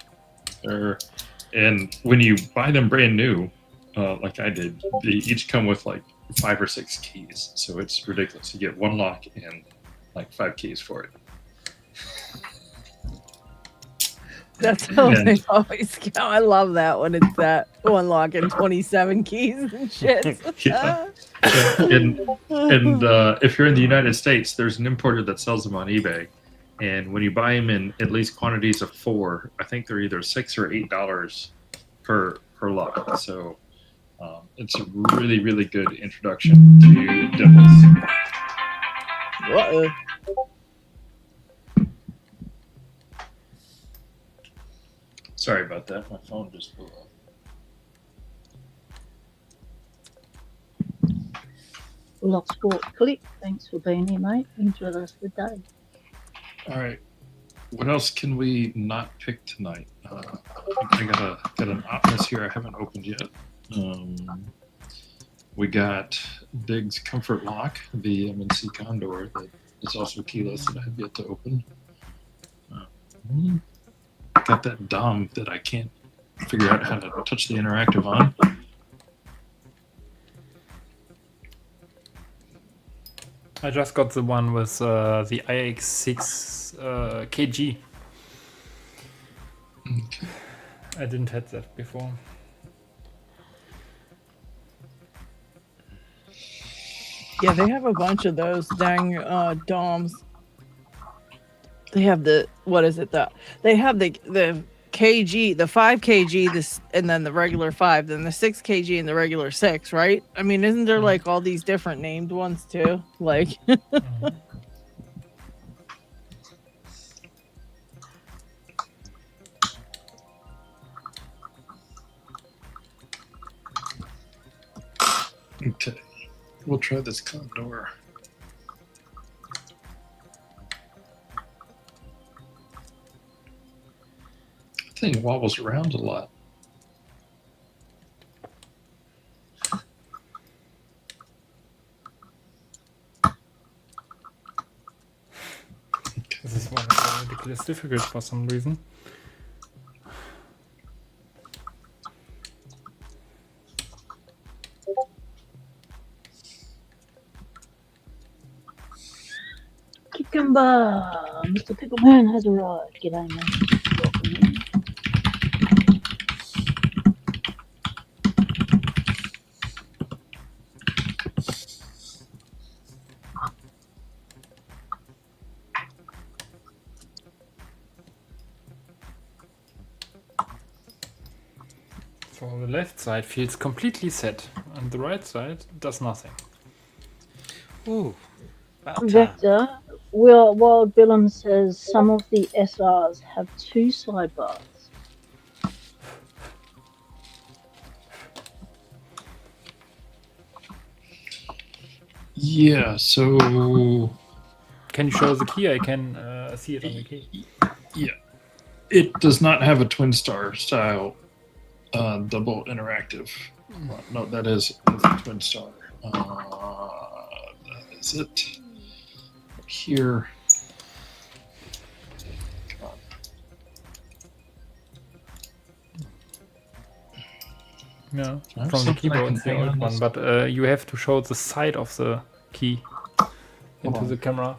and when you buy them brand new, like I did, they each come with like 5 or 6 keys. So it's ridiculous. You get 1 lock and like 5 keys for it. That's how And- they always go. I love that when it's that 1 lock and 27 keys and shit. Yeah. and if you're in the United States, there's an importer that sells them on eBay, and when you buy them in at least quantities of 4, I think they're either $6 or $8 per lock. So it's a really, really good introduction to dimples. Uh-oh. Sorry about that. My phone just blew up. Locksport Click. Thanks for being here, mate. Enjoy the rest of the day. All right. What else can we not pick tonight? I got an Optimus here I haven't opened yet. We got Big's Comfort Lock, the MNC Condor that is also keyless that I have yet to open. Got that Dom that I can't figure out how to touch the interactive on. I just got the one with the IX6 KG. Okay. I didn't have that before. Yeah, they have a bunch of those dang DOMs. They have they have the kg, the 5 kg, this, and then the regular 5, then the 6 kg and the regular 6, right? I mean, isn't there like all these different named ones too? Like Okay. We'll try this Condor. Thing wobbles around a lot. This is one of ridiculous difficult for some reason. Cucumber! Mr. Pickleman has arrived. G'day, mate. Welcome in. So the left side feels completely set, and the right side does nothing. Ooh, about time. Vector, Wild Billum says some of the SRs have 2 sidebars. Yeah, so Can you show the key? I can see it on the key. yeah, it does not have a Twin Star style double interactive. No, that is a Twin Star. That is it. Here. Come on. Yeah, There's from the something I keyboard, can it's the hang old on one, this. but you have to show the side of the key into on. the camera.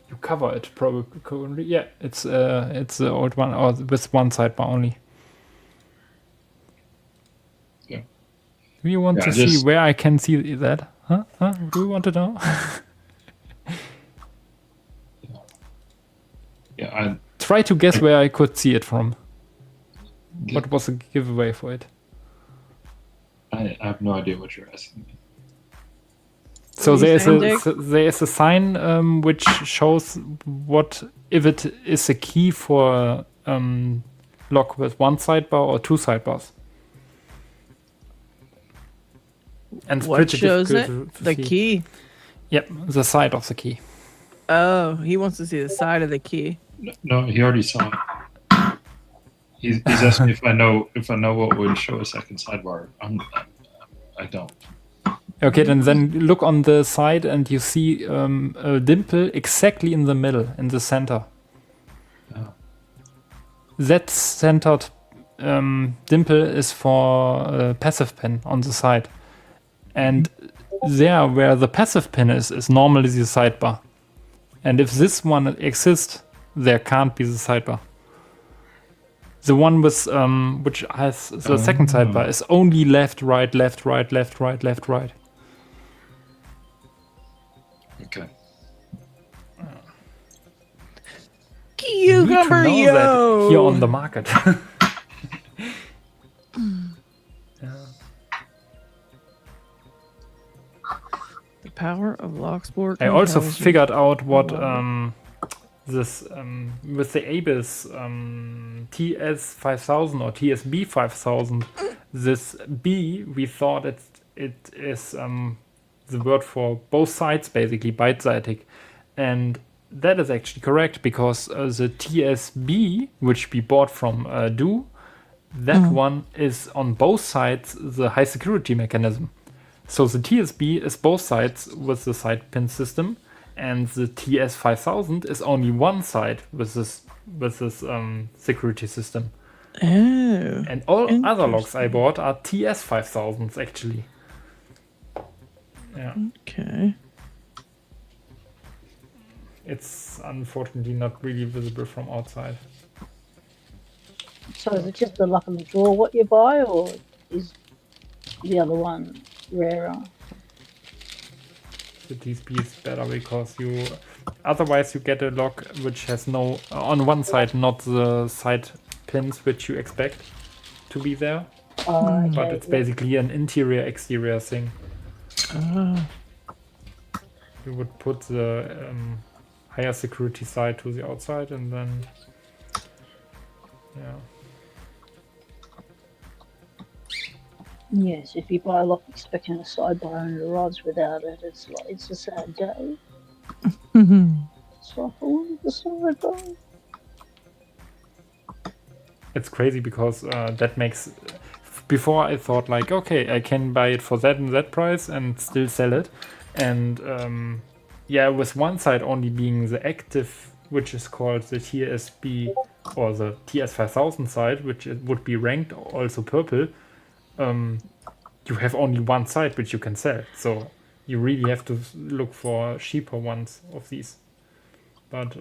You cover it probably. Yeah, it's the old one, or with one sidebar only. Yeah. Do you want Yeah, to see just- where I can see that? Huh? Do you want to know? Yeah, Try to guess where I could see it from. What was the giveaway for it? I have no idea what you're asking me. So What are you saying, Dick? there is a sign which shows what if it is a key for lock with one sidebar or 2 sidebars. And it's what pretty shows it? difficult to The see. key. Yep, the side of the key. Oh, he wants to see the side of the key. No, he already saw it. He's asking if I know what would show a second sidebar. I don't. Okay, then look on the side and you see a dimple exactly in the middle, in the center. Oh. That centered dimple is for passive pin on the side. And there where the passive pin is normally the sidebar. And if this one exists, there can't be the sidebar. The one with which has the second sidebar is only left, right, left, right, left, right, left, right. Okay. Cucumber You need to know yo! that here on the market. The power of Locksport. I also intelligence. figured out what this with the Abyss TS 5000 or TSB 5000. This B, we thought it is the word for both sides, basically beidseitig, and that is actually correct because the TSB, which we bought from Do, that one is on both sides the high security mechanism. So the TSB is both sides with the side pin system, and the TS 5000 is only one side with this security system. Oh. And all other locks I bought are TS 5000s actually. Yeah. Okay. It's unfortunately not really visible from outside. So is it just the luck of the draw what you buy, or is the other one rarer? The TSB is better because you otherwise you get a lock which has no on one side not the side pins which you expect to be there, Okay, but it's basically an interior exterior thing. You would put the higher security side to the outside and then Yes, if you buy a lock expecting a sidebar and it arrives without it, it's a sad day. It's like, oh, the sidebar. It's crazy because that makes. Before I thought like, okay, I can buy it for that and that price and still sell it, and with one side only being the active, which is called the TSB or the TS 5000 side, which it would be ranked also purple. You have only one side which you can sell, so you really have to look for cheaper ones of these. But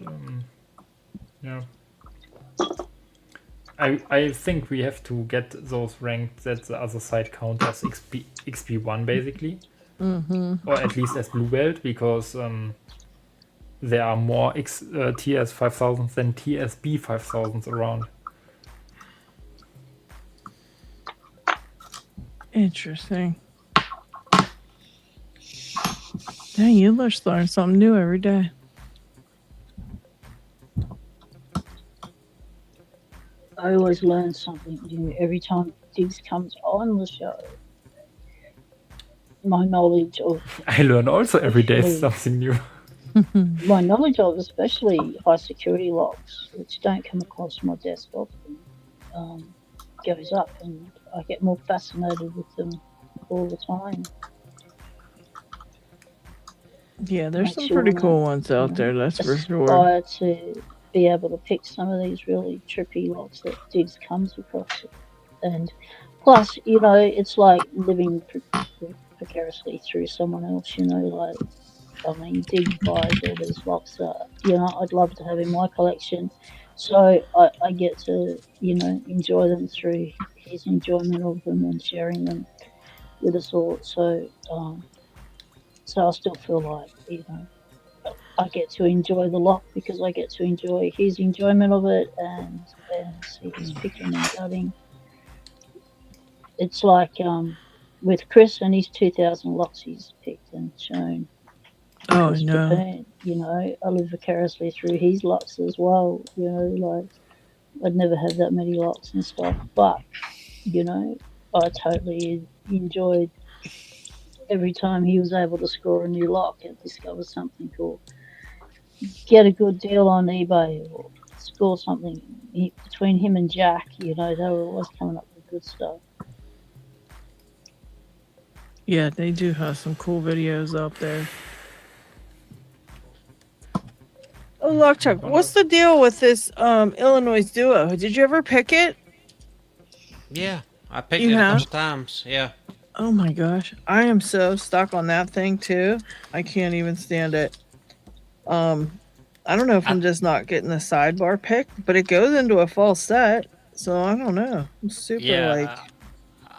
I think we have to get those ranked that the other side count as XP1 basically, or at least as blue belt, because there are more TS 5000s than TSB 5000s around. Interesting. Dang, you must learn something new every day. I always learn something new every time Diggs comes on the show. My knowledge of I learn also every day something new. my knowledge of especially high security locks, which don't come across my desk often, goes up, and I get more fascinated with them all the time. Yeah, there's Makes some you pretty wanna, cool ones out there, that's for sure. aspire to be able to pick some of these really trippy locks that Diggs comes across. And plus, it's like living precariously through someone else, like, I mean, Diggs buys all these locks that, I'd love to have in my collection. So I get to, enjoy them through his enjoyment of them and sharing them with us all. So I still feel like, I get to enjoy the lock because I get to enjoy his enjoyment of it and see his picking and gutting. It's like with Chris and his 2,000 locks he's picked and shown. Oh, across no. Japan, I live vicariously through his locks as well. Like I'd never have that many locks and stuff, but I totally enjoyed every time he was able to score a new lock and discover something cool, get a good deal on eBay or score something. Between him and Jack, they were always coming up with good stuff. Yeah, they do have some cool videos up there. Oh, Lockchuck, what's the deal with this Illinois duo? Did you ever pick it? Yeah, I picked You it a have? couple times. Yeah. Oh my gosh, I am so stuck on that thing too. I can't even stand it. I don't know if I'm just not getting the sidebar picked, but it goes into a false set, so I don't know. I'm super Yeah,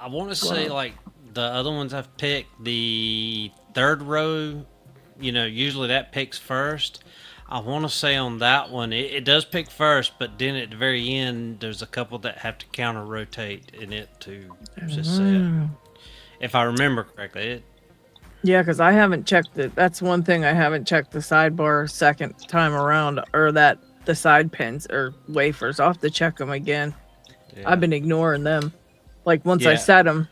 I want to say like the other ones I've picked, the third row, usually that picks first. I want to say on that one, it does pick first, but then at the very end, there's a couple that have to counter rotate in it to set. If I remember correctly. Yeah, because I haven't checked it. That's one thing I haven't checked the sidebar second time around, or the side pins or wafers. I'll have to check them again. Yeah. I've been ignoring them. Like once I set them,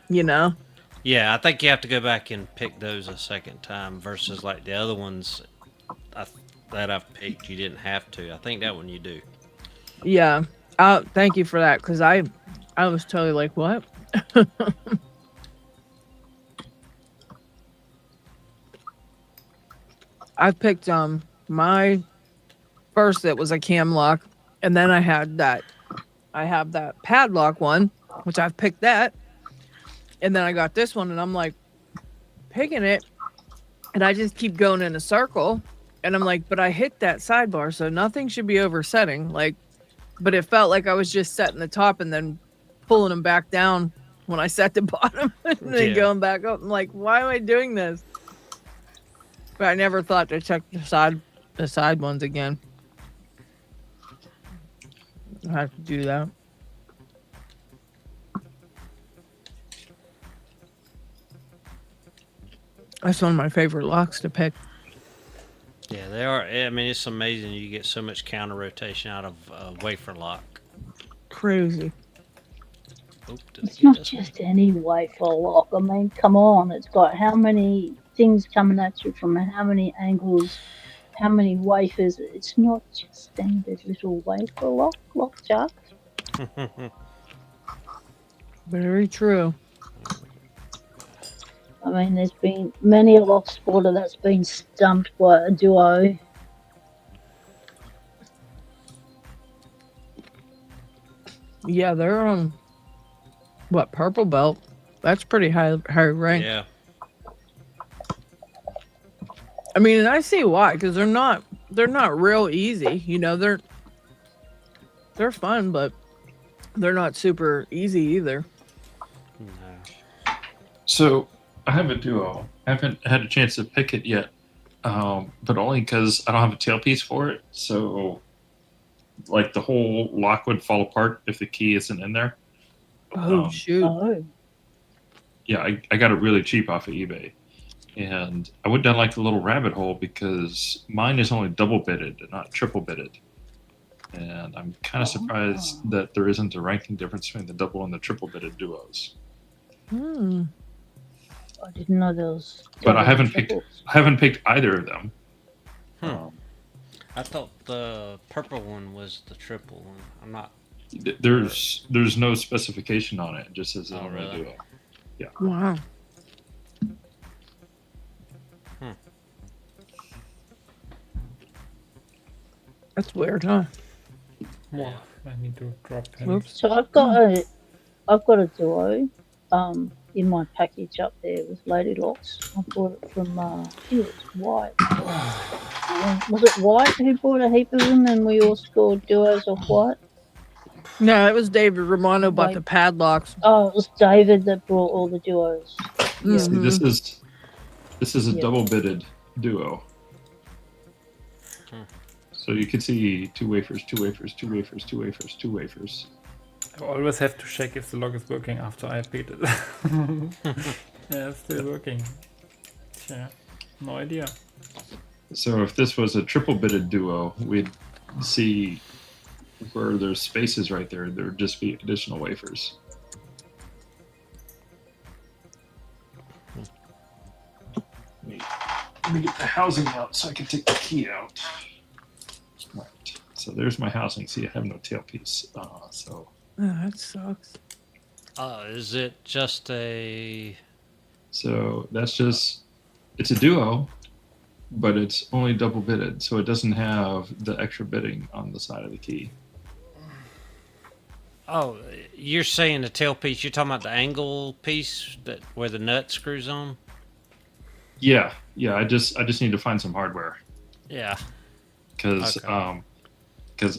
Yeah, I think you have to go back and pick those a second time versus like the other ones that I've picked. You didn't have to. I think that one you do. Yeah. Thank you for that, because I was totally like, what? I picked my first, it was a cam lock, and then I have that padlock one, which I've picked that, and then I got this one, and I'm like picking it, and I just keep going in a circle, and I'm like, but I hit that sidebar, so nothing should be oversetting, like, but it felt like I was just setting the top and then pulling them back down when I set the bottom and then going back up. I'm like, why am I doing this? But I never thought to check the side ones again. I have to do that. That's one of my favorite locks to pick. Yeah, they are. I mean, it's amazing you get so much counter rotation out of wafer lock. Crazy. It's not just any wafer lock. I mean, come on. It's got how many things coming at you from how many angles, how many wafers. It's not just standard little wafer lock chuck. Very true. I mean, there's been many a lock sporter that's been stumped by a duo. Yeah, they're purple belt? That's pretty high rank. Yeah. I mean, and I see why, because they're not real easy. They're fun, but they're not super easy either. No. So I have a duo. I haven't had a chance to pick it yet, but only because I don't have a tailpiece for it. So, like, the whole lock would fall apart if the key isn't in there. Oh, shoot. Oh. Yeah, I got it really cheap off of eBay. And I went down like a little rabbit hole because mine is only double bitted and not triple bitted. And I'm kind of surprised that there isn't a ranking difference between the double and the triple bitted duos. Hmm. I didn't know there was. But I haven't picked either of them. I thought the purple one was the triple one. I'm not. There's no specification on it. It just says it's only a duo. Yeah. Wow. That's weird, huh? Yeah, I need to drop him. Oops. So I've got a duo, in my package up there with Lady Locks. I bought it from I think it was White. Was it White who bought a heap of them and we all scored duos off White? No, it was David Romano bought the padlocks. Oh, it was David that brought all the duos. Mm-hmm. See, this is a double bitted duo. So you can see 2 wafers, 2 wafers, 2 wafers, 2 wafers, 2 wafers. I always have to check if the log is working after I picked it. Yeah, it's still working. Yeah, no idea. So if this was a triple bitted duo, we'd see where there's spaces right there. There would just be additional wafers. Let me get the housing out so I can take the key out. Right. So there's my housing. See, I have no tailpiece. So. Oh, that sucks. Is it just a? So that's just, it's a duo, but it's only double bitted, so it doesn't have the extra bitting on the side of the key. Oh, you're saying the tailpiece? You're talking about the angle piece that where the nut screws on? Yeah. I just need to find some hardware. Yeah. Because Okay.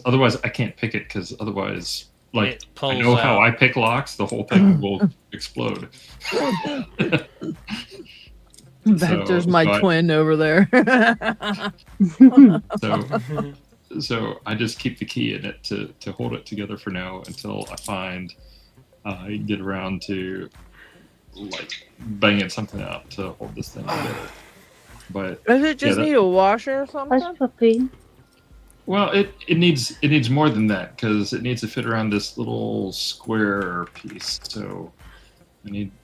Otherwise I can't pick it. Because otherwise, like, It pulls I know how out. I pick locks, the whole thing will explode. There's my twin over there. So I just keep the key in it to hold it together for now until I find I get around to like banging something out to hold this thing together. But Does it just need a washer or something? Where's Puppy? well, it needs more than that because it needs to fit around this little square piece. So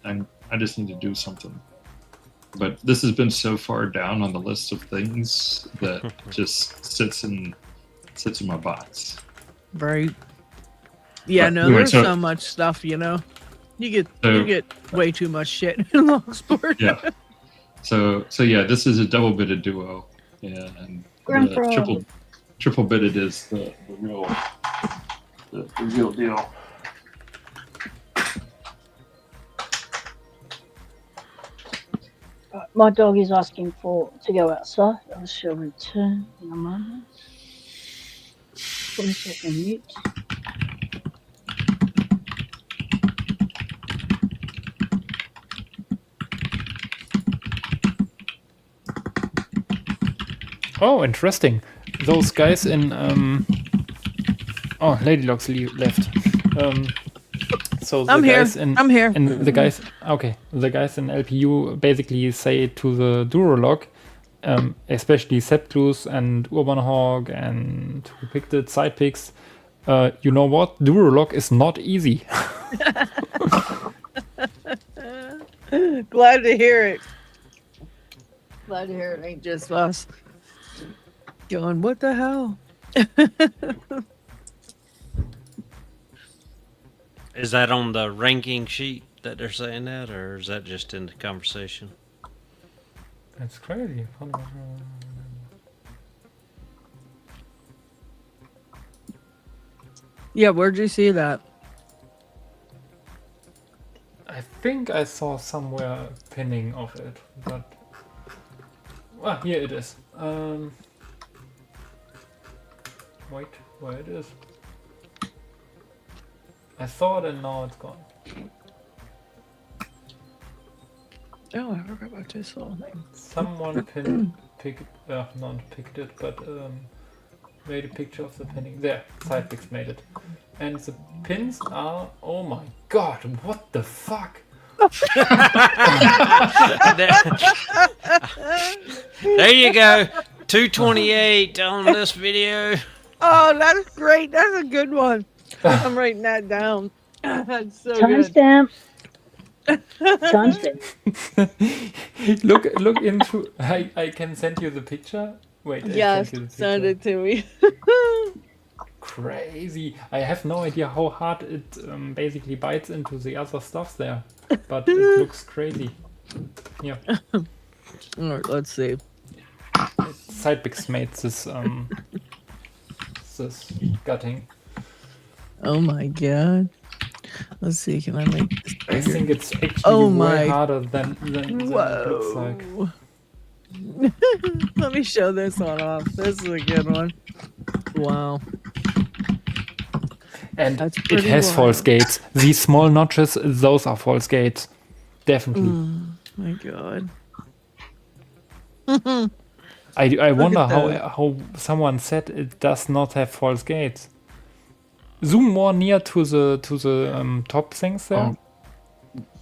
I just need to do something. But this has been so far down on the list of things that it just sits in my box. Right. Yeah, But no, anyway, there's so much stuff, you know. You get way too much shit in Locksport. Yeah. So yeah, this is a double bitted duo. Yeah, and Grand the Prix. triple bitted is the real deal. My dog is asking to go outside. I shall return in a moment. Put myself on mute. Oh, interesting. Those guys in oh, Lady Locks left. So the I'm here. guys in I'm here. and the guys in LPU basically say to the Duralock, especially Septus and Urban Hawk and who picked it, side picks, you know what? Duralock is not easy. Glad to hear it. Glad to hear it ain't just us. Going, what the hell? Is that on the ranking sheet that they're saying that, or is that just in the conversation? That's crazy. Yeah, where'd you see that? I think I saw somewhere pinning of it, but here it is. Wait, where it is? I saw it and now it's gone. Oh, I forgot about this whole thing. Someone not picked it, but made a picture of the pinning. There, Sidepicks made it. And the pins are, oh my god, what the fuck? There you go. 228 on this video. Oh, that's great. That's a good one. I'm writing that down. That's so good. Timestamp. Timestamp. Look into. I can send you the picture. Wait. Yes, I send it to me. Crazy. I have no idea how hard it basically bites into the other stuff there, but it looks crazy. Yeah. All right, let's see. Sidepicks made this this gutting. Oh my god. Let's see, can I make this I bigger? think it's actually way harder than it looks like. Let me show this one off. This is a good one. Wow. And That's it pretty has wild. false gates. These small notches, those are false gates. Definitely. My god. I wonder at that. how someone said it does not have false gates. Zoom more near to the top things there.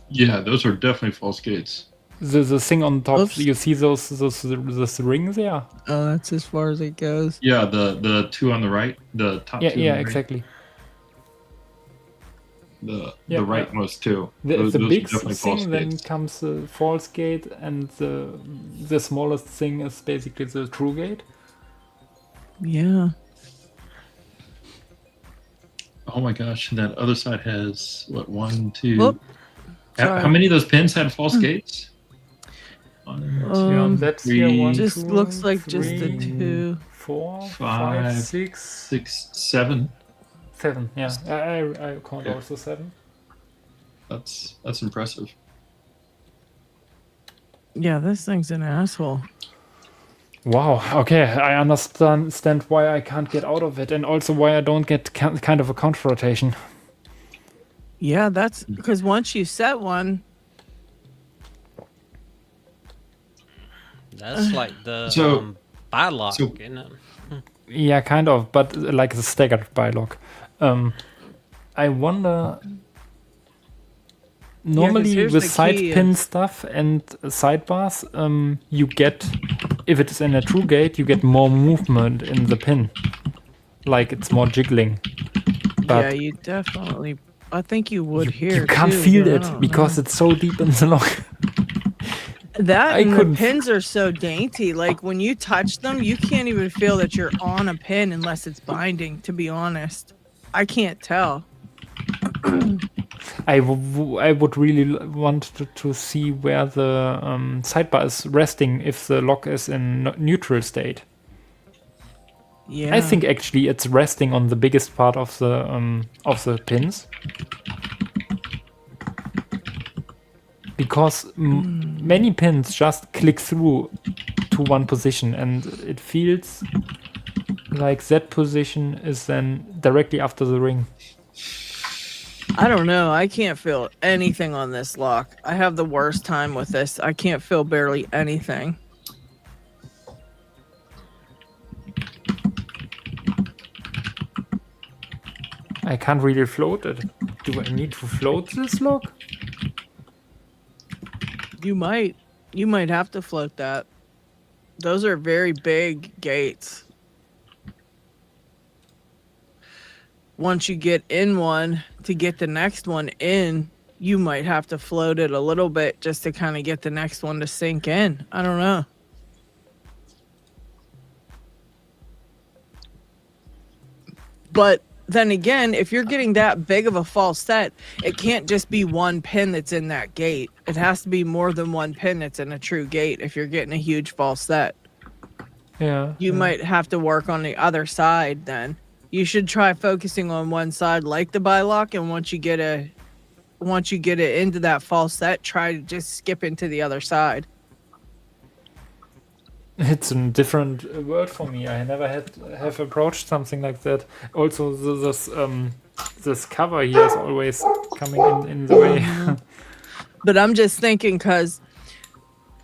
Yeah, those are definitely false gates. The thing on top. Oops. You see those rings there? Oh, that's as far as it goes. Yeah, the two on the right, the top two. Yeah, on the right. exactly. The Yeah, rightmost two. The Those are big definitely false thing, then gates. comes the false gate, and the smallest thing is basically the true gate. Yeah. Oh my gosh, and that other side has what, 1, 2. Whoop. How Sorry. many of those pins had false gates? Yeah, that's here Three, 1, just 2, looks like just the 3, two. 4, 5, 5, 6, 6, 7. 7. Yeah, I count Yeah. also 7. That's impressive. Yeah, this thing's an asshole. Wow. Okay, I understand why I can't get out of it, and also why I don't get kind of a counter rotation. Yeah, that's because once you set one, That's like the So- bylock, so- isn't it? Yeah, kind of, but like the staggered bylock. I wonder. Normally, here's with the side key pin is- stuff and sidebars, you get, if it's in a true gate, you get more movement in the pin. Like it's more jiggling. yeah, But you definitely. I think you would hear. you can't too, feel but I it don't because know. it's so deep in the lock. That I and the couldn't- pins are so dainty. Like when you touch them, you can't even feel that you're on a pin unless it's binding. To be honest, I can't tell. I would really want to see where the sidebar is resting if the lock is in neutral state. Yeah, I think actually it's resting on the biggest part of the pins. Because many pins just click through to one position, and it feels like that position is then directly after the ring. I don't know. I can't feel anything on this lock. I have the worst time with this. I can't feel barely anything. I can't really float it. Do I need to float this lock? You might have to float that. Those are very big gates. Once you get in one, to get the next one in, you might have to float it a little bit just to kind of get the next one to sink in. I don't know. But then again, if you're getting that big of a false set, it can't just be one pin that's in that gate. It has to be more than one pin that's in a true gate if you're getting a huge false set. Yeah. You might have to work on the other side then. You should try focusing on one side like the bylock, and once you get it into that false set, try to just skip into the other side. It's a different word for me. I never have approached something like that. Also, this cover here is always coming in the way. But I'm just thinking because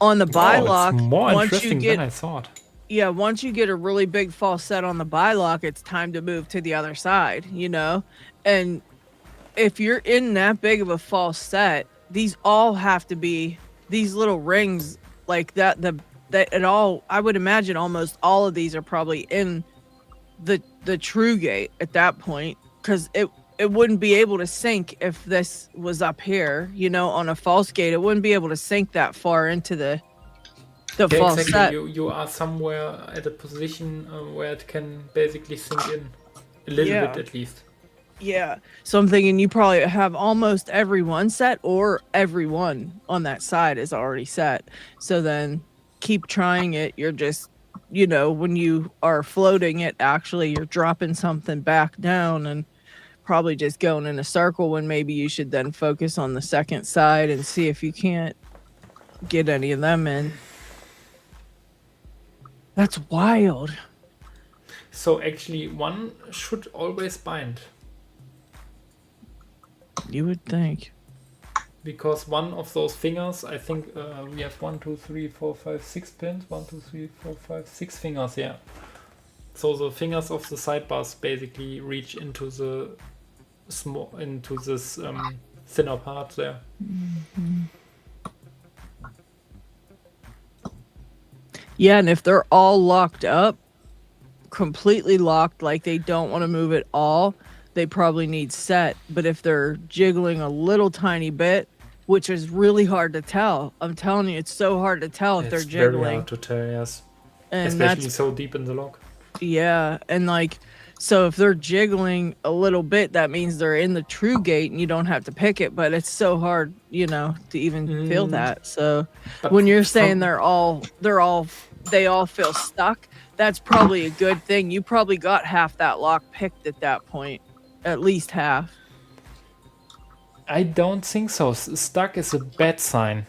on the bylock, it's more once you interesting get than I thought. yeah, once you get a really big false set on the bylock, it's time to move to the other side, you know? And if you're in that big of a false set, these all have to be these little rings like that. I would imagine almost all of these are probably in the true gate at that point, because it wouldn't be able to sink if this was up here, you know, on a false gate. It wouldn't be able to sink that far into the Yeah, false exactly. set. You are somewhere at a position where it can basically sink in a little Yeah. bit at least. Yeah. So I'm thinking you probably have almost every one set, or every one on that side is already set. So then keep trying it. You're just, you know, when you are floating it, actually you're dropping something back down and probably just going in a circle, when maybe you should then focus on the second side and see if you can't get any of them in. That's wild. So actually, one should always bind, You would think. because one of those fingers, I think we have 1, 2, 3, 4, 5, 6 pins. 1, 2, 3, 4, 5, 6 fingers. Yeah. So the fingers of the sidebars basically reach into the into this thinner part there. Yeah, and if they're all locked up, completely locked, like they don't want to move at all, they probably need set. But if they're jiggling a little tiny bit, which is really hard to tell, I'm telling you, it's so hard to tell if they're It's very jiggling. hard to tell, yes. And Especially that's, so deep in the lock. yeah, and like, so if they're jiggling a little bit, that means they're in the true gate and you don't have to pick it, but it's so hard, you know, to even feel that. So But when you're saying they all feel stuck, that's probably a good thing. You probably got half that lock picked at that point, at least half. I don't think so. Stuck is a bad sign.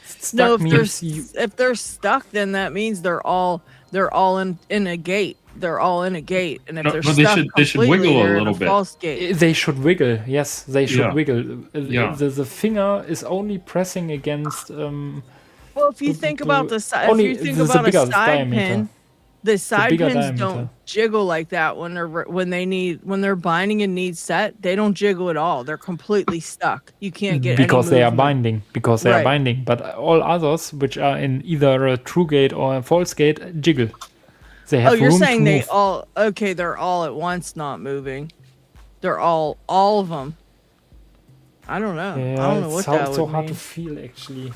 Stuck No, means if they're stuck, then that means they're all in a gate. They're all in a gate, and if No, they're but stuck they should completely, wiggle a they're in little bit. false gate. they should wiggle. Yes, they should Yeah. wiggle. Yeah. The finger is only pressing against. Well, if you think the- about the side, if only you think the about a bigger side diameter. pin, the side bigger pins diameter. don't jiggle like that when they're binding and need set. They don't jiggle at all. They're completely stuck. You can't get because any they are movement. binding. Because they are Right. binding. But all others, which are in either a true gate or a false gate, jiggle. They have Oh, you're room saying to they move. all okay? They're all at once not moving. They're all of them. I don't know. Yeah, I don't know it's what so, that so would hard mean. to feel actually.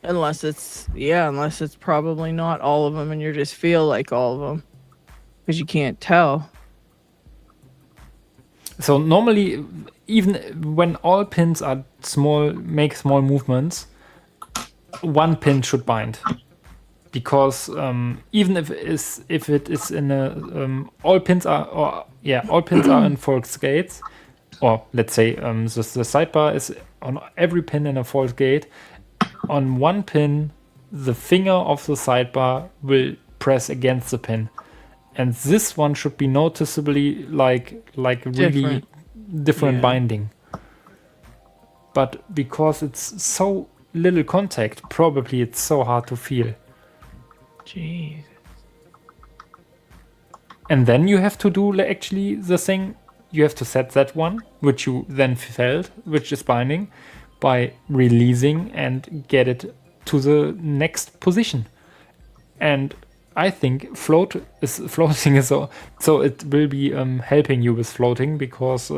Unless it's probably not all of them, and you just feel like all of them because you can't tell. So normally, even when all pins are small, make small movements, one pin should bind, because even if it is in a all pins are in false gates, or let's say the sidebar is on every pin in a false gate. On one pin, the finger of the sidebar will press against the pin. And this one should be noticeably like really different Yeah. binding. But because it's so little contact, probably it's so hard to feel. Jeez. And then you have to do actually the thing, you have to set that one, which you then felt, which is binding, by releasing and get it to the next position. And I think floating is so it will be helping you with floating, because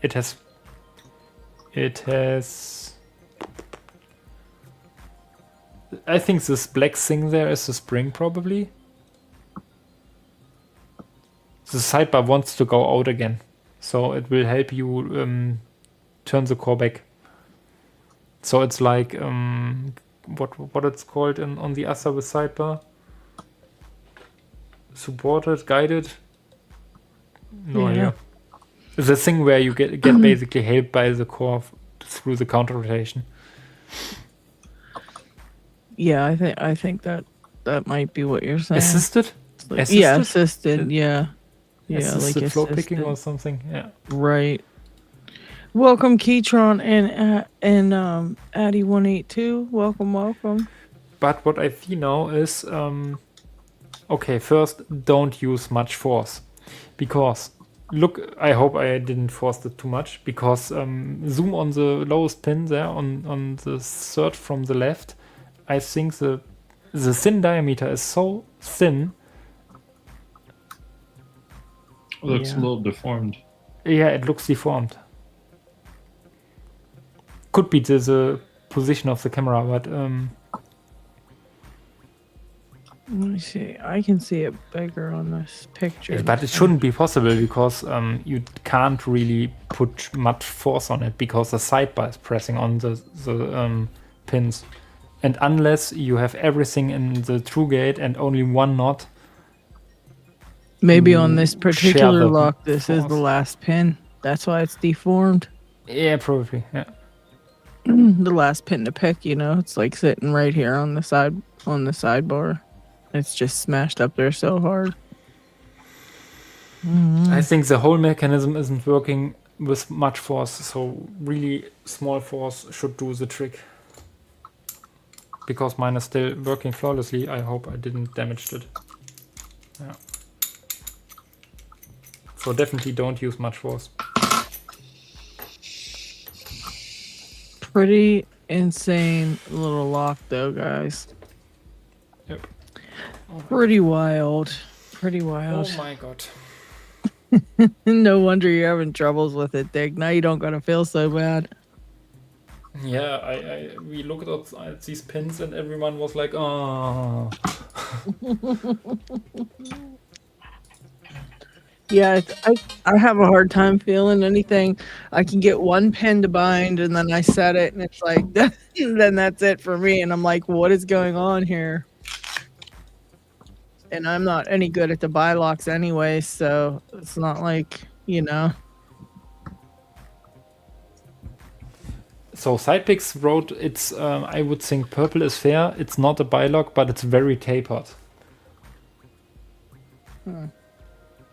it has I think this black thing there is the spring probably. The sidebar wants to go out again, so it will help you turn the core back. So it's like what it's called on the other with sidebar. Supported, guided. No Yeah. idea. The thing where you get basically helped by the core through the counter rotation. Yeah, I think that might be what you're saying. Assisted? Like- Yeah, assisted? assisted. Yeah. Yeah, Assisted like flow picking assisted. or something. Yeah. Right. Welcome, Keytron and Addy182. Welcome. But what I see now is okay, first don't use much force, because look, I hope I didn't force it too much, because zoom on the lowest pin there on the third from the left. I think the thin diameter is so thin. It looks Yeah. a little deformed. Yeah, it looks deformed. Could be the position of the camera, but Let me see. I can see it bigger on this picture. but it shouldn't be possible, because you can't really put much force on it, because the sidebar is pressing on the pins. And unless you have everything in the true gate and only one knot. Maybe on this share particular the lock, this is the force. last pin. That's why it's deformed. Yeah, probably. Yeah. The last pin to pick, it's like sitting right here on the sidebar. It's just smashed up there so hard. I think the whole mechanism isn't working with much force, so really small force should do the trick. Because mine is still working flawlessly, I hope I didn't damage it. Yeah. So definitely don't use much force. Pretty insane little lock though, guys. Yep. Pretty wild. Pretty wild. Oh my god. No wonder you're having troubles with it, Dick. Now you don't gotta feel so bad. Yeah, we looked at these pins and everyone was like, oh. Yeah, I have a hard time feeling anything. I can get one pin to bind and then I set it and it's like, then that's it for me. And I'm like, what is going on here? And I'm not any good at the buy locks anyway, so it's not like, So Sidepicks wrote, it's, I would think purple is fair. It's not a buy lock, but it's very tapered.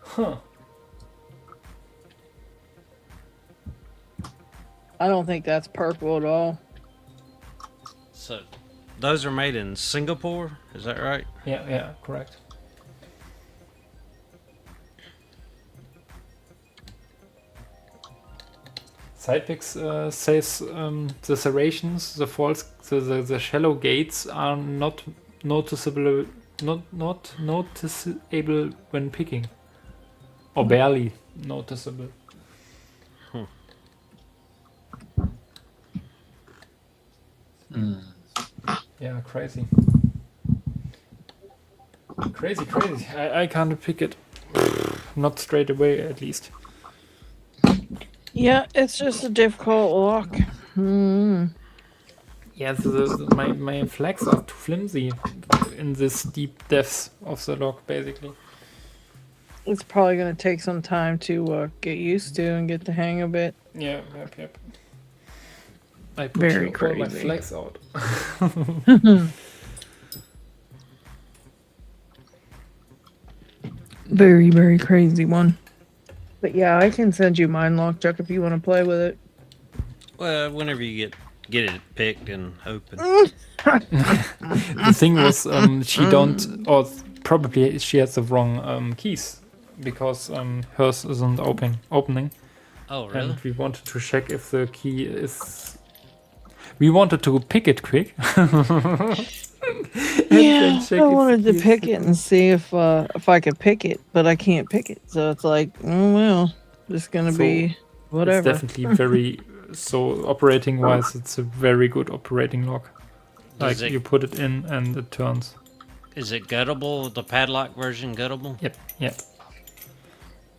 Huh. I don't think that's purple at all. So, those are made in Singapore, is that right? Yeah, correct. Sidepicks says the serrations, the faults, the shallow gates are not noticeable, not noticeable when picking, or barely noticeable. Yeah, crazy. Crazy. I can't pick it. Not straight away, at least. Yeah, it's just a difficult lock. Yeah, my flags are too flimsy in this deep depths of the lock, basically. It's probably going to take some time to get used to and get the hang of it. Yeah, yep. I put Very all my crazy. flags out. Very, very crazy one. But yeah, I can send you mine, Lockchuck, if you want to play with it. Well, whenever you get it picked and open. The thing was, she don't, or probably she has the wrong keys, because hers isn't opening. Oh, really? And we wanted to check if the key is. We wanted to pick it quick. Yeah, I wanted to pick it and see if I could pick it, but I can't pick it. So it's like, oh well, just gonna be whatever. It's definitely very. So operating wise, it's a very good operating lock. Like you put it in and it turns. Is it guttable? The padlock version guttable? Yep.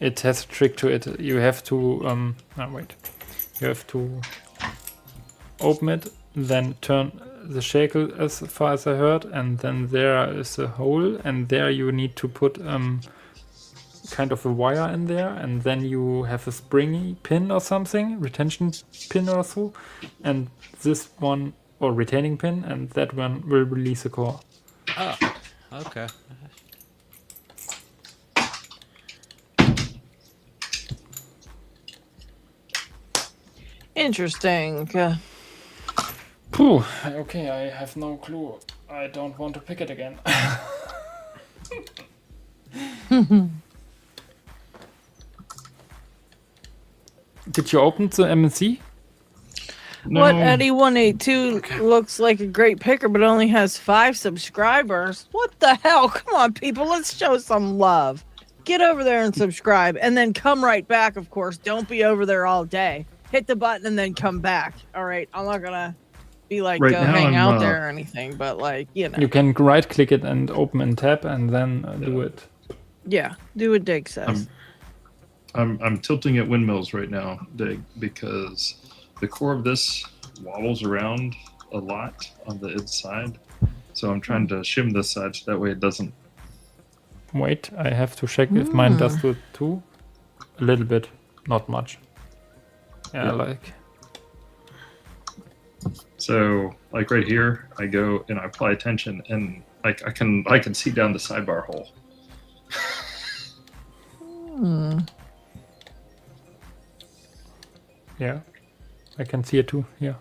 It has a trick to it. You have to You have to open it, then turn the shackle as far as I heard, and then there is a hole, and there you need to put kind of a wire in there, and then you have a springy pin or something, retention pin or so, and this one, or retaining pin, and that one will release a core. Oh, okay. Interesting. Phew, okay, I have no clue. I don't want to pick it again. Did you open the MNC? No. What, Eddie 182 looks like a great picker, but only has 5 subscribers? What the hell? Come on, people, let's show some love. Get over there and subscribe, and then come right back, of course. Don't be over there all day. Hit the button and then come back. All right, I'm not gonna be like, right go hang out there or anything, but like, You can right-click it and open and tap, and then do it. Yeah, do what Dig says. I'm tilting at windmills right now, Dig, because the core of this wobbles around a lot on the inside. So I'm trying to shim this side so that way it doesn't. Wait, I have to check if mine does do it too. A little bit, not much. Yeah, like. So like right here, I go and I apply tension, and like I can see down the sidebar hole. Yeah, I can see it too. Yeah.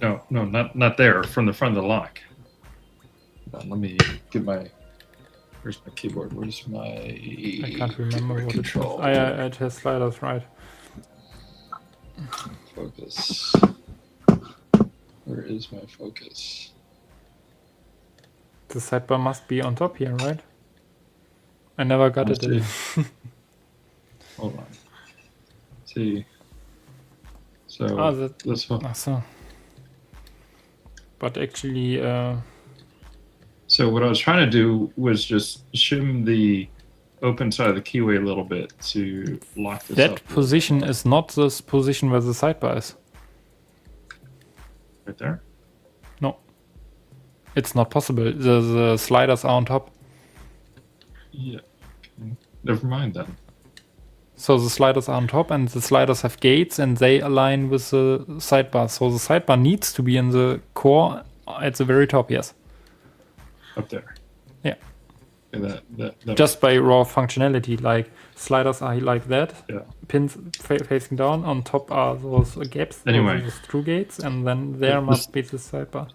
No, not there. From the front of the lock. Let me get my. Where's my keyboard? Where's my? I can't remember what control. it is. It has sliders, right? Focus. Where is my focus? The sidebar must be on top here, right? I never got it. Hold on. See. So this one. So. But actually, So what I was trying to do was just shim the open side of the keyway a little bit to lock this up. that position is not this position where the sidebar is. Right there. No, it's not possible. The sliders are on top. Yeah. Okay. Never mind then. So the sliders are on top, and the sliders have gates, and they align with the sidebar. So the sidebar needs to be in the core at the very top. Yes. Up there. Yeah. Okay, that Just by raw functionality, like sliders are like that. Yeah. Pins facing down. On top are those gaps. Anyway. Those screw gates, and then there must be the sidebar.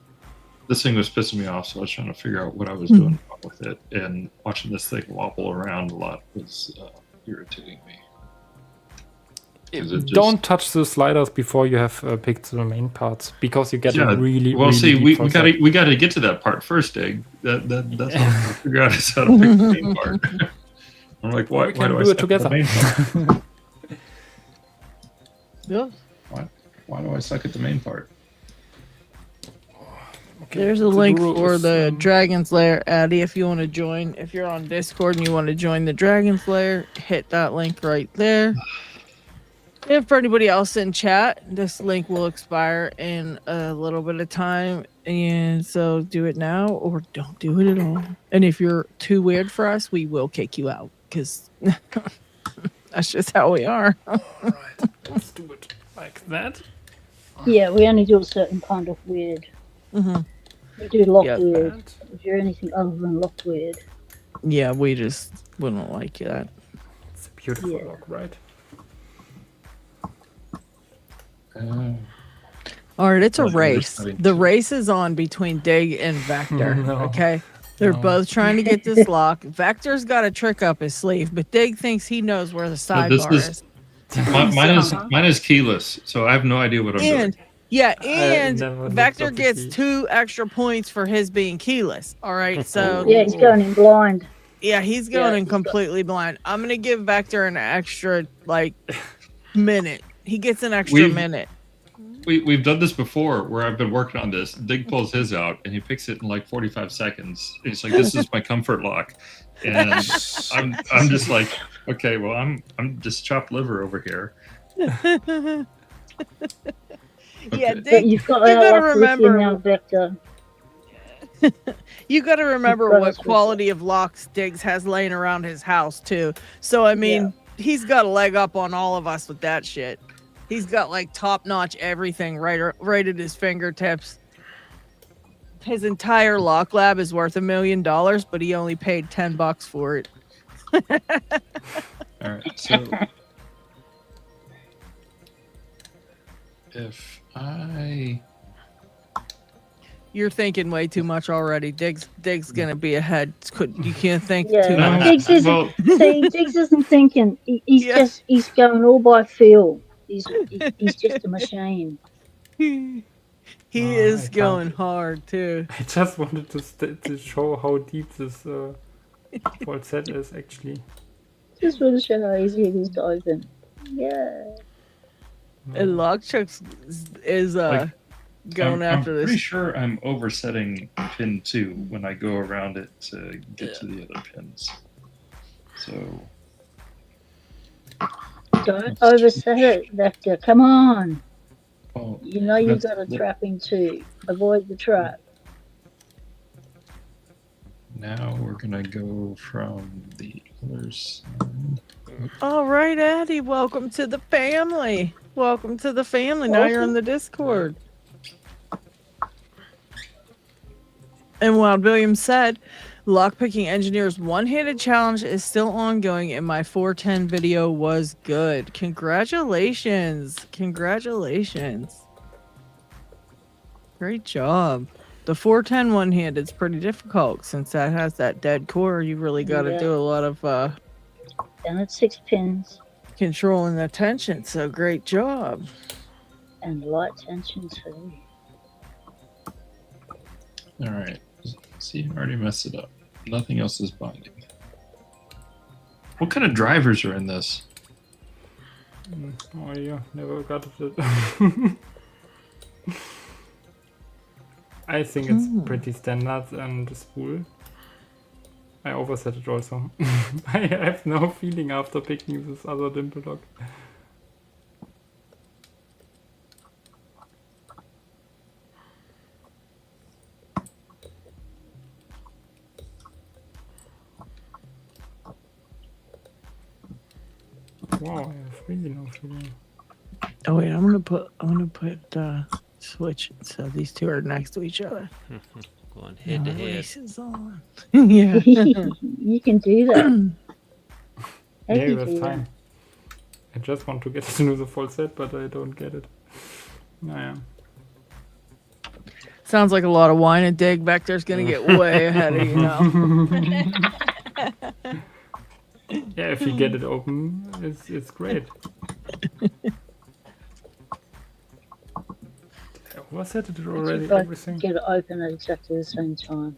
This thing was pissing me off, so I was trying to figure out what I was doing wrong with it, and watching this thing wobble around a lot was irritating me. 'Cause it just- Don't touch the sliders before you have picked the main parts, because you get a really well. really See, deep we full got to get to that part first, Dig. That's what I'm trying to figure out is how to pick the main part. I'm like, why? We Why can do I do it suck at the together. main part? Yeah. Why do I suck at the main part? There's a The link guru for is, the Dragon's Lair, Addy, if you want to join. If you're on Discord and you want to join the Dragon's Lair, hit that link right there. And for anybody else in chat, this link will expire in a little bit of time. And so do it now or don't do it at all. And if you're too weird for us, we will kick you out because that's just how we are. Alright, let's do it like that. Yeah, we only do a certain kind of weird. Mm-hmm. We do lock Yeah, weird. And If you're anything other than lock weird, Yeah, we just wouldn't like that. it's a beautiful Yeah. lock, right? All right, it's a Well, race. understanding The too. race is on between Dig and Vector. No. Okay, they're No. both trying to get this lock. Vector's got a trick up his sleeve, but Dig thinks he knows where the this sidebar is- is. Mine is keyless, so I have no idea what I'm And doing. yeah, never and looked Vector up the gets key. 2 extra points for his being keyless. All right, so yeah, he's going in blind. yeah, he's going Yeah, in he's got- completely blind. I'm gonna give Vector an extra minute. He gets an extra minute. We've done this before where I've been working on this. Dig pulls his out and he picks it in like 45 seconds. He's like, "This is my comfort lock," and I'm just like, "Okay, well, I'm just chopped liver over here." Yeah, Okay. But Dig, you've got you gotta our remember- now, Vector. you got to remember got what us with quality of locks Diggs has laying around his house too. So I mean, he's got a leg up on all of us with that shit. He's got like top notch everything right at his fingertips. His entire lock lab is worth $1 million, but he only paid $10 for it. All right, so if I You're thinking way too much already. Diggs gonna be ahead. You can't think Yeah, too No, much. Diggs isn't. well, See, Diggs isn't thinking. He's Yeah. he's going all by feel. He's just a machine. He Oh, is I can't. going hard too. I just wanted to show how deep this whole set is actually. Just for the show how easy it is to open. Yeah. And Lockchuck is Like, going after I'm this. pretty sure I'm oversetting pin 2 when I go around it to get to the other pins. So Don't overset it, Vector. Come on. oh, You know you've That's- got a trap in too. Avoid the trap. now we're gonna go from the other side. All right, Addie, welcome to the family. Welcome to the family. Now you're in the Discord. And Wild Williams said, Lockpicking Engineer's one-handed challenge is still ongoing and my 410 video was good. Congratulations. Congratulations. Great job. The 410 one-handed is pretty difficult since that has that dead core. You really got to Yeah. do a lot of And it's 6 pins controlling the tension. So great job. and light tension too. All right. See, I already messed it up. Nothing else is binding. What kind of drivers are in this? Oh, you never got it. I think it's pretty standard and a spool. I overset it also. I have no feeling after picking this other dimple dog. Wow, I have really no feeling. Oh wait, I'm gonna put switch so these two are next to each other. Going head to head. Races on. Yeah. You can do that. Yeah, You you can have do time. I just want to get to the full set, but I don't get it. Naja. Sounds like a lot of wine and dig back there's gonna get way ahead of you now. Yeah, if you get it open, it's great. I overset it already, both everything. get it open at exactly the same time.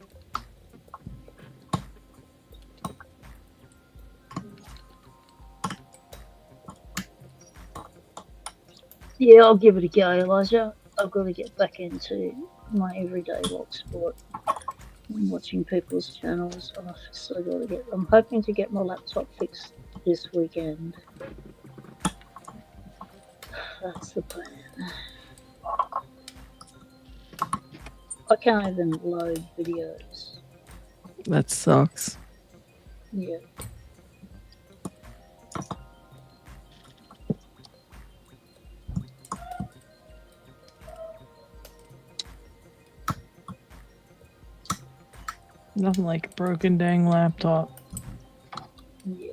Yeah, I'll give it a go, Elijah. I've got to get back into my everyday Locksport. I'm watching people's channels. I've still got to get. I'm hoping to get my laptop fixed this weekend. That's the plan. I can't even load videos. That sucks. Yeah. Nothing like a broken dang laptop. Yeah.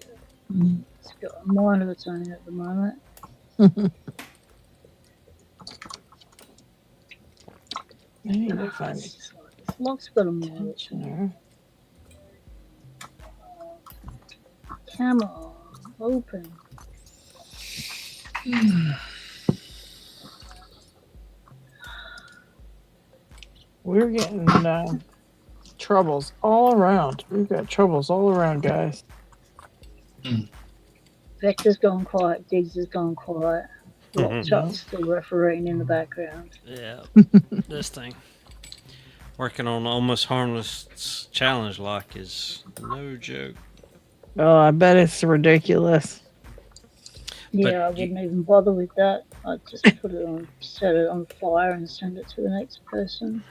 It's got a mind of its own at the moment. I need to find it. This lock's got a mind of its own. There. Camera open. We're getting troubles all around. We've got troubles all around, guys. Vector's gone quiet. Diggs has gone quiet. Lockchuck's still refereeing in the background. Yeah, this thing. Working on Almost Harmless challenge lock is no joke. Oh, I bet it's ridiculous. Yeah, I wouldn't even bother with that. I'd just put it on, set it on fire and send it to the next person.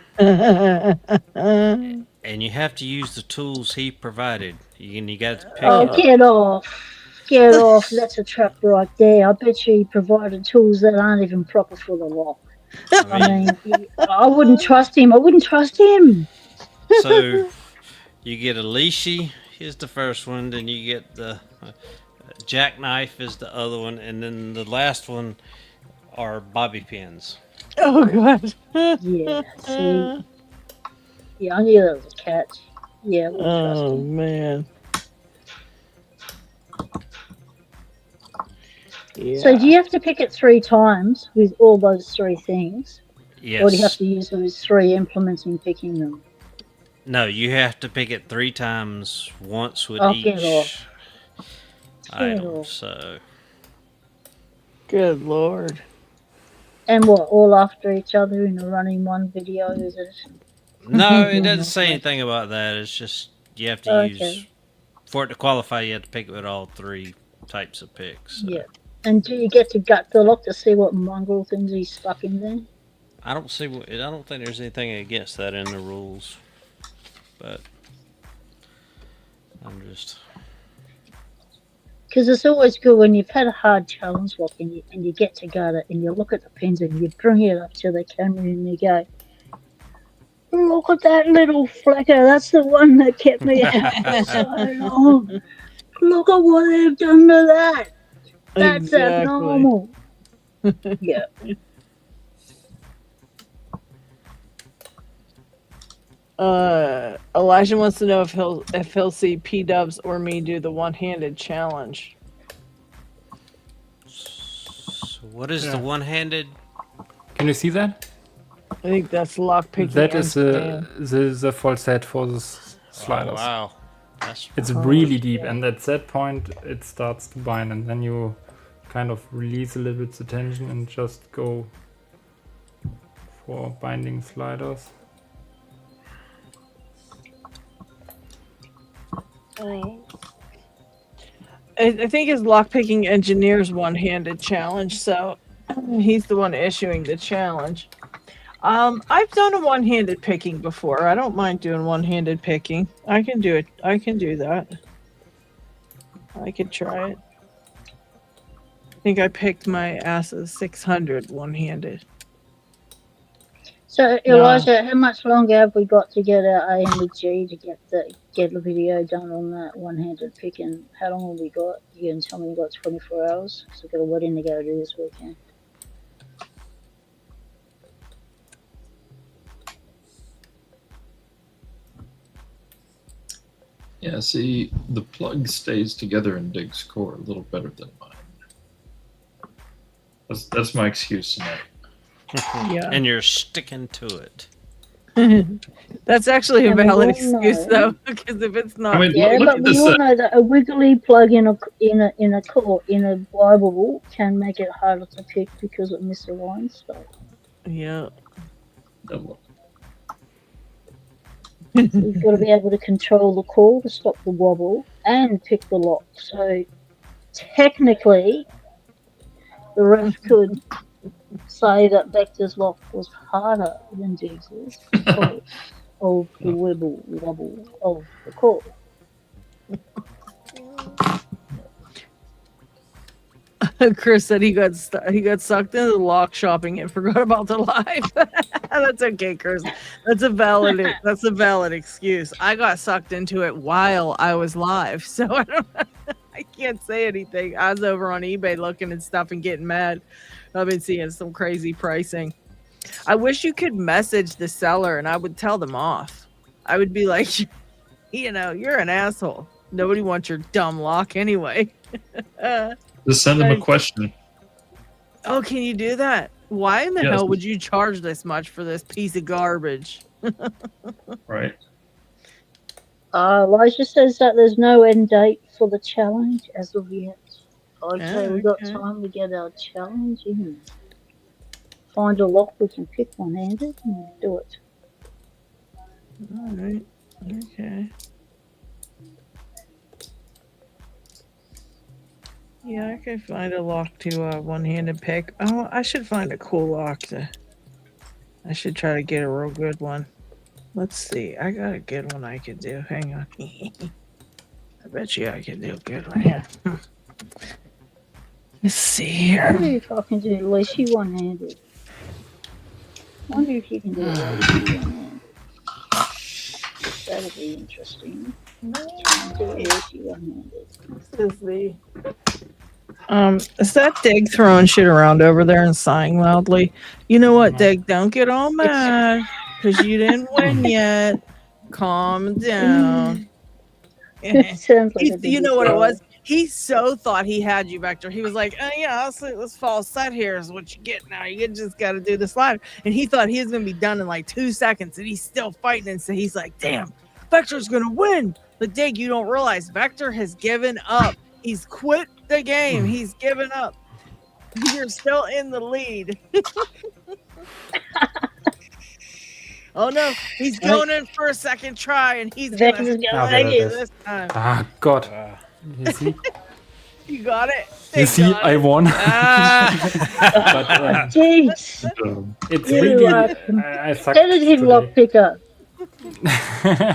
And you have to use the tools he provided. You got to pick Oh, it. get off. Get off. That's a trap right there. I bet you he provided tools that aren't even proper for the lock. I mean, I wouldn't trust him. I wouldn't trust him. So you get a leashy, here's the first one, then you get the jackknife is the other one, and then the last one are bobby pins. Oh, God. Yeah, see? Yeah, I knew that was a catch. Yeah, I wouldn't trust Oh, him. man. Yeah. So do you have to pick it 3 times with all those 3 things? Yes. Or do you have to use those 3 implements in picking them? No, you have to pick it 3 times, once with Oh, get each off. item. off. So Good Lord. And what, all after each other in a running one video, is it? no, it doesn't say anything about that. It's just you have to use Okay. for it to qualify. You have to pick it with all 3 types of picks. So. Yeah. And do you get to gut the lock to see what mongrel things he's stuck in there? I don't see. I don't think there's anything against that in the rules, but I'm just. Because it's always good when you've had a hard challenge lock and you get to gut it and you look at the pins and you bring it up to the camera and you go, look at that little flicker. That's the one that kept me out for so long. Look at what they've done to that. That's Exactly. abnormal. Yeah. Elijah wants to know if he'll see P-Dubs or me do the one-handed challenge. So what is the one-handed? Can you see that? I think that's lockpicking. That is and the full set for the sliders. Oh, wow, that's It's really deep, and at that point it starts to bind, and then you kind of release a little bit the tension and just go for binding sliders. I think his lockpicking engineer's one-handed challenge, so he's the one issuing the challenge. I've done a one-handed picking before. I don't mind doing one-handed picking. I can do it. I can do that. I could try it. I think I picked my asses 600 one-handed. So Elijah, how much longer have we got to get our A and the G to get the video done on that one-handed picking? How long have we got? You can tell me we've got 24 hours. So we've got a wedding to go to this weekend. Yeah, see, the plug stays together in Dig's core a little better than mine. That's my excuse tonight. Yeah. And you're sticking to it. That's actually a And we valid all excuse, know- though, because if it's not, I mean, Yeah, look but at we this. all know that a wiggly plug in a core in a Bible can make it harder to pick because it misaligns stuff. yeah. You've got to be able to control the core to stop the wobble and pick the lock. So technically, the ref could say that Vector's lock was harder than Diggs's because of the wobble of the core. Chris said he got sucked into lock shopping and forgot about the live. That's okay, Chris. That's a valid excuse. I got sucked into it while I was live, so I can't say anything. I was over on eBay looking at stuff and getting mad. I've been seeing some crazy pricing. I wish you could message the seller and I would tell them off. I would be like, you're an asshole. Nobody wants your dumb lock anyway. Just send them a question. Oh, can you do that? Why in the Yes. hell would you charge this much for this piece of garbage? Right. Elijah says that there's no end date for the challenge as of yet. I'd Yeah, say we got okay. time to get our challenge in. Find a lock we can pick one-handed and do it. All right. Okay. Yeah, I could find a lock to one-handed pick. Oh, I should find a cool lock I should try to get a real good one. Let's see. I got a good one I could do. Hang on. I bet you I could do a good one here. Let's see I wonder here. if I can do Lacey one-handed. I wonder if you can do Lacey one-handed. That'll be interesting. Try and do Lacey one-handed. This is the is that Dig throwing shit around over there and sighing loudly? You know what, Dig? Don't get all mad because you didn't win yet. Calm down. It sounds like a You know what it big was? He so thought he had you, Vector. He was like, "Oh yeah, let's fall set here is what you get now. You just got to do the slider." And he thought he was gonna be done in like 2 seconds, and he's still fighting. And so he's like, "Damn, Vector's gonna win." But Dig, you don't realize Vector has given up. He's quit the game. He's given up. You're still in the lead. Oh no, he's going in for a second try, and he's gonna Vector's make gonna make it it. this time. Ah, God. You see? You got it. You see, I won. Ah. But Jeez, it's You really... are I sucked tentative today. lock picker.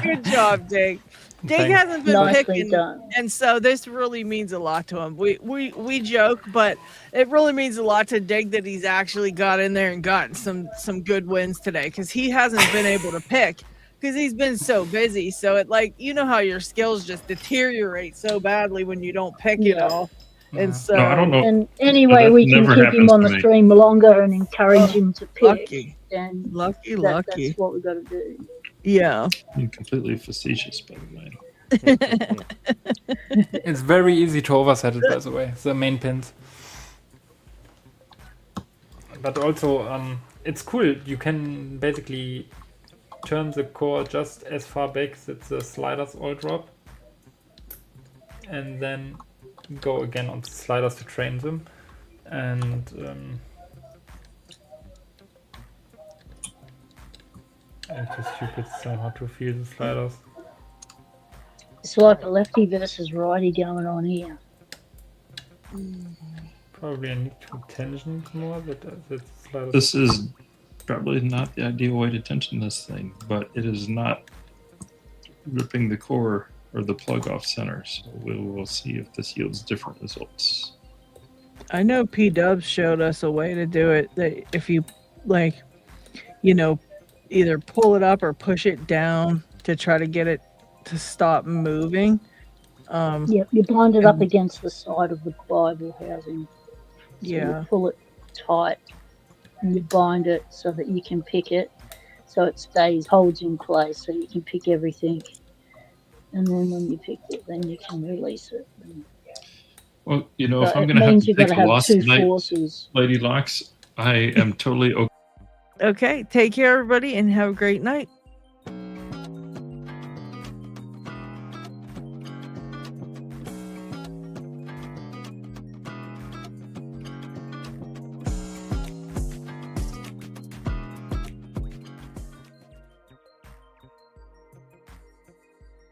Good job, Dig. Dig Thanks. hasn't been Nicely picking, done. and so this really means a lot to him. We joke, but it really means a lot to Dig that he's actually got in there and gotten some good wins today because he hasn't been able to pick because he's been so busy. So it how your skills just deteriorate so badly when you don't pick it Yeah. all, and so No, I don't know. And anyway, That we can never keep him happens on to the me. stream longer and encourage him to pick. lucky, And lucky. that's what we got to do. Yeah. You're completely facetious, by the way. It's very easy to overset it, by the way, the main pins. But also, it's cool. You can basically turn the core just as far back that the sliders all drop. And then go again on the sliders to train them. And it's just stupid somehow to feel the sliders. It's like a lefty versus righty going on here. Probably I need to tension it more, but the sliders. This is probably not the ideal way to tension this thing, but it is not ripping the core or the plug off center. So we will see if this yields different results. I know P-Dubs showed us a way to do it, that if you, like, you know, either pull it up or push it down to try to get it to stop moving. Yep, you bind it up against the side of the Bible housing. So Yeah. you pull it tight and you bind it so that you can pick it, so it holds in place, so you can pick everything. And then when you pick it, then you can release it. Well, you know, So if I'm it going to have means to you've got take to a have loss two tonight, forces. Lady Locks, I am totally okay. Okay, take care, everybody, and have a great night.